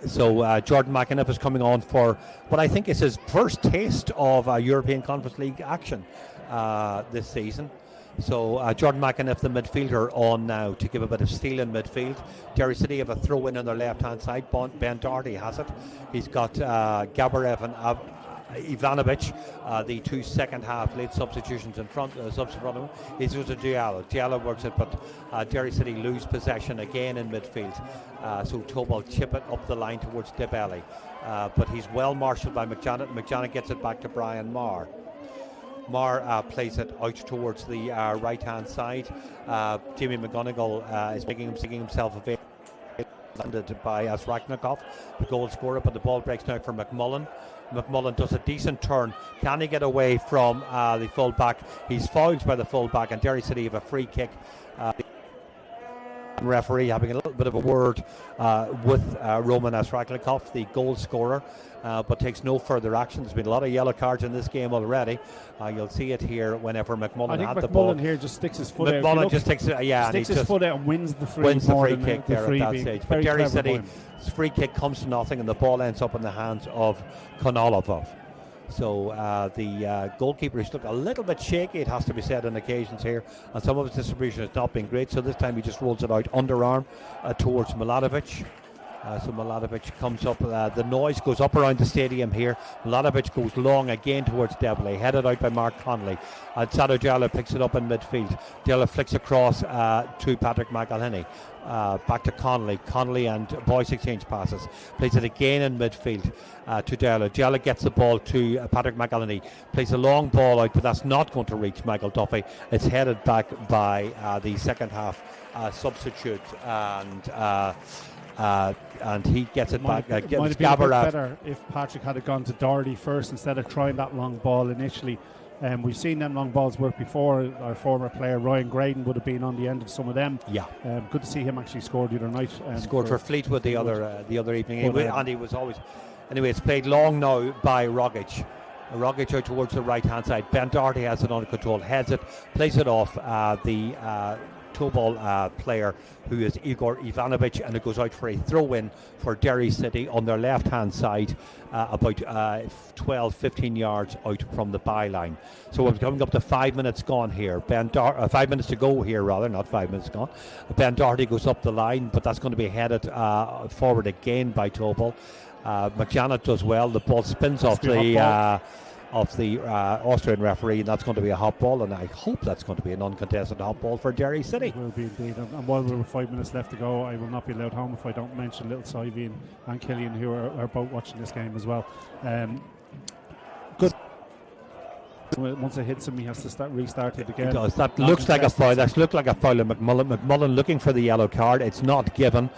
So Jordan McAnuff is coming on for what I think is his first taste of European Conference League action this season. So Jordan McAnuff, the midfielder, on now to give a bit of steel in midfield. Derry City have a throw in on their left hand side. Ben Doherty has it. He's got Gabarev and Ivanovic, the 2 second half late substitutions in front of him. He's just a Diallo. Diallo works it, but Derry City lose possession again in midfield. So Tobol chip it up the line towards Debelli. But he's well marshalled by McJanet. McJanet gets it back to Brian Marr. Marr plays it out towards the right hand side. Jamie McGonigal is making himself available. Landed by Asraknikov, the goal scorer, but the ball breaks now for McMullen. McMullen does a decent turn. Can he get away from the full back? He's fouled by the full back, and Derry City have a free kick. Referee having a little bit of a word with Roman Asraknikov, the goal scorer, but takes no further action. There's been a lot of yellow cards in this game already. You'll see it here whenever McMullen had the ball. McMullen here just sticks his foot out. McMullen just takes it, sticks his foot out and wins the free kick there at that stage. But Derry City's free kick comes to nothing, and the ball ends up in the hands of Konolovov. So the goalkeeper is looked a little bit shaky, it has to be said, on occasions here, and some of his distribution has not been great. So this time he just rolls it out underarm towards Milanovic. So Milanovic comes up, the noise goes up around the stadium here. Milanovic goes long again towards Debeley, headed out by Mark Connolly. And Sado Diallo picks it up in midfield. Diallo flicks across to Patrick McElhinney. Back to Connolly and Boyce exchange passes. Plays it again in midfield to Diallo. Diallo gets the ball to Patrick McElhinney. Plays a long ball out, but that's not going to reach Michael Duffy. It's headed back by the second half substitute, and he gets it back. Might have been a bit better if Patrick had gone to Doherty first instead of trying that long ball initially. We've seen them long balls work before. Our former player Ryan Graydon would have been on the end of some of them. Yeah, good to see him actually score the other night. Scored for Fleetwood the other evening, and he was always. Anyway, it's played long now by Rogic. Rogic out towards the right hand side. Ben Doherty has it under control, heads it, plays it off the Tobol player, who is Igor Ivanovic, and it goes out for a throw-in for Derry City on their left-hand side, about 12-15 yards out from the byline. So we're coming up to 5 minutes gone here. 5 minutes to go here, rather, not 5 minutes gone. Ben Doherty goes up the line, but that's going to be headed forward again by Tobol. McJanet does well. The ball spins off the Austrian referee, and that's going to be a hot ball, and I hope that's going to be an uncontested hot ball for Derry City. It will be indeed, and while we're 5 minutes left to go, I will not be allowed home if I don't mention little Sivey and Killian, who are both watching this game as well. Good. Once it hits him, he has to restart it again. It does. That looks like a foul. That looked like a foul of McMullen. McMullen looking for the yellow card. It's not given.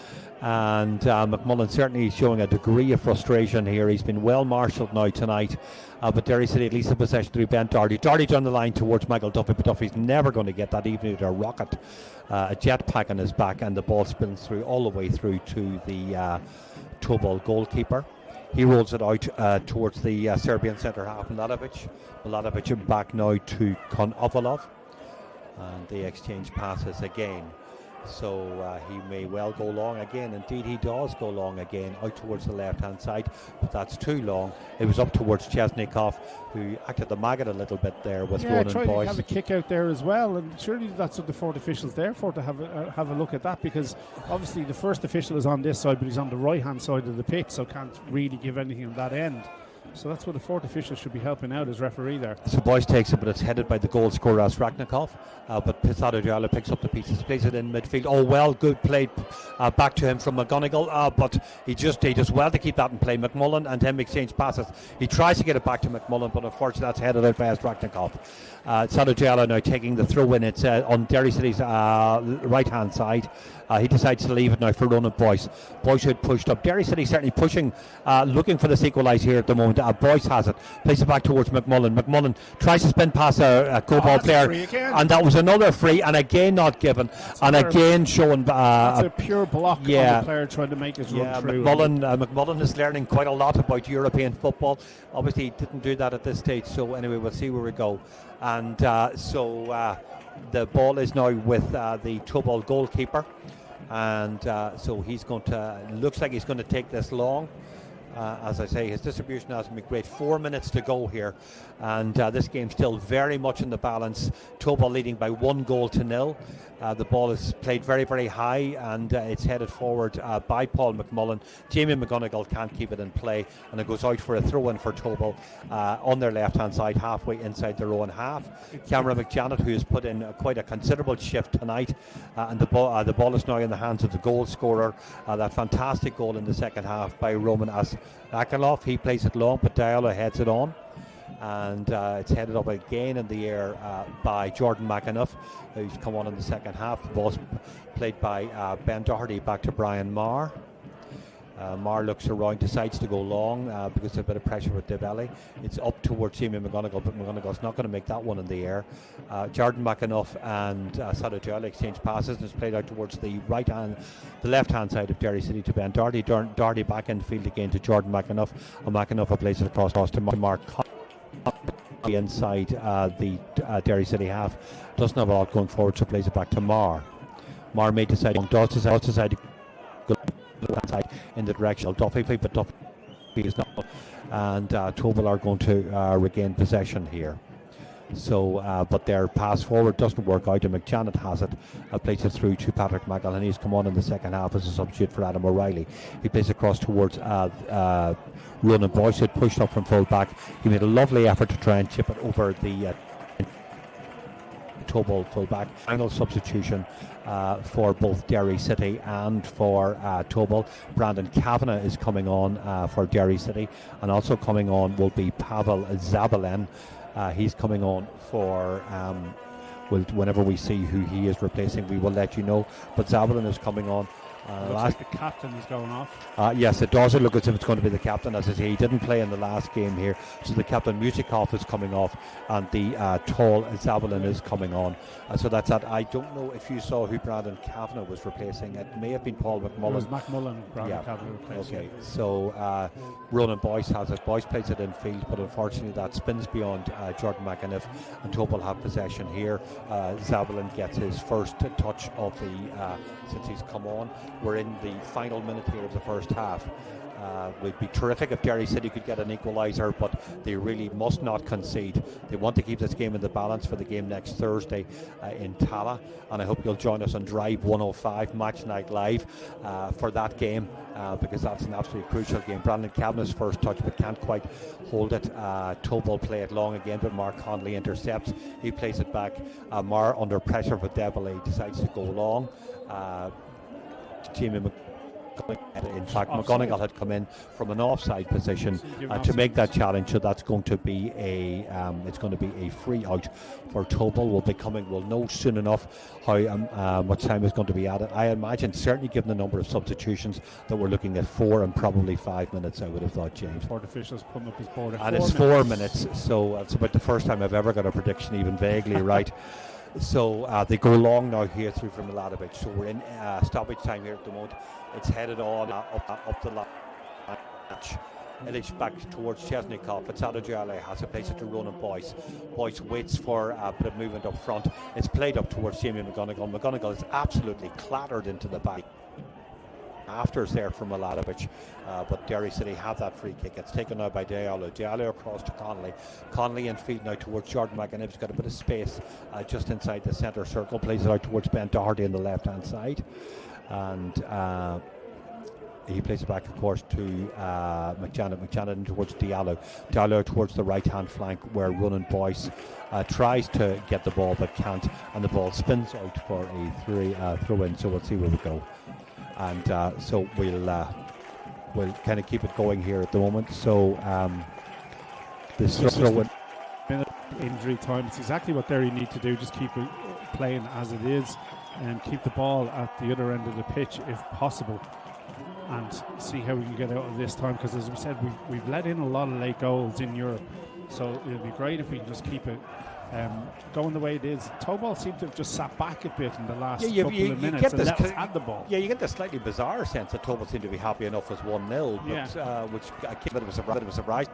And McMullen certainly showing a degree of frustration here. He's been well marshalled now tonight, but Derry City at least in possession through Ben Doherty. Doherty down the line towards Michael Duffy, but Duffy's never going to get that, even with a rocket, a jetpack on his back, and the ball spins through all the way through to the Tobol goalkeeper. He rolls it out towards the Serbian centre half, Milanovic. Milanovic back now to Konovalov, and they exchange passes again. So he may well go long again. Indeed, he does go long again out towards the left-hand side, but that's too long. It was up towards Chesnikov, who acted the maggot a little bit there with Ronan tried Boyce. to have a kick out there as well, and surely that's what the fourth official's there for, to have a look at that, because obviously the first official is on this side, but he's on the right-hand side of the pitch, so can't really give anything on that end. So that's where the fourth official should be helping out as referee there. So Boyce takes it, but it's headed by the goal scorer Rasraknikov. But Pizarro Diallo picks up the pieces, plays it in midfield. Oh, well, good play back to him from McGonigal. But he does well to keep that in play. McMullen and him exchange passes. He tries to get it back to McMullen, but unfortunately that's headed out by Rasraknikov. Pizarro Diallo now taking the throw in. It's on Derry City's right-hand side. He decides to leave it now for Ronan Boyce. Boyce had pushed up. Derry City certainly pushing, looking for this equalise here at the moment. Boyce has it, plays it back towards McMullen. McMullen tries to spin past a co-ball player, and that was another free, and again not given, and again showing. That's a pure block on the player trying to make his run through. McMullen is learning quite a lot about European football. Obviously, he didn't do that at this stage. So anyway, we'll see where we go. And the ball is now with the Tobol goalkeeper. And so he's going to, looks like he's going to take this long. As I say, his distribution hasn't been great. 4 minutes to go here, and this game's still very much in the balance. Tobol leading by 1-0. The ball is played very, very high, and it's headed forward by Paul McMullen. Jamie McGonigal can't keep it in play, and it goes out for a throw-in for Tobol on their left-hand side, halfway inside their own half. Cameron McJanet, who has put in quite a considerable shift tonight, and the ball is now in the hands of the goal scorer. That fantastic goal in the second half by Roman Akalov. He plays it long, but Diallo heads it on, and it's headed up again in the air by Jordan McAnuff, who's come on in the second half. The ball's played by Ben Doherty back to Brian Marr. Marr looks around, decides to go long because there's a bit of pressure with Debelli. It's up towards Jamie McGonigal, but McGonigal's not going to make that one in the air. Jordan McAnuff and Sadajala exchange passes, and it's played out towards the left-hand side of Derry City to Ben Doherty. Doherty back in the field again to Jordan McAnuff, and McAnuff plays it across to Mark inside the Derry City half. Doesn't have a lot going forward, so plays it back to Marr. Marr may decide to go side in the direction of Duffy, but Duffy is not, and Tobol are going to regain possession here. So, but their pass forward doesn't work out, and McJanet has it, plays it through to Patrick McElhenney, who's come on in the second half as a substitute for Adam O'Reilly. He plays across towards Ronan Boyce, who had pushed up from full back. He made a lovely effort to try and chip it over the Tobol full-back. Final substitution for both Derry City and for Tobol. Brandon Kavanagh is coming on for Derry City, and also coming on will be Pavel Zabelen. He's coming on for whenever we see who he is replacing, we will let you know. But Zabelen is coming on Looks like the captain is going off. Yes, it does look as if it's going to be the captain. As I say, he didn't play in the last game here, so the captain Musikoff is coming off, and the tall Zabalin is coming on. So that's that. I don't know if you saw who Brandon Kavanagh was replacing. It may have been Paul McMullen. It was McMullen, Brandon Kavanagh replacing. Okay, so Ronan Boyce has it. Boyce plays it in field, but unfortunately that spins beyond Jordan McAniff, and Tobol have possession here. Zabalin gets his first touch of the since he's come on. We're in the final minute here of the first half. It would be terrific if Derry City could get an equaliser, but they really must not concede. They want to keep this game in the balance for the game next Thursday in Tala, and I hope you'll join us on Drive 105 Match Night Live for that game, because that's an absolutely crucial game. Brandon Kavanagh's first touch, but can't quite hold it. Tobol play it long again, but Mark Conley intercepts. He plays it back. Mar under pressure for Debele decides to go long. Jamie in fact, McGonigal had come in from an offside position to make that challenge, so that's going to be a free out for Tobol. We'll know soon enough how much time is going to be added. I imagine, certainly given the number of substitutions, that we're looking at 4 and probably 5 minutes, I would have thought, James. Board officials putting up his board at and it's 4 minutes, so it's about the first time I've ever got a prediction even vaguely right. So they go long now here through from Milanovic. So we're in stoppage time here at the moment. It's headed on up the line. Illich back towards Chesnikov. It's Adojale has to place it to Ronan Boyce. Boyce waits for a bit of movement up front. It's played up towards Jamie McGonigal. McGonigal is absolutely clattered into the back. Afters there from Milanovic, but Derry City have that free kick. It's taken now by Diallo. Diallo across to Conley. Conley in field now towards Jordan McAniff. He's got a bit of space just inside the centre circle. Plays it out towards Ben Doherty on the left hand side, and he plays it back, of course, to McJanet towards Diallo. Diallo towards the right hand flank, where Ronan Boyce tries to get the ball but can't, and the ball spins out for a throw in. So we'll see where we go. And so we'll kind of keep it going here at the moment. So this throw in injury time. It's exactly what Derry need to do. Just keep it playing as it is, and keep the ball at the other end of the pitch if possible, and see how we can get out of this time. Because as we said, we've let in a lot of late goals in Europe, so it'll be great if we can just keep it going the way it is. Tobol seemed to have just sat back a bit in the last couple of minutes and let us have the ball. Yeah, you get this slightly bizarre sense that Tobol seemed to be happy enough with 1-0, but which came a bit of a surprise.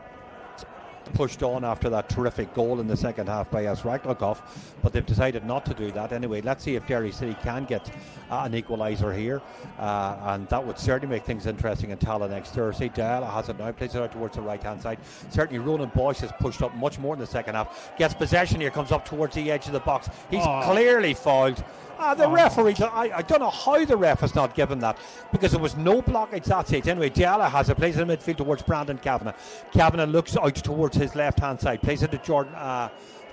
Pushed on after that terrific goal in the second half by Ragnikov, but they've decided not to do that. Anyway, let's see if Derry City can get an equaliser here, and that would certainly make things interesting in Tala next Thursday. Diallo has it now, plays it out towards the right hand side. Certainly Ronan Boyce has pushed up much more in the second half, gets possession here, comes up towards the edge of the box. He's clearly fouled. The referee, I don't know how the ref has not given that, because there was no blockage that stage. Anyway, Diallo has it, plays it in midfield towards Brandon Kavanagh. Kavanagh looks out towards his left hand side, plays it to Jordan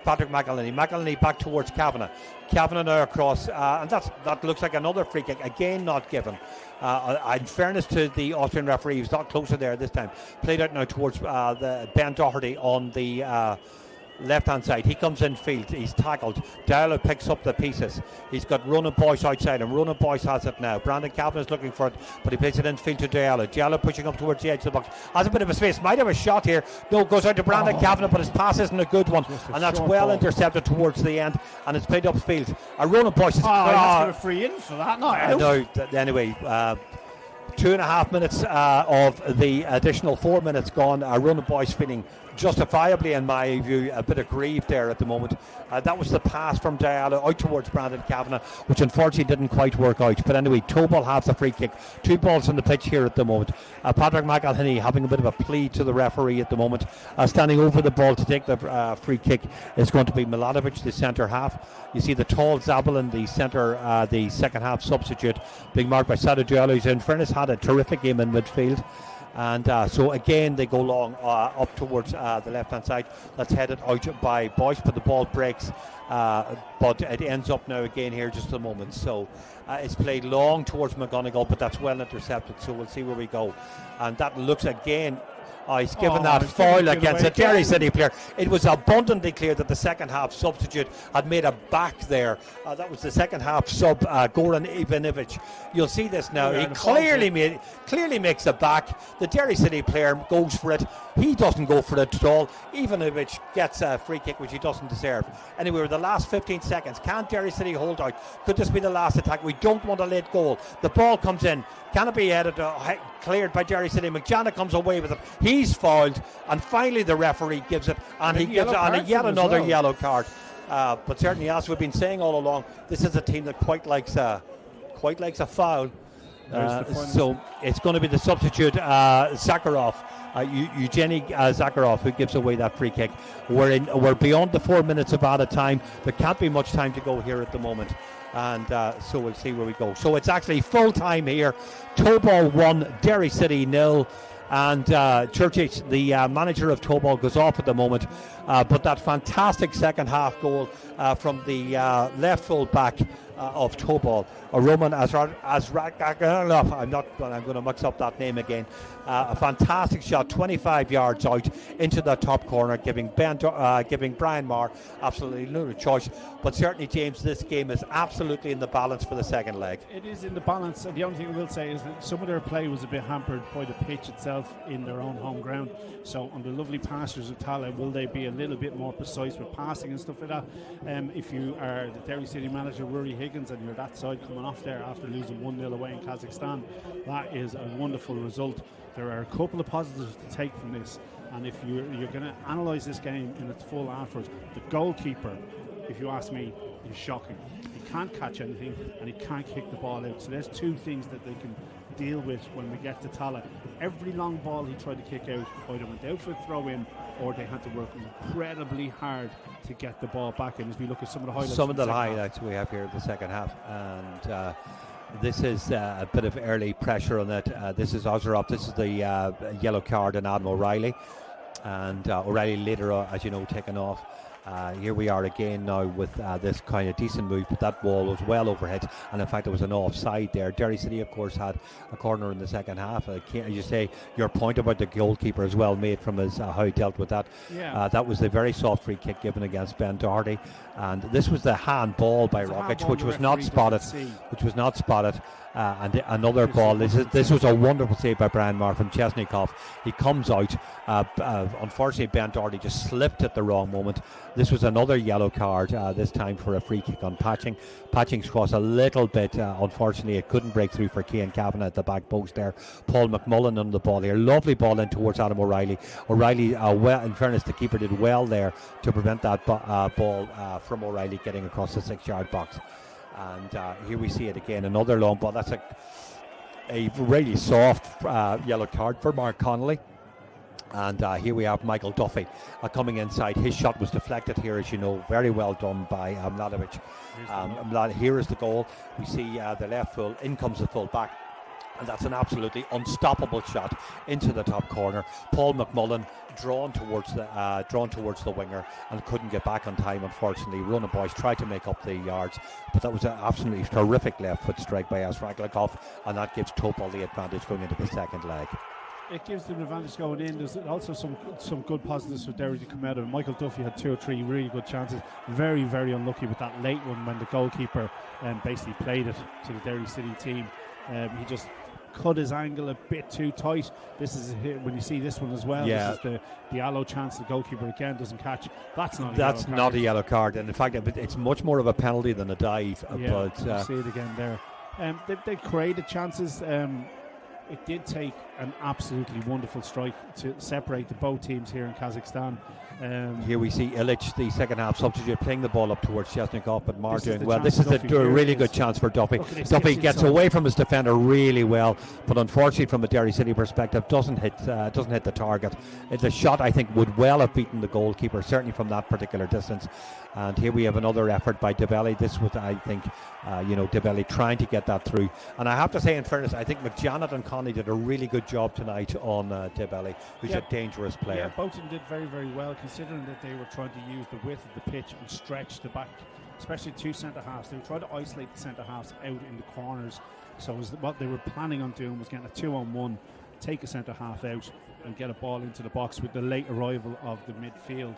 Patrick McElhenney. McElhenney back towards Kavanagh. Kavanagh now across, and that looks like another free kick, again not given. In fairness to the Austrian referee, he was not closer there this time. Played out now towards the Ben Doherty on the left hand side. He comes in field, he's tackled. Diallo picks up the pieces. He's got Ronan Boyce outside him. Ronan Boyce has it now. Brandon Kavanagh is looking for it, but he plays it in field to Diallo. Diallo pushing up towards the edge of the box, has a bit of a space, might have a shot here. No, goes out to Brandon Kavanagh, but his pass isn't a good one, and that's well intercepted towards the end, and it's played upfield. Ronan Boyce is that's got a free in for that. Anyway, 2.5 minutes of the additional 4 minutes gone. Ronan Boyce feeling justifiably, in my view, a bit aggrieved there at the moment. That was the pass from Diallo out towards Brandon Kavanagh, which unfortunately didn't quite work out. But anyway, Tobol has the free kick. 2 balls on the pitch here at the moment. Patrick McElhenney having a bit of a plea to the referee at the moment. Standing over the ball to take the free kick is going to be Milanovic, the centre half. You see the tall Zabalin, the centre, the second half substitute, being marked by Sado Diallo, who's in fairness had a terrific game in midfield. And so again they go long up towards the left hand side. That's headed out by Boyce, but the ball breaks, but it ends up now again here just a moment. So it's played long towards McGonigal, but that's well intercepted, so we'll see where we go. And that looks again Oh, he's given Oh, that he's given foul it against away a Derry again. City player. It was abundantly clear that the second half substitute had made a back there. That was the second half sub, Goran Ivanovic. You'll see this now. Yeah, He the clearly makes a back. The Derry City player goes for it. He doesn't go for it at all. Ivanovic gets a free kick, which he doesn't deserve. Anyway, we're the last 15 seconds. Can Derry City hold out? Could this be the last attack? We don't want a late goal. The ball comes in. Can it be headed? Cleared by Derry City. McJanna comes away with it. He's fouled, and finally the referee gives it, and he gives it, and yet another yellow card. But certainly, as we've been saying all along, this is a team that quite likes a foul. So it's going to be the substitute Zakharov, Eugeny Zakharov, who gives away that free kick. We're beyond the 4 minutes of added time. There can't be much time to go here at the moment, and so we'll see where we go. So it's actually full time here. Tobol 1, Derry City 0. And Churchill, the manager of Tobol, goes off at the moment. But that fantastic second half goal from the left full back of Tobol, Roman Azraganov. I'm going to mix up that name again. A fantastic shot, 25 yards out into the top corner, giving Brian Marr absolutely no choice. But certainly, James, this game is absolutely in the balance for the second leg. It is in the balance, and the only thing I will say is that some of their play was a bit hampered by the pitch itself in their own home ground. So on the lovely pastures of Tala, will they be a little bit more precise with passing and stuff like that? If you are the Derry City manager, Rory Higgins, and you're that side coming off there after losing 1-0 away in Kazakhstan, that is a wonderful result. There are a couple of positives to take from this, and if you're going to analyse this game in its full afterwards, the goalkeeper, if you ask me, is shocking. He can't catch anything and he can't kick the ball out. So there's two things that they can deal with when we get to Tala. Every long ball he tried to kick out either went out for a throw in, or they had to work incredibly hard to get the ball back in. As we look at some of the highlights. Some of the highlights we have here in the second half, and this is a bit of early pressure on it. This is Ozarov. This is the yellow card on Adam O'Reilly, and O'Reilly later, as you know, taken off. Here we are again now with this kind of decent move, but that ball was well overhit, and in fact there was an offside there. Derry City, of course, had a corner in the second half. As you say, your point about the goalkeeper is well made from his how he dealt with that. Yeah. That was a very soft free kick given against Ben Doherty, and this was the handball by Rogic, which was not spotted. And another ball. This was a wonderful save by Brian Marr from Chesnikov. He comes out. Unfortunately, Ben Doherty just slipped at the wrong moment. This was another yellow card, this time for a free kick on Patching. Patching's cross a little bit. Unfortunately, it couldn't break through for Cian Kavanagh at the back post there. Paul McMullen on the ball here. Lovely ball in towards Adam O'Reilly. O'Reilly, well, in fairness, the keeper did well there to prevent that ball from O'Reilly getting across the 6-yard box. And here we see it again, another long ball. That's a really soft yellow card for Mark Connolly. And here we have Michael Duffy coming inside. His shot was deflected here, as you know. Very well done by Mladovic. Here is the goal. We see the left full. In comes the full back. And that's an absolutely unstoppable shot into the top corner. Paul McMullen drawn towards the winger and couldn't get back on time, unfortunately. Ronan Boyce tried to make up the yards, but that was an absolutely terrific left foot strike by Azraglakov, and that gives Topol the advantage going into the second leg. It gives them an advantage going in. There's also some good positives for Derry to come out of. Michael Duffy had 2 or 3 really good chances. Very, very unlucky with that late one when the goalkeeper basically played it to the Derry City team. He just cut his angle a bit too tight. This is when you see this one as well. Yeah. This is the Allo chance the goalkeeper again doesn't catch. That's not a yellow card, and in fact it's much more of a penalty than a dive. Yeah, but you see it again there. They created chances. It did take an absolutely wonderful strike to separate the both teams here in Kazakhstan. Here we see Illich, the second half substitute, playing the ball up towards Chesnikov, but Marr doing well. chance This is Duffy a really good chance for Duffy. Duffy gets away from his defender really well, but unfortunately from a Derry City perspective doesn't hit the target. The shot, I think, would well have beaten the goalkeeper, certainly from that particular distance. And here we have another effort by Debelli. This was, I think, Debelli trying to get that through. And I have to say, in fairness, I think McJanet and Conley did a really good job tonight on Debelli, who's a dangerous player. Yeah, both of them did very, very well, considering that they were trying to use the width of the pitch and stretch the back, especially 2 centre-halves. They were trying to isolate the centre-halves out in the corners. So what they were planning on doing was getting a 2-on-1, take a centre-half out, and get a ball into the box with the late arrival of the midfield.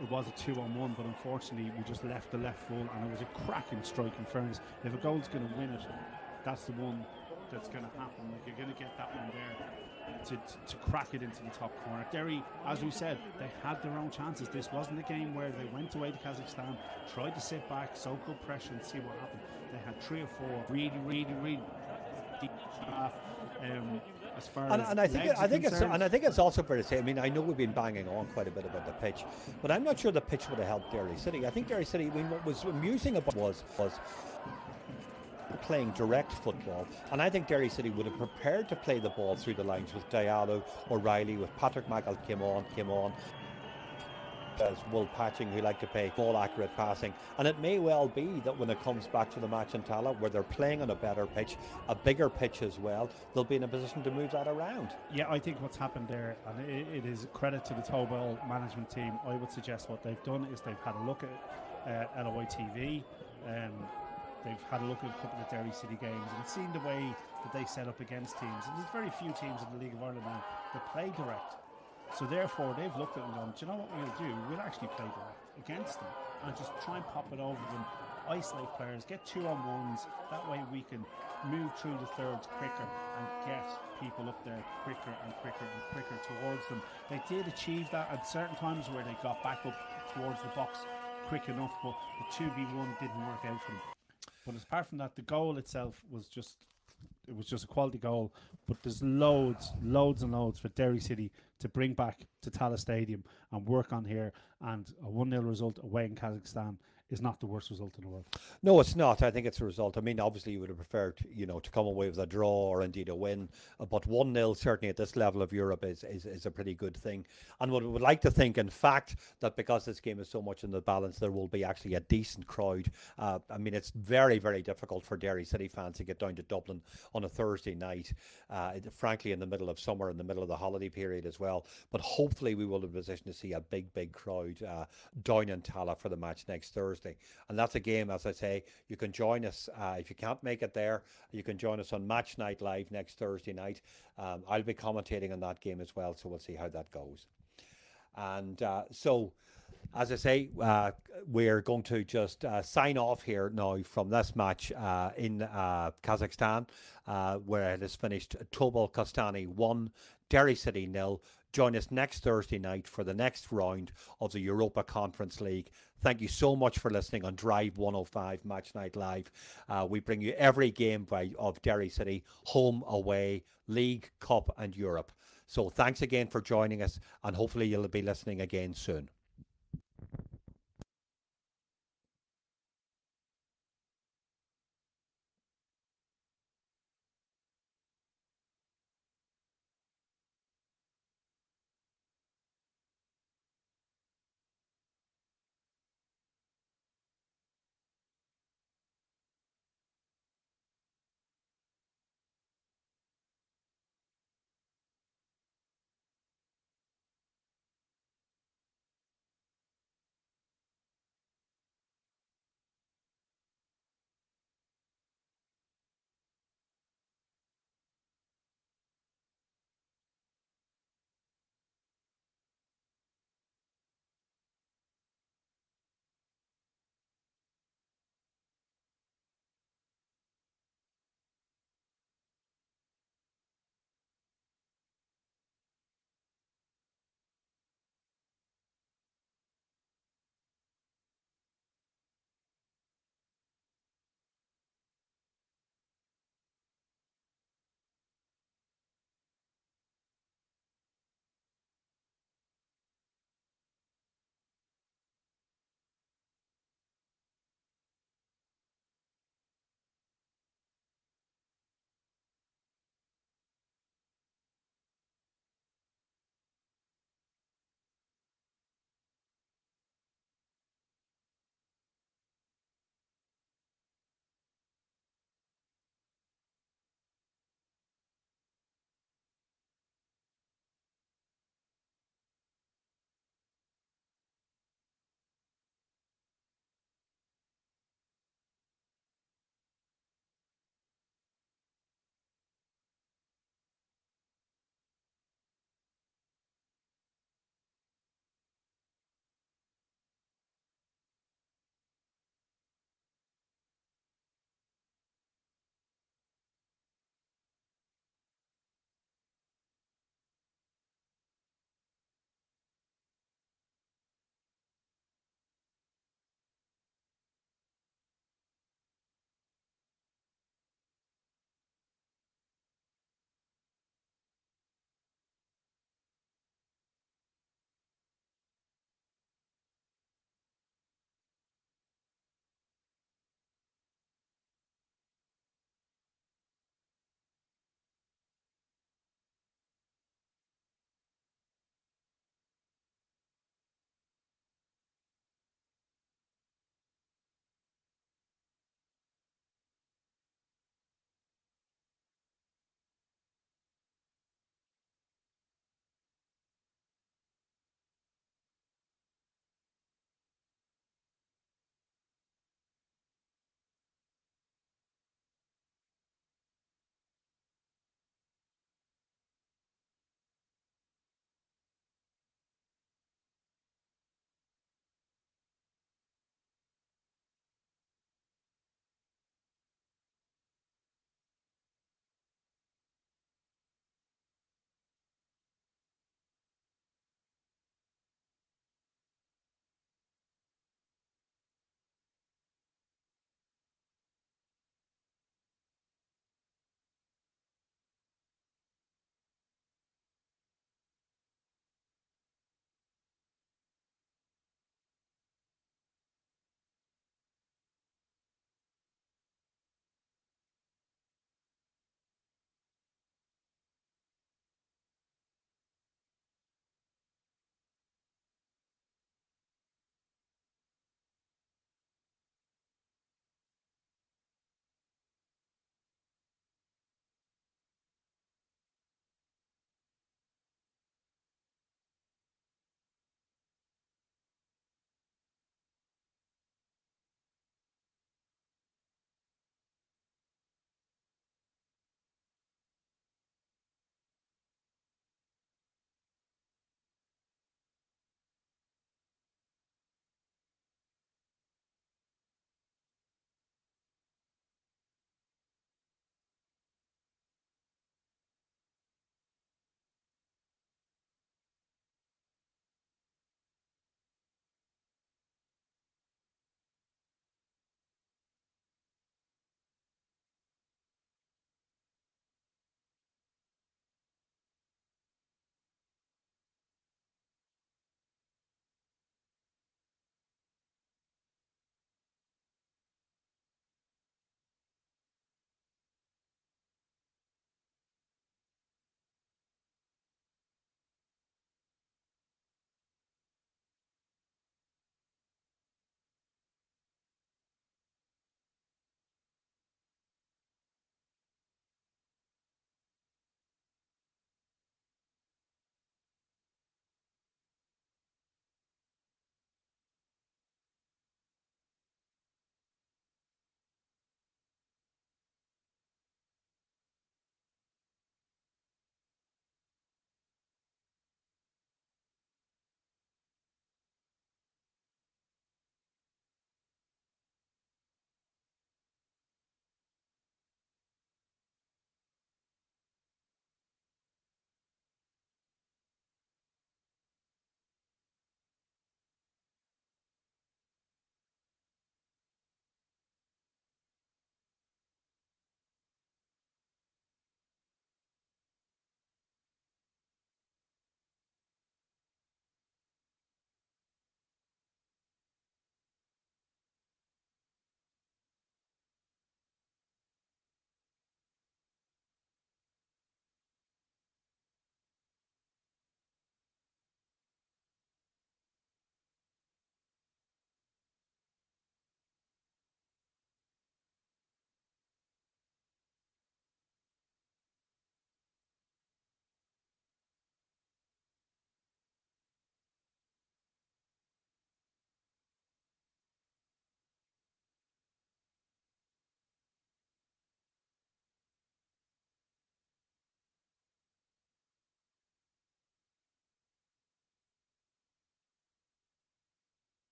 It was a 2-on-1, but unfortunately we just left the left full, and it was a cracking strike. In fairness, if a goal's going to win it, that's the one that's going to happen. Like, you're going to get that one there to crack it into the top corner. Derry, as we said, they had their own chances. This wasn't a game where they went away to Kazakhstan, tried to sit back, soak up pressure and see what happened. They had 3 or 4 really deep half. As far as I think it's also fair to say. I mean, I know we've been banging on quite a bit about the pitch, but I'm not sure the pitch would have helped Derry City. I think Derry City, I mean, what was amusing about was playing direct football, and I think Derry City would have prepared to play the ball through the lines with Diallo, O'Reilly, with Patrick Mackle came on. As Will Patching, who like to play ball accurate passing, and it may well be that when it comes back to the match in Tala, where they're playing on a better pitch, a bigger pitch as well, they'll be in a position to move that around. Yeah, I think what's happened there, and it is credit to the Tobol management team, I would suggest what they've done is they've had a look at LOI TV, they've had a look at a couple of Derry City games and seen the way that they set up against teams, and there's very few teams in the League of Ireland now that play direct. So therefore, they've looked at it and gone, do you know what we'll do? We'll actually play direct against them and just try and pop it over them, isolate players, get 2-on-1s. That way we can move through the thirds quicker and get people up there quicker and quicker towards them. They did achieve that at certain times where they got back up towards the box quick enough, but the 2v1 didn't work out for them. But apart from that, the goal itself was just a quality goal, but there's loads and loads for Derry City to bring back to Tallaght Stadium and work on here, and a 1-0 result away in Kazakhstan is not the worst result in the world. No, it's not. I think it's a result. I mean, obviously you would have preferred, to come away with a draw or indeed a win, but 1-0 certainly at this level of Europe is a pretty good thing. And what we would like to think, in fact, that because this game is so much in the balance, there will be actually a decent crowd. I mean, it's very, very difficult for Derry City fans to get down to Dublin on a Thursday night, frankly, in the middle of summer, in the middle of the holiday period as well. But hopefully we will be in a position to see a big crowd down in Tallaght for the match next Thursday. And that's a game, as I say, you can join us. If you can't make it there, you can join us on Match Night Live next Thursday night. I'll be commentating on that game as well, so we'll see how that goes. And so, as I say, we're going to just sign off here now from this match in Kazakhstan, where it is finished Tobol Kostanay 1, Derry City 0. Join us next Thursday night for the next round of the Europa Conference League. Thank you so much for listening on Drive 105 Match Night Live. We bring you every game of Derry City, home, away, League, Cup and Europe. So thanks again for joining us, and hopefully you'll be listening again soon.